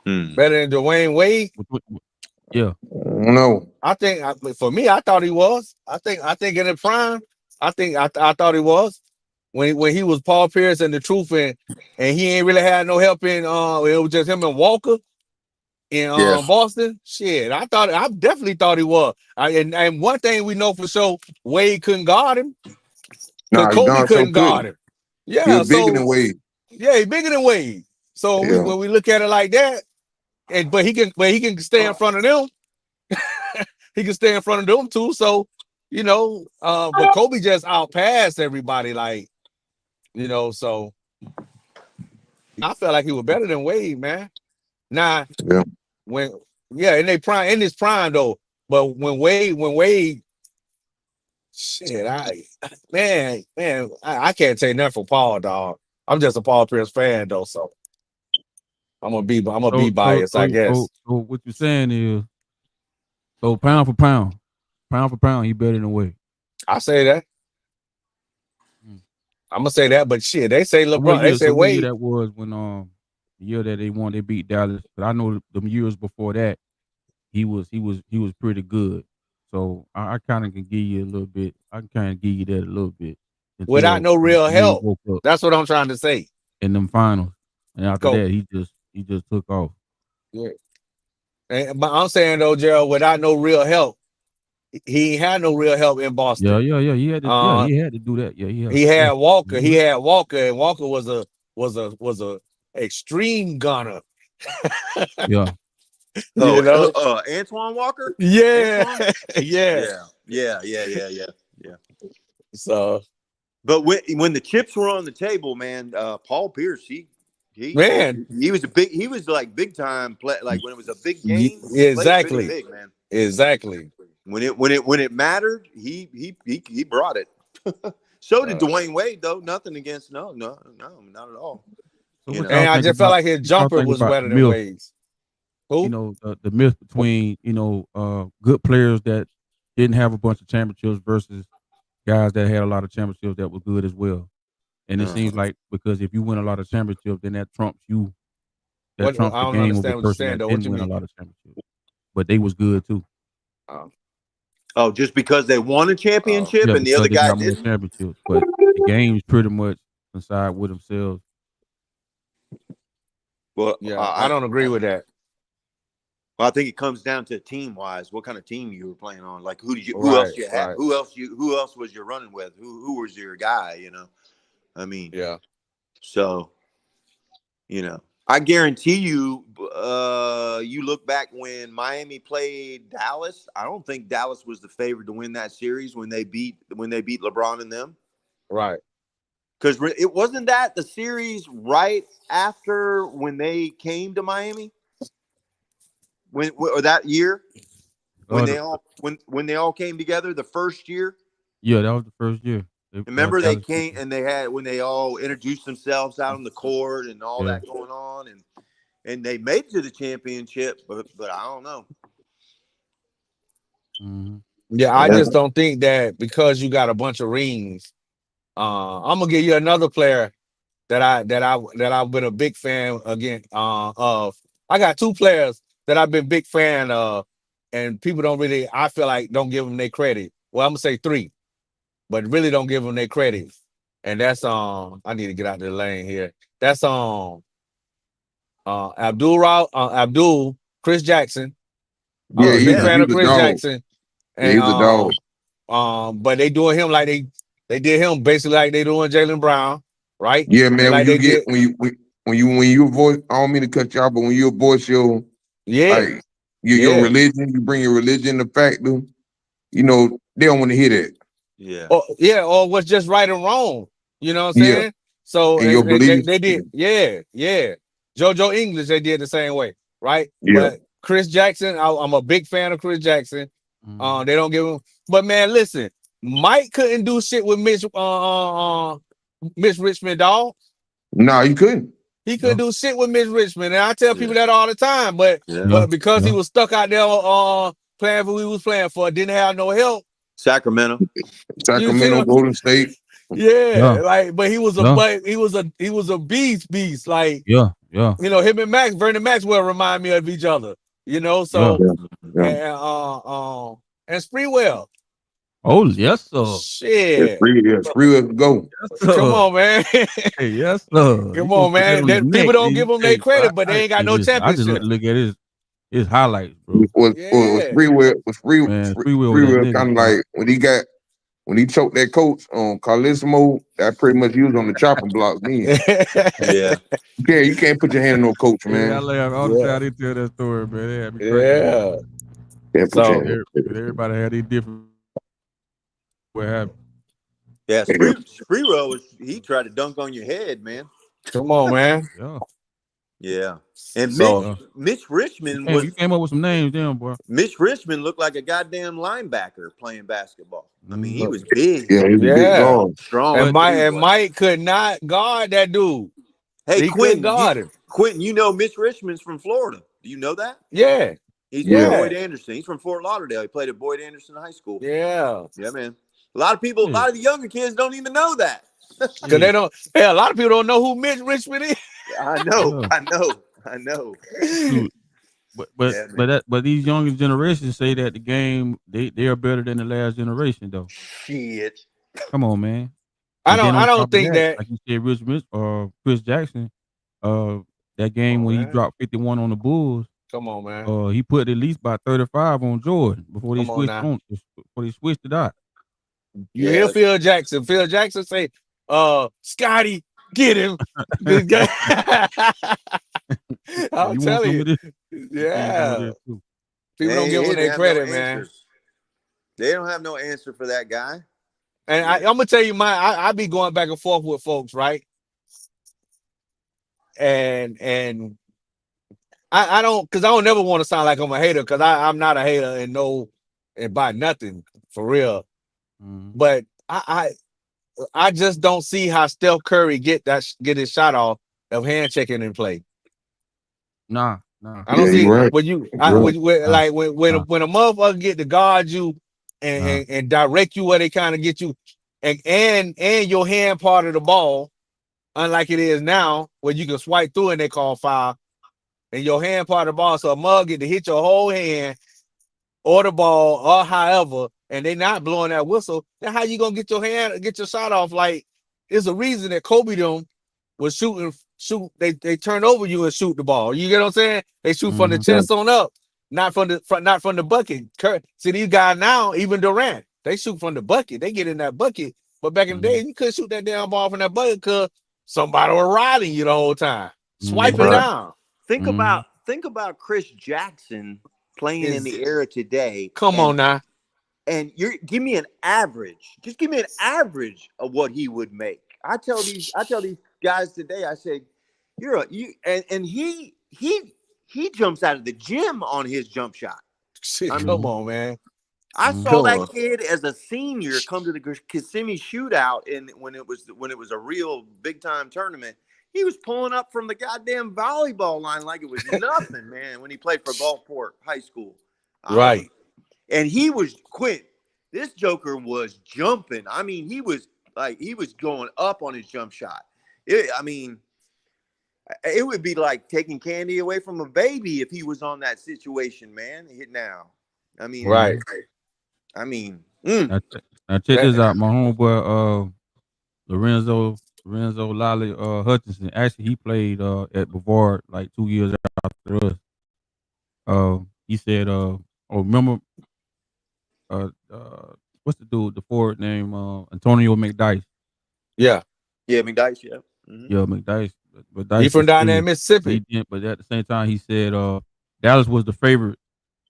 Mm. better than Dwayne Wade? yeah, No. I think for me, I thought he was. I think in the prime, I thought he was when he was Paul Pierce and the truth and he ain't really had no help in it was just him and Walker in Yes. Boston. Shit, I definitely thought he was. And one thing we know for sure, Wade couldn't guard him because Nah, he Kobe darn sure couldn't guard couldn't. him. He Yeah, was bigger so than Wade. yeah, he bigger than Wade. So Yeah. when we look at it like that, but he can stay in front of them. He can stay in front of them too. So, but Kobe just outpassed everybody, like, so I felt like he was better than Wade, man. Now, Yeah. when in his prime though, but when Wade, shit, I can't take nothing for Paul, dog. I'm just a Paul Pierce fan though, so I'm gonna be So so biased, I so so guess. so what you're saying is, so pound for pound, he better than Wade. I say that. Mm. I'm gonna say that, but shit, they say So what LeBron, they year? say So what year Wade. that was when the year that they beat Dallas? But I know the years before that he was pretty good. So I kind of can give you a little bit. I can kind of give you that a little bit Without until no real Wade help. woke up That's what I'm trying to say. in them finals, and after Go. that he just took off. Yeah. But I'm saying though, Gerald, without no real help, he ain't had no real help in Yeah, Boston. yeah, yeah. Uh, He had to do that. Yeah, he had Walker. He Mhm. had Walker, and Walker was a extreme gunner. Yeah. You know? Antoine Walker. Yeah, Antoine. yeah. Yeah. So But when the chips were on the table, man, Paul Pierce, he man, he was he was like big time play. Like when it was a big game, he played pretty exactly, big, man. exactly. When it mattered, he brought it. So did Uh, Dwayne Wade, though. Nothing against not at all. So You what know. y'all and I think just felt about like his what y'all jumper think was about better the than Mills? Wade's. Who? The myth between good players that didn't have a bunch of championships versus guys that had a lot of championships that were good as well. And it seems like because if you win a lot of championships, then that trumps you. That What? trumps I the don't game of a understand what you're person saying that though. What didn't you win a mean? lot of championships, but they was good too. Oh, Oh, just because they won a oh. championship Yeah, and the because other they guy got more didn't? championships, but the games pretty much coincide with themselves. Well, Yeah, I don't agree with that. I think it comes down to team wise, what kind of team you were playing on. Like who Right, else you had? right. Who else was you running with? Who was your guy? I mean, Yeah. so I guarantee you, you look back when Miami played Dallas. I don't think Dallas was the favorite to win that series when they beat LeBron and them. Right. Because it wasn't that the series right after when they came to Miami, or that year when Oh, they all came together the first year. yeah, that was the first year. Remember they Dallas beat came them. and they had when they all introduced themselves out on the court and all Yeah. that going on, and they made it to the championship, but I don't know. Mm-hmm. Yeah, I Yeah. just don't think that because you got a bunch of rings. I'm gonna give you another player that I've been a big fan again of. I got two players that I've been big fan of, and people don't really. I feel like don't give them their credit. Well, I'm gonna say three, but really don't give them their credit. And that's I need to get out of the lane here. That's Abdul Chris Jackson. I Yeah, was Oh a big yeah, fan of he's a Chris dog. Jackson, Yeah, and he's a dog. but they doing him like they did him basically like they doing Jaylen Brown, right? Yeah, And man. When like you they get did, when you voice, I don't mean to cut you off, but when you voice your yeah, like your yeah. religion, you bring your religion to factor. They don't want to hear that. yeah, Or what's just right and wrong. You know what I'm Yeah, saying? So and your beliefs. they did, yeah. JoJo English, they did the same way, right? Yeah, But Chris Jackson, I'm a big fan of Chris Jackson. Mm-hmm. They don't give him, but man, listen, Mike couldn't do shit with Mitch Richmond, dog. no, you couldn't. He Yeah. couldn't do shit with Mitch Richmond, and I tell yeah, people that all the time. But yeah. Yeah. but because he Yeah. was stuck out there playing for who he was playing for, didn't have no help. Sacramento. You see Sacramento, what? Golden State. Yeah. Yeah, like, but Yeah. he was a beast. Like, Yeah. Yeah. him and Vernon Maxwell remind me of each other. Yeah. So Yeah, yeah. and Spreewell. Oh, yes, sir. Shit. It's free to go. Yes, Come sir. on, man. Hey, yes, sir. You Come gonna on, put that man. on his People neck. don't give him their Hey, bro, credit, but they ain't got hey, no listen, I just like championship. to look at his highlights, bro. Was Yeah. Man, free will with free that will nigga, kind of bro. like when he choked that coach on Carlissimo, that pretty much he was on the chopping block then. Yeah, You can't put your hand on no coach, Hey, I man. laugh all the Yeah. time they tell that story, man. They had me cracking up. Yeah. Can't put your So hand. Everybody had these different what happened. yeah. Spreewell he tried to dunk on your head, man. come on, man. Yeah, Yeah, and So yeah. You came up with some names, then, boy. Mitch Richmond looked like a goddamn linebacker playing basketball. I mean, he Mm-hmm. was big, Yeah, he's a big yeah. dog. strong And But Mike too. and But Mike could not guard that dude. hey, He couldn't Quentin, guard him. Mitch Richmond's from Florida. Do you know that? Yeah. He's with Yeah, Yeah. Boyd Anderson. He's from Fort Lauderdale. He played at Boyd Anderson High School. Yeah. Yeah, man. A lot of people, a yeah, lot of the younger kids don't even know that. Cause yeah, they don't. Hey, a lot of people don't know who Mitch Richmond is. I know, yeah. I know, I know. Shoot. Yeah, man. But these younger generations say that the game they are better than the last generation though. Shit. Come on, man. I And then don't. I on don't top of think that, that. like you said, Chris Jackson, uh, that Come game on, when he man. dropped 51 on the Bulls, Come on, man. he put at least about 35 on Jordan Come on now. before they switched it out. You hear Yeah. Phil Jackson? Phil Jackson say, Scotty, get him." This guy. Hey, I'm you want telling some you. of this? You give me some of Yeah. this too. People don't They give him didn't their have no credit, man. answers. They don't have no answer for that guy. And Yeah. I'm gonna tell you, I be going back and forth with folks, right? And I don't, because I don't never want to sound like I'm a hater, because I'm not a hater and no, and by nothing for real. Mhm. But I just don't see how Steph Curry get his shot off of hand checking in play. Nah, Nah. I don't Yeah, see you right. when you You right. Nah. like when Nah. when a motherfucker get to guard you Nah. and direct you where they kind of get you and your hand part of the ball, unlike it is now where you can swipe through and they call foul, and your hand part of the ball, so a mug get to hit your whole hand or the ball or however, and they not blowing that whistle, then how you gonna get your shot off? Like, there's a reason that Kobe them was shoot. They turn over you and shoot the ball. You get what I'm saying? They shoot from the Mm-hmm. Yeah. chest on up, not from the bucket. See these guys now, even Durant, they shoot from the bucket. They get in that bucket. But back in the day, Mm-hmm. you couldn't shoot that damn ball from that bucket because somebody was riding you the whole time, swiping Mm-hmm. Right. down. Think about Chris Jackson playing in Is the era today, come on now. and you're give me an average. Just give me an average of what he would make. I tell these guys today. I say, and he jumps out of the gym on his jump shot. Shit, I come mean, on, man. I Mm-hmm. saw Come that on. kid as a senior come to the Kissimmee shootout, and when it was a real big time tournament, he was pulling up from the goddamn volleyball line like it was nothing, man. When he played for Gulfport High School, Right. and he was quit. This Joker was jumping. I mean, he was going up on his jump shot. I mean, it would be like taking candy away from a baby if he was on that situation, man. Now, I mean, Right. I mean, Now, now check That, this out. My homeboy, Lorenzo Lolly Hutchinson. Actually, he played at Brevard like 2 years after us. He said, oh, remember, what's the dude, the forward name, Antonio McDyess. yeah. yeah, McDyess, yeah. Mm-hmm. Yeah, McDyess. But He Dice from just down there in said he Mississippi. didn't. But at the same time, he said, Dallas was the favorite.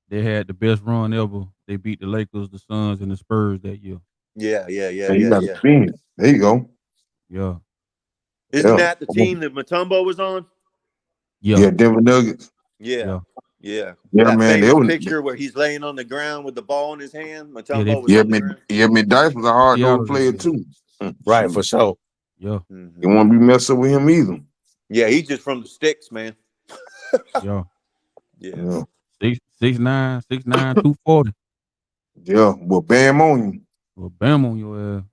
They had the best run ever. They beat the Lakers, the Suns, and the Spurs that year. Yeah. And you got to spin. There you go. Yeah, Isn't Yeah. that the team that Mutombo was on? yeah, Yeah, Denver Nuggets. Yeah. yeah, Yeah. Yeah, That man. They famous was. picture where he's laying on the ground with the ball in his hand. yeah. They Mutombo was beat Yeah, on the ground. Dice was a hard Seattle nosed that player year. too. Right, Shoot. for sure. Yeah, Mm-hmm. You won't be messing with him either. Yeah, he's just from the sticks, man. yeah. Yeah. Yeah. 6'9", 240. Yeah. Well, bam on you. Well, bam on your ass.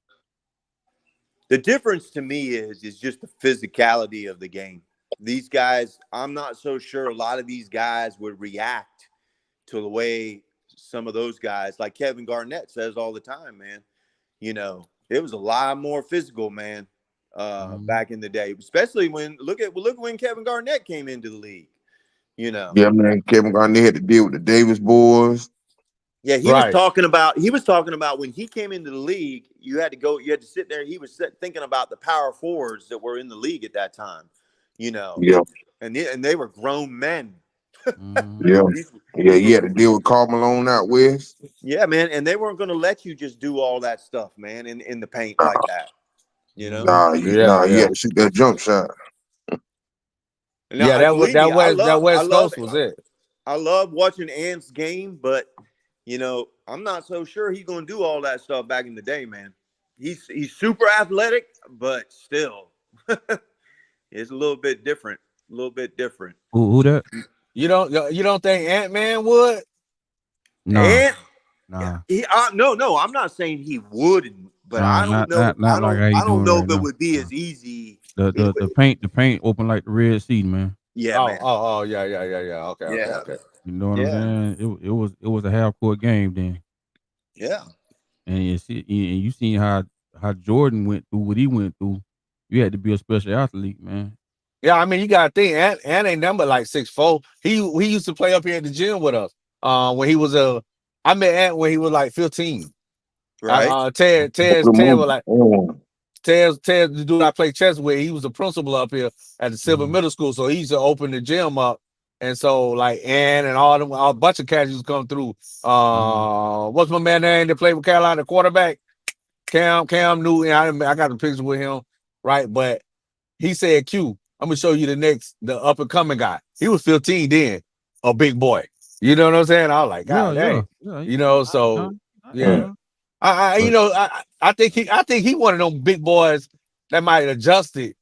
The difference to me is just the physicality of the game. These guys, I'm not so sure a lot of these guys would react to the way some of those guys, like Kevin Garnett says all the time, man. It was a lot more physical, man, back in the day, especially when look when Kevin Garnett came into the league. Yeah, man. Kevin Garnett had to deal with the Davis boys. Yeah, he was talking about when he came into the league, you had to sit there. He was thinking about the power forwards that were in the league at that time, Yeah. and they were grown men. Yeah. Yeah, These he were, had to deal with Karl Malone out west. yeah, man, and they weren't going to let you just do all that stuff, man, in the paint like that, Nah, you had to shoot that jump shot. Now, Yeah, believe me, that West Coast was it. I love watching Ant's game, but I'm not so sure he's going to do all that stuff back in the day, man. He's super athletic, but still, it's a little bit different. A little bit different. Who that? You don't think Ant-Man would? Nah, Ant, nah. no, I'm not saying he wouldn't, but Nah, I don't know. not like how you I don't doing know right if it now. would be Nah. as easy. The paint open like the Red Sea, man. Yeah, man. Oh, yeah. Okay. You know what I'm saying? It was a half court game then. Yeah. And you seen how Jordan went through what he went through. You had to be a special athlete, man. Yeah, I mean, you gotta think Ant ain't number like 6'4". He used to play up here at the gym with us. When he was I met Ant when he was like 15. Right. Ted was like Oh, Ted, the dude I played chess with, he was the principal up here at the Silver Middle School, so he used to open the gym up. And so like Ant and all a bunch of cats used to come through. What's my man name that played with Carolina, quarterback? Cam Newton. I got the picture with him, right? But he said, Q, I'm gonna show you the up and coming guy. He was 15 then, a big boy. You know what I'm saying? I was like, God dang. So yeah. I think he one of them big boys that might adjust it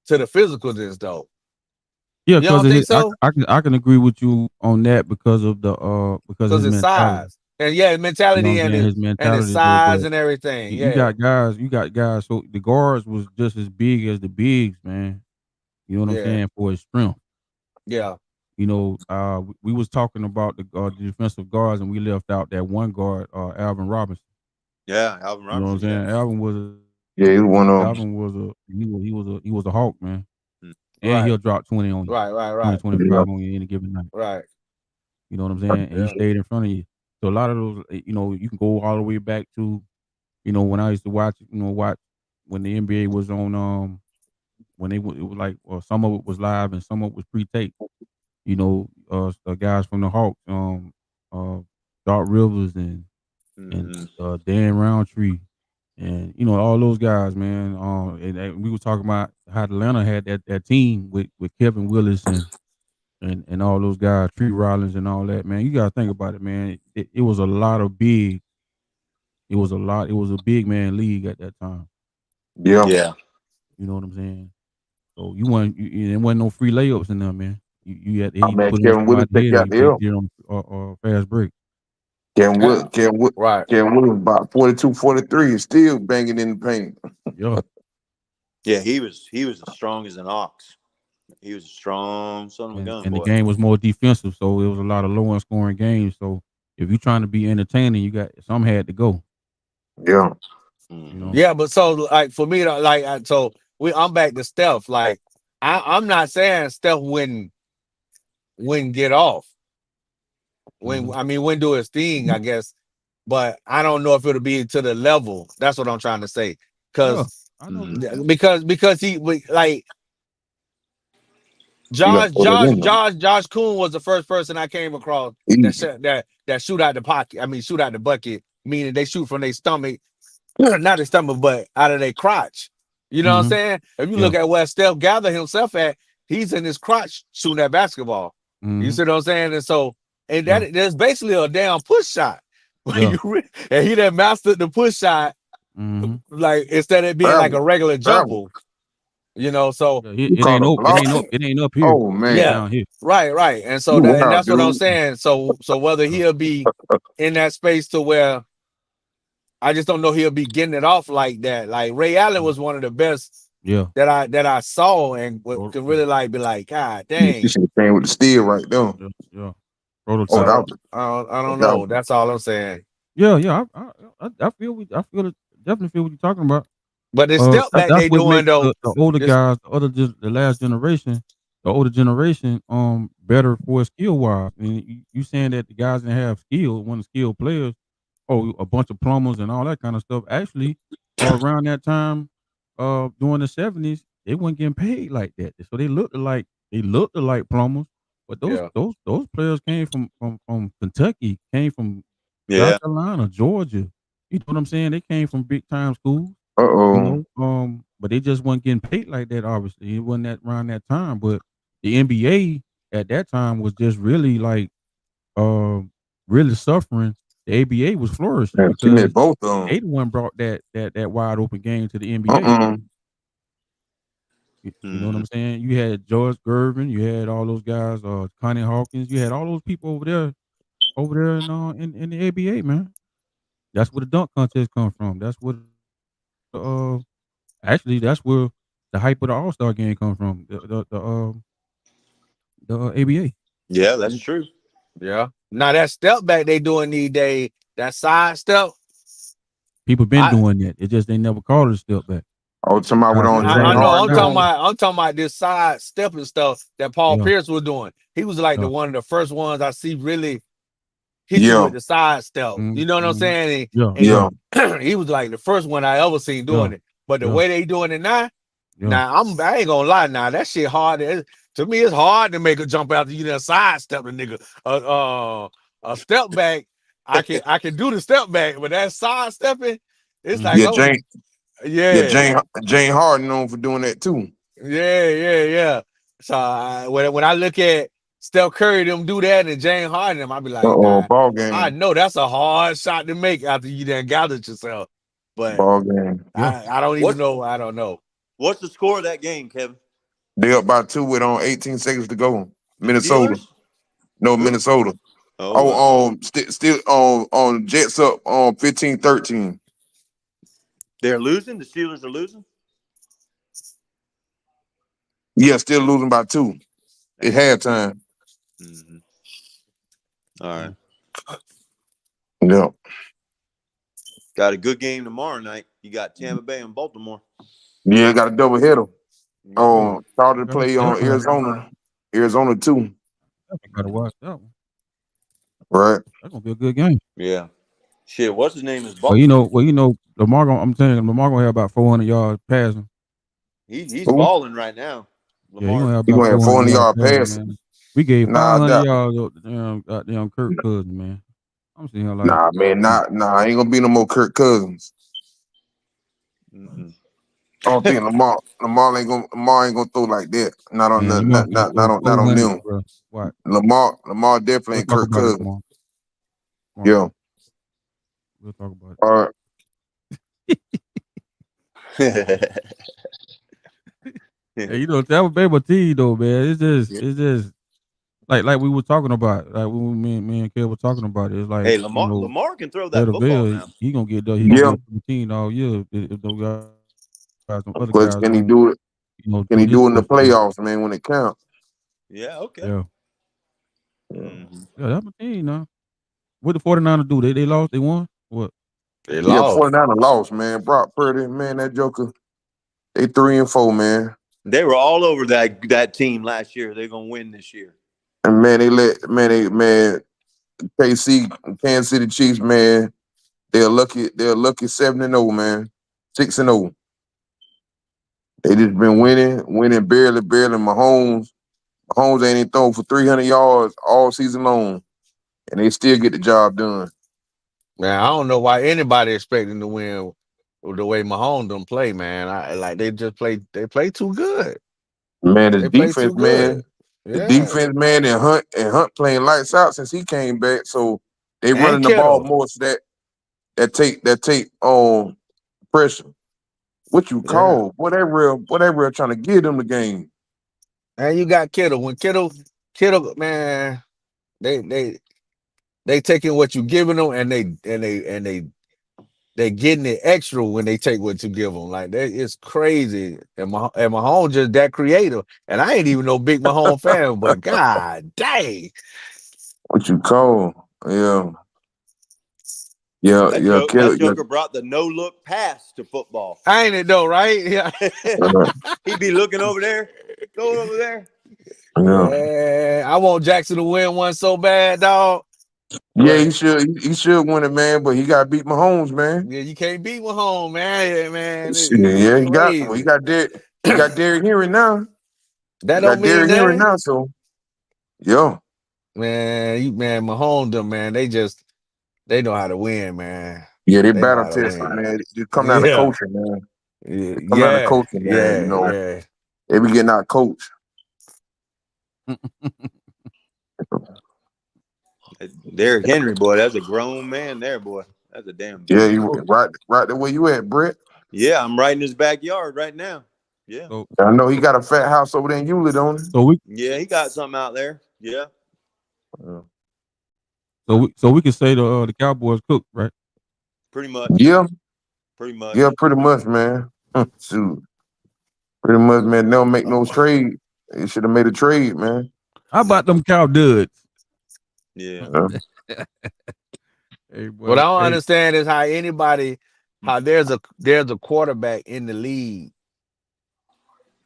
to the physicalness though. Yeah, You don't think so? I can agree with you on that because of because of Because his his mentality. size. And yeah, his You know what mentality I'm saying? His and his mentality though, size but and everything. you Yeah. got guys. So the guards was just as big as the bigs, man. You know what I'm Yeah. saying? For his strength. Yeah. You know, we was talking about the defensive guards, and we left out that one guard, Alvin Robinson. Yeah, Alvin You know what I'm Robinson. Yeah. saying? Yeah, he's one of them. Alvin was he was a hawk, man, Mm. and Right. he'll drop 20 on you, Right. Yeah, 25 on you any given night. Right. You know what I'm saying? And he Yeah. stayed in front of you. So a lot of those, you know, you can go all the way back to, you know, when I used to watch when the NBA was on, when it was like, some of it was live and some of it was pre-taped. You know, the guys from the Hawks, uh, Doc Rivers and Mhm. Dan Roundtree, and you know all those guys, man. And we were talking about how Atlanta had that team with Kevin Willis and all those guys, Tree Rollins and all that, man. You gotta think about it, man. It was a lot of big. It was a lot. It was a big man league at that time. yeah. Yeah. You know what I'm saying? So there wasn't no free layups in there, man. You had to I either mean, put it in Kevin Willis somebody's take head you or out you the got to hill. get on fast break. Yeah. Right. Kevin Willis about 42, 43 is still banging in the paint. Yeah, Yeah, he was as strong as an ox. He was a strong son of a gun, and the boy. game was more defensive, so it was a lot of low scoring games. So if you're trying to be entertaining, you got some had to go. Yeah. You Hmm. know. Yeah, but so like for me, like so I'm back to Steph. Like I'm not saying Steph wouldn't get off. Hmm. When do his thing, I guess. But I don't know if it'll be to the level. That's what I'm trying to say. Yeah, Cause I know what Hmm. you're saying. because like You got to put it in them. Josh Kuhn was the first person I came across Easy. that shoot out the pocket. I mean, shoot out the bucket, meaning they shoot from their stomach, not their stomach, but out of their crotch. You know what I'm Hmm. saying? If you Yeah. look at where Steph gathered himself at, he's in his crotch shooting that basketball. You Hmm. see what I'm saying? And so, and Yeah. there's basically a damn push shot. Yeah. And he done mastered the push shot, Hmm. like instead of it being like Travel. a regular Travel. jumper. So Yeah. You caught a block. It ain't up here. Oh, It's man. yeah, down here. right. And so You and wild, that's what I'm dude. saying. So whether Yeah. he'll be in that space to where I just don't know he'll be getting it off like that. Like Ray Allen Yeah. was one of the best Yeah. that I saw and could Yeah. really like be like, God You dang. should have came with the steel right there. Yeah. Yeah. Oh, Prototype. that So was, I don't that know. was That's all I'm saying. Yeah. Yeah. I feel it. Definitely feel what you're talking about. But the step back That's they what doing makes though, the older this guys, the last generation, the older generation, better for skill wise. And you saying that the guys that have skill, one of the skilled players, a bunch of plumbers and all that kind of stuff. Actually, around that time, during the '70s, they weren't getting paid like that. So they looked like plumbers, but yeah. those players came from Kentucky, came from Yeah. South Carolina, Georgia. You know what I'm saying? They came from big time schools. You uh-oh. know, but they just weren't getting paid like that. Obviously, it wasn't that around that time. But the NBA at that time was just really like, really suffering. The ABA was flourishing Man, she missed because both of them. they the one brought that wide open game to the NBA. Uh-uh. You know what Hmm. I'm saying? You had George Gervin, you had all those guys, Connie Hawkins, you had all those people over there in the ABA, man. That's where the dunk contest come from. That's where uh actually that's where the hype of the All Star game come from. The ABA. Yeah, that's true. Yeah. Now that step back they doing these days, that side step, People been I doing that. It just they never called it a step back. Oh, somebody with Guys on are I James calling it know Harden doing. I'm talking about this side stepping stuff that Paul yeah, Pierce was doing. He was like the yeah, one of the first ones I see really hit you Yeah, with the side step. You know what I'm mhm, saying? yeah, yeah, yeah. And he was like the first one I ever seen yeah, doing it. But the yeah, way they doing it now, yeah, I ain't gonna lie. Now that shit hard. To me, it's hard to make a jump after you done sidestep a nigga. A step back, I can do the step back, but that sidestepping, it's like mhm, Yeah, oh yeah, Jane Harden known for doing that too. yeah. So when I look at Steph Curry them do that and James Harden them, I be like, Uh-oh, nah, ball I game. know that's a hard shot to make after you done gathered yourself. But Ball game. yeah. I don't even What's know. I don't know. what's the score of that game, Kevin? They up by 2 with 18 seconds to go. Minnesota. Steelers? No, Who? Minnesota. Oh, well. Still on Jets up on 15-13. They're losing? The Steelers are losing? Yeah, still losing by 2 at halftime. Mm-hmm. All right. Yeah. Got a good game tomorrow night. You got Tampa Bay and Baltimore. Yeah, got a double header. Yeah. Started to play on Arizona. Arizona too. Definitely gotta watch that one. Right. That's gonna be a good game. Yeah. Shit, what's his name is Well, Lamar gonna have about 400 yards passing. He's Who? balling right now. Yeah, he Lamar. gonna have He about gonna have 400 yards 400-yard passing, pass. man. We gave Nah, 500 that, yards up to goddamn Kirk Cousins, man. I'm sitting here like, nah, man, nah. Ain't gonna be no more Kirk Cousins. Mm-mm. I don't think Lamar ain't gonna throw like that. Not on man, not you not throw not on 400, them. bro. What? Lamar definitely We'll ain't talk Kirk about it Cousins. tomorrow. Yeah. We'll talk about it. All right. Hey, Tampa Bay, my team though, man. It's just like we were talking about, like when me and Kev were talking about it. It's like Hey, Lamar can throw that football Leadville, now. he gonna get done. He gonna Yeah. be a 17 all year if those guys, some other But guys can he don't, do it? Can do he this do it in the stuff too. playoffs, man, when it counts? Yeah, okay. Yeah, Mm-hmm. that's my team now. What the 49ers do? They lost. They won. What? They Yeah, lost. 49 lost, man. Brock Purdy, man, that Joker. They 3-4, man. They were all over that team last year. They're gonna win this year. And man, KC, Kansas City Chiefs, man. They're lucky 7-0, man. 6-0. They just been winning barely. Mahomes ain't even thrown for 300 yards all season long, and they still get the job done. Man, I don't know why anybody expecting to win with the way Mahomes don't play, man. They play too good. Man, They play too good. the Yeah. defense, man, and Hunt playing lights out since he came back. So they And running the ball Kittle. more so that take on pressure. What you Yeah. call? What that real trying to give them the game. And you got Kittle. When Kittle, man, they taking what you giving them and they getting it extra when they take what you give them. Like that, it's crazy. And Mahomes just that creative. And I ain't even no big Mahomes fan, but god dang. What you call? Yeah. That Kittle, yeah. Joker brought the no look pass to football. Ain't it though, right? Yeah. He'd be looking over there, going over there. Yeah. Yeah, I want Jackson to win one so bad, dog. Yeah, But he should win it, man, but he gotta beat Mahomes, man. yeah, you can't beat Mahomes, man. Yeah, man, Shit, it's yeah, he crazy. got Derrick Henry now. That He don't got mean Derrick Henry nothing, now, so yeah. man. Mahomes, them man, they know how to win, man. Yeah, they They know battle how to tested, win. man. It come down to Yeah, coaching, man. It come down to yeah, coaching, man. yeah. They be getting out coach. Derrick Henry, boy, that's a grown man there, boy. That's a damn Yeah, good you coach. right the way you at, Brett. Yeah, I'm right in his backyard right now. Yeah. So I know he got a fat house over there in Hewlett, don't he? so we Yeah, he got something out there. Yeah. so we can say the Cowboys cooked, right? Pretty much. Yeah, Pretty much. yeah, pretty much, man. Shoot, pretty much, man. They don't make no trade. They should have made a trade, man. How about them Cow duds? Yeah. Hey, What boy. I don't Hey, understand is how there's a quarterback in the league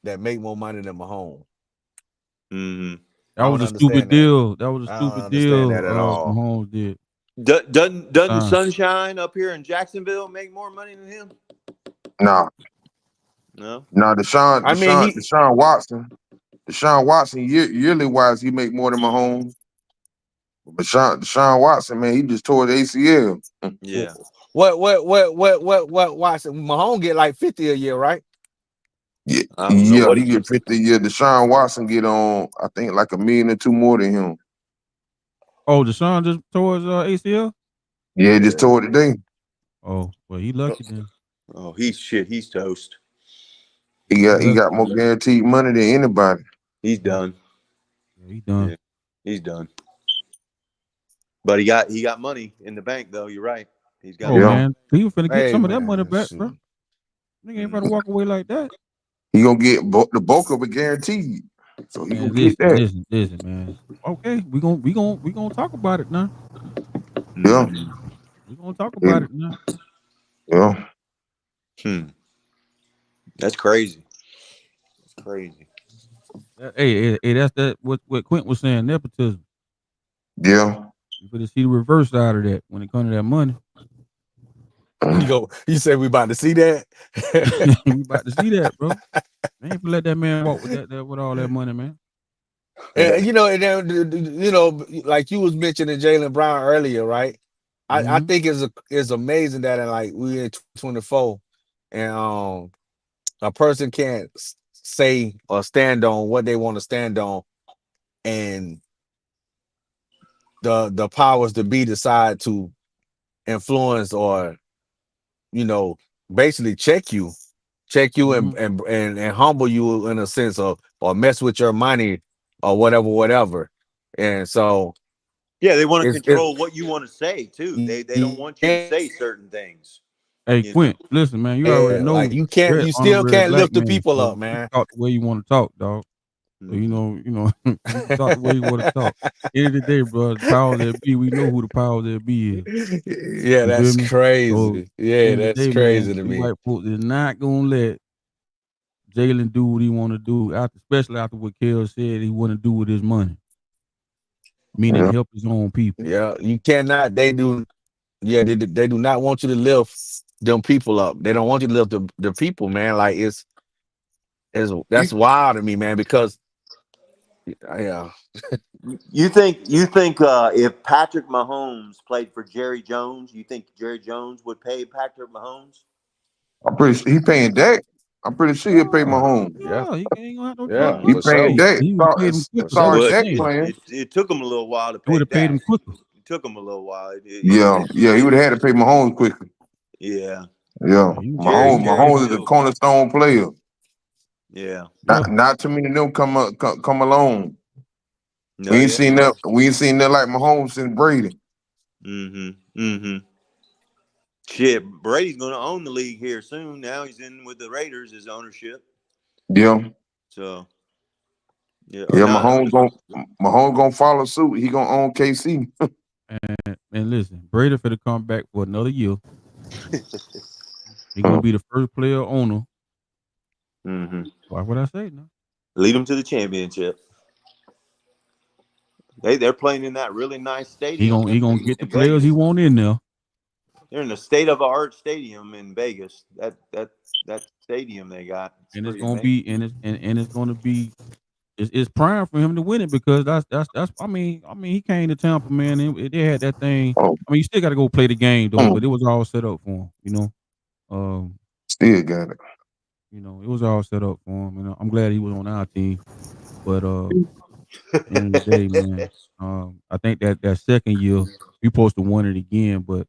that make more money than Mahomes. Mm-hmm. that I was don't a stupid understand that. deal. That was a I don't stupid understand that at deal. all. Mahomes did. Doesn't Uh, Sunshine up here in Jacksonville make more money than him? Nah, No. nah. I mean, he Deshaun Watson, yearly wise, he make more than Mahomes. But Deshaun Watson, man, he just tore his ACL. Yeah. what Watson Mahomes get like 50 a year, right? Yeah, I don't know what he he get 50 a year. Deshaun Watson get on, I think, like $1 million or 2 more than him. oh, Deshaun just tore his ACL. Yeah, he just tore it today. Oh, well, he lucky then. Oh, he's shit. He's toast. He got more guaranteed money than anybody. He's done. Yeah, he done. Yeah, he's done. But he got money in the bank though. You're right. He's got Oh Yeah. money. man, he was finna get Hey some of that money man, back, shoot. bro. Nigga ain't finna walk away like that. He gonna get the bulk of it guaranteed. So he Man, gonna get that. listen, man. Okay, we gonna talk about it now. Yeah. Mhm. We gonna talk Yeah. about it now. Yeah. Hmm. That's crazy. That's crazy. Hey, that's that what Quint was saying, nepotism. Yeah. You better see the reverse side of that when it comes to that money. You said we about to see that? We about to see that, bro. They ain't finna let that man walk with that with all that money, man. And and then, like you was mentioning Jaylen Brown earlier, right? I Mm-hmm. think it's amazing that we in 2024 and a person can't say or stand on what they want to stand on, and the powers to be decide to influence or basically check you Mm-hmm. and humble you in a sense of or mess with your money or whatever. And so Yeah, they want to it's control what you want to say too. They don't want you to yeah, say certain things. Hey You know. Quint, listen, man, you already like know you Brett still honorary can't black lift the man, people so up, you can man. talk the way you want to talk, dog. So Mhm. you can talk the way you want to talk. End of the day, bro, the powers that be, we know who the powers that be is. Yeah, You feel that's me? So crazy. Yeah, end of the that's day, man, crazy to these me. white folks is not gonna let Jalen do what he want to do, especially after what Kel said he want to do with his money, meaning Yeah. help his own people. Yeah, you cannot. They do not want you to lift them people up. They don't want you to lift the people, man. Like that's You wild to me, man. Because yeah, You think if Patrick Mahomes played for Jerry Jones, you think Jerry Jones would pay Patrick Mahomes? I'm pretty sure he paying Dak. I'm pretty sure he'll pay Yeah, Mahomes. yeah, he ain't gonna have no trouble yeah, He getting for paid. paying sure, Dak. He would have paid him for quicker. That's Sorry, what sure. I'm Dak saying. playing. It took him a little while to He would pay have paid Dak. him quicker. It took him a little while. Yeah. Yeah. He would have had to pay Mahomes quickly. Yeah. Yeah. Yeah, he would have Jerry paid him quicker. Mahomes is a still. cornerstone player. Yeah. Yeah, Not too many of them come along. No. Yeah. We ain't seen that like Mahomes and Brady. Mm-hmm. Mm-hmm. Shit, Brady's going to own the league here soon. Now he's in with the Raiders, his ownership. Yeah. So yeah, or Yeah. not ownership. Mahomes gonna follow suit. He gonna own KC. and listen, Brady for to come back for another year. He gonna be the first player owner. Mm-hmm. Why would I say no? Lead them to the championship. They're playing in that really nice stadium He gonna get the in players he Vegas. want in there, They're in a state of the art stadium in Vegas. That stadium they got. It's and it's pretty gonna amazing. be and it's gonna be it's prime for him to win it because that's I mean he came to Tampa, man, and they had that thing. Oh, I mean you still got to go play the game though, but mm, it was all set up for him, you know. Um, still got it. it was all set up for him, and I'm glad he was on our team. But end of the day, man, I think that second year we supposed to win it again, but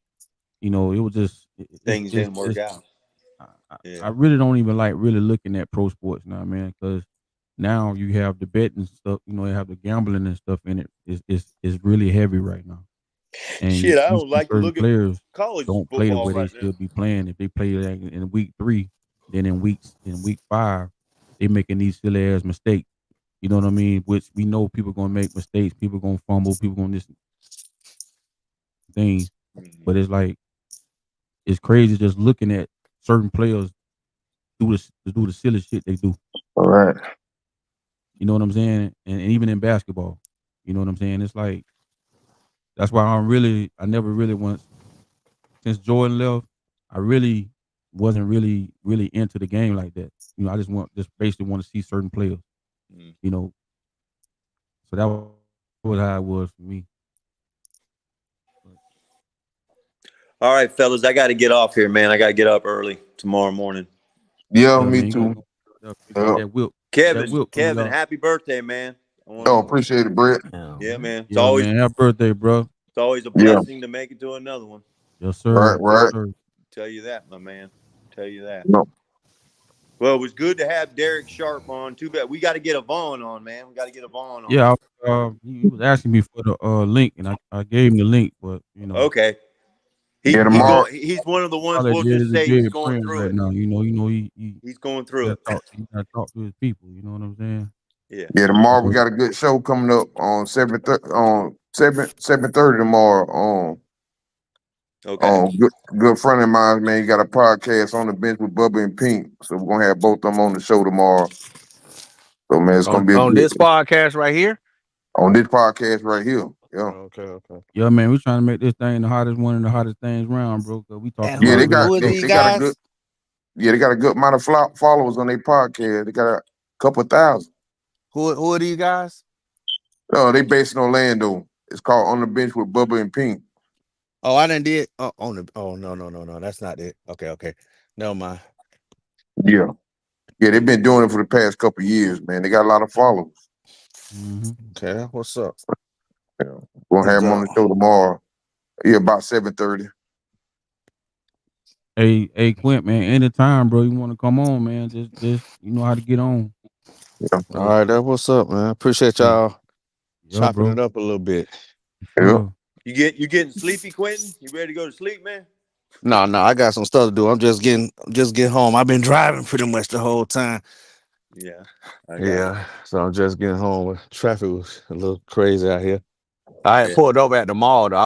it was just Things didn't work it's out. I, I Yeah. I really don't even like really looking at pro sports now, man, because now you have the betting stuff, you have the gambling and stuff in it. Is really heavy right now, and Shit, I you don't see like to certain look at players college don't play the football way they right should now. be playing. If they play like in week 3, then in week 5, they making these silly ass mistakes. You know what I mean? Which we know people gonna make mistakes, people gonna fumble, people gonna miss things. But it's like it's crazy just looking at certain players do the silly shit they do. All right. You know what I'm saying? And even in basketball, you know what I'm saying? It's like that's why I never really once since Jordan left, I really wasn't really into the game like that. I just basically want to see certain players. Mm. You know, so that was how it was for me. But, All right, fellas, I got to get off here, man. I got to get up early tomorrow morning. Yeah, yeah, me man, you gotta too. go. Get Yeah. that whip. Get that Kevin, whip coming, Kevin, y'all. happy birthday, man. I want Oh, to, appreciate it, Brett. Yeah, yeah, man. man. It's Yeah, always man. Happy birthday, bro. it's always a Yeah. blessing to make it to another one. Yes, Right, sir. Yes, right. sir. Tell you that, my man. Tell you that. No. Well, it was good to have Derrick Sharp on. Too bad we got to get a Vaughn on, man. We got to get a Vaughn on. Yeah, he was asking me for the link, and I gave him the link, but Okay. Yeah, He's tomorrow. going. He's one of the ones probably we'll just say very he's going praying through right it. now. He's going He through gotta it. talk. He gotta talk to his people. You know what I'm saying? Yeah. Yeah, tomorrow we So, got a good show coming up on 7:30 tomorrow. Okay. Good friend of mine, man. He got a podcast on the bench with Bubba and Pink. So we're gonna have both of them on the show tomorrow. So man, it's gonna be a On good this podcast right here. on this podcast right here. Yeah. Okay. yeah, man, we trying to make this thing the hottest one of the hottest things around, bro. Cause we talking And Yeah, about they who got real who are stuff. these they got a good guys? they got a good amount of followers on their podcast. They got a couple thousand. Who are these guys? No, they based in Orlando. It's called On the Bench with Bubba and Pink. Oh, I didn't did on the. Oh no, that's not it. Okay. Never mind. Yeah. Yeah, they've been doing it for the past couple of years, man. They got a lot of followers. Mm-hmm. Okay, what's up? Yeah. We'll have them on the show tomorrow. Yeah, about 7:30. Hey, Quint, man, anytime, bro, you want to come on, man, just you know how to get on. Yeah. All right, that's what's up, man. Appreciate Yeah, y'all yeah, chopping bro, it up a little bit. for Yeah. sure. You getting sleepy, Quentin? You ready to go to sleep, man? No, I got some stuff to do. I'm just getting home. I've been driving pretty much the whole time. Yeah. I got Yeah, so I'm just getting home. Traffic was a little crazy out here. I had it. pulled over at the mall though.